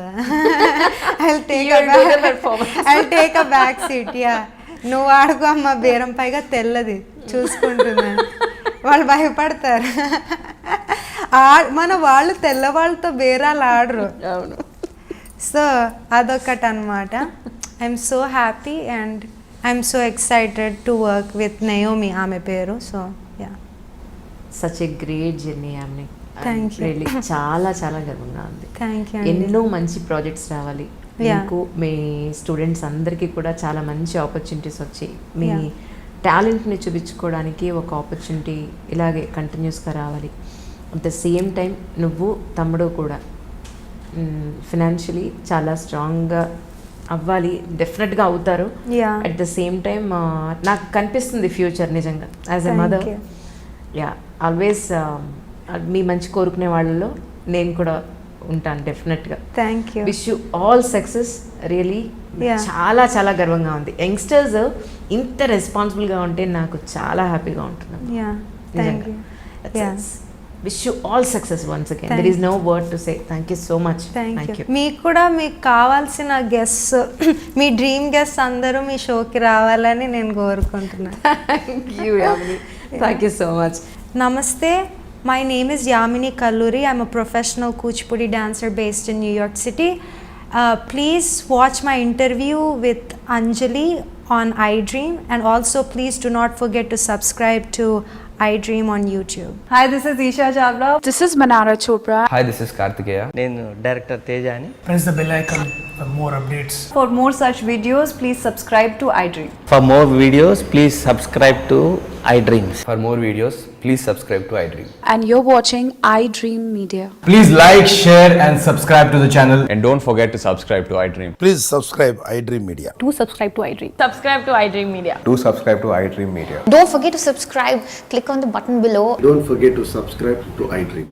I'll take a back seat. Yeah, నువ్వు ఆడుకో అమ్మ బేరం, పైగా తెల్లది చూసుకుంటున్నాను. వాళ్ళు భయపడతారు. మన వాళ్ళు తెల్ల వాళ్ళతో బేరాలు ఆడరు. సో అదొకటి అనమాట. I'm so happy and I'm so excited to work with Naomi, ఆమె పేరు. So yeah, such a great journey Yamini. Thank you. Really, చాలా చాలా గర్వంగా ఉంది. Thank you. ఎన్నో మంచి ప్రాజెక్ట్స్ రావాలి మీకు, మీ స్టూడెంట్స్ అందరికీ కూడా చాలా మంచి ఆపర్చునిటీస్ వచ్చి మీ టాలెంట్ని చూపించుకోవడానికి ఒక ఆపర్చునిటీ ఇలాగే కంటిన్యూస్గా రావాలి. అట్ ద సేమ్ టైం నువ్వు తమ్ముడు కూడా ఫినాన్షియలీ చాలా స్ట్రాంగ్గా అవ్వాలి. డెఫినెట్గా అవుతారు. అట్ ద సేమ్ టైం నాకు కనిపిస్తుంది ఫ్యూచర్ నిజంగా as a mother. Yeah, always మీ మంచి కోరుకునే వాళ్ళలో నేను కూడా ఉంటాను డెఫినెట్గా. Thank you. Wish you all success. Really చాలా చాలా గర్వంగా ఉంది. యంగ్స్టర్స్ ఇంత రెస్పాన్సిబుల్గా ఉంటే నాకు చాలా హ్యాపీగా ఉంటున్నాను. Wish you all success once again. There is no word to say. Thank you so much. Thank you. మీకు కూడా మీకు కావాల్సిన గెస్ట్స్, మీ డ్రీమ్ గెస్ట్స్ అందరూ మీ షోకి రావాలని నేను కోరుకుంటున్నాను. Thank you so much. Namaste, my name is Yamini Kalluri. I'm a professional Kuchipudi dancer based in New York City. Please watch my interview with Anjali on iDream, and also please do not forget to subscribe to iDream on YouTube. Hi, this is Isha Chawla. This is Manara Chopra. Hi, this is Kartikeya. నేను director Teja అని. Press the bell icon for more updates. For more such videos, please subscribe to iDream. For more videos, please subscribe to iDreams. For more videos, please subscribe to iDream. And you're watching iDream Media. Please like, share and subscribe to the channel. And don't forget to subscribe to iDream. Please subscribe iDream Media. Do subscribe to iDream. Subscribe to iDream Media. Do subscribe to iDream Media. Don't forget to subscribe. Click on the button below. Don't forget to subscribe to iDream.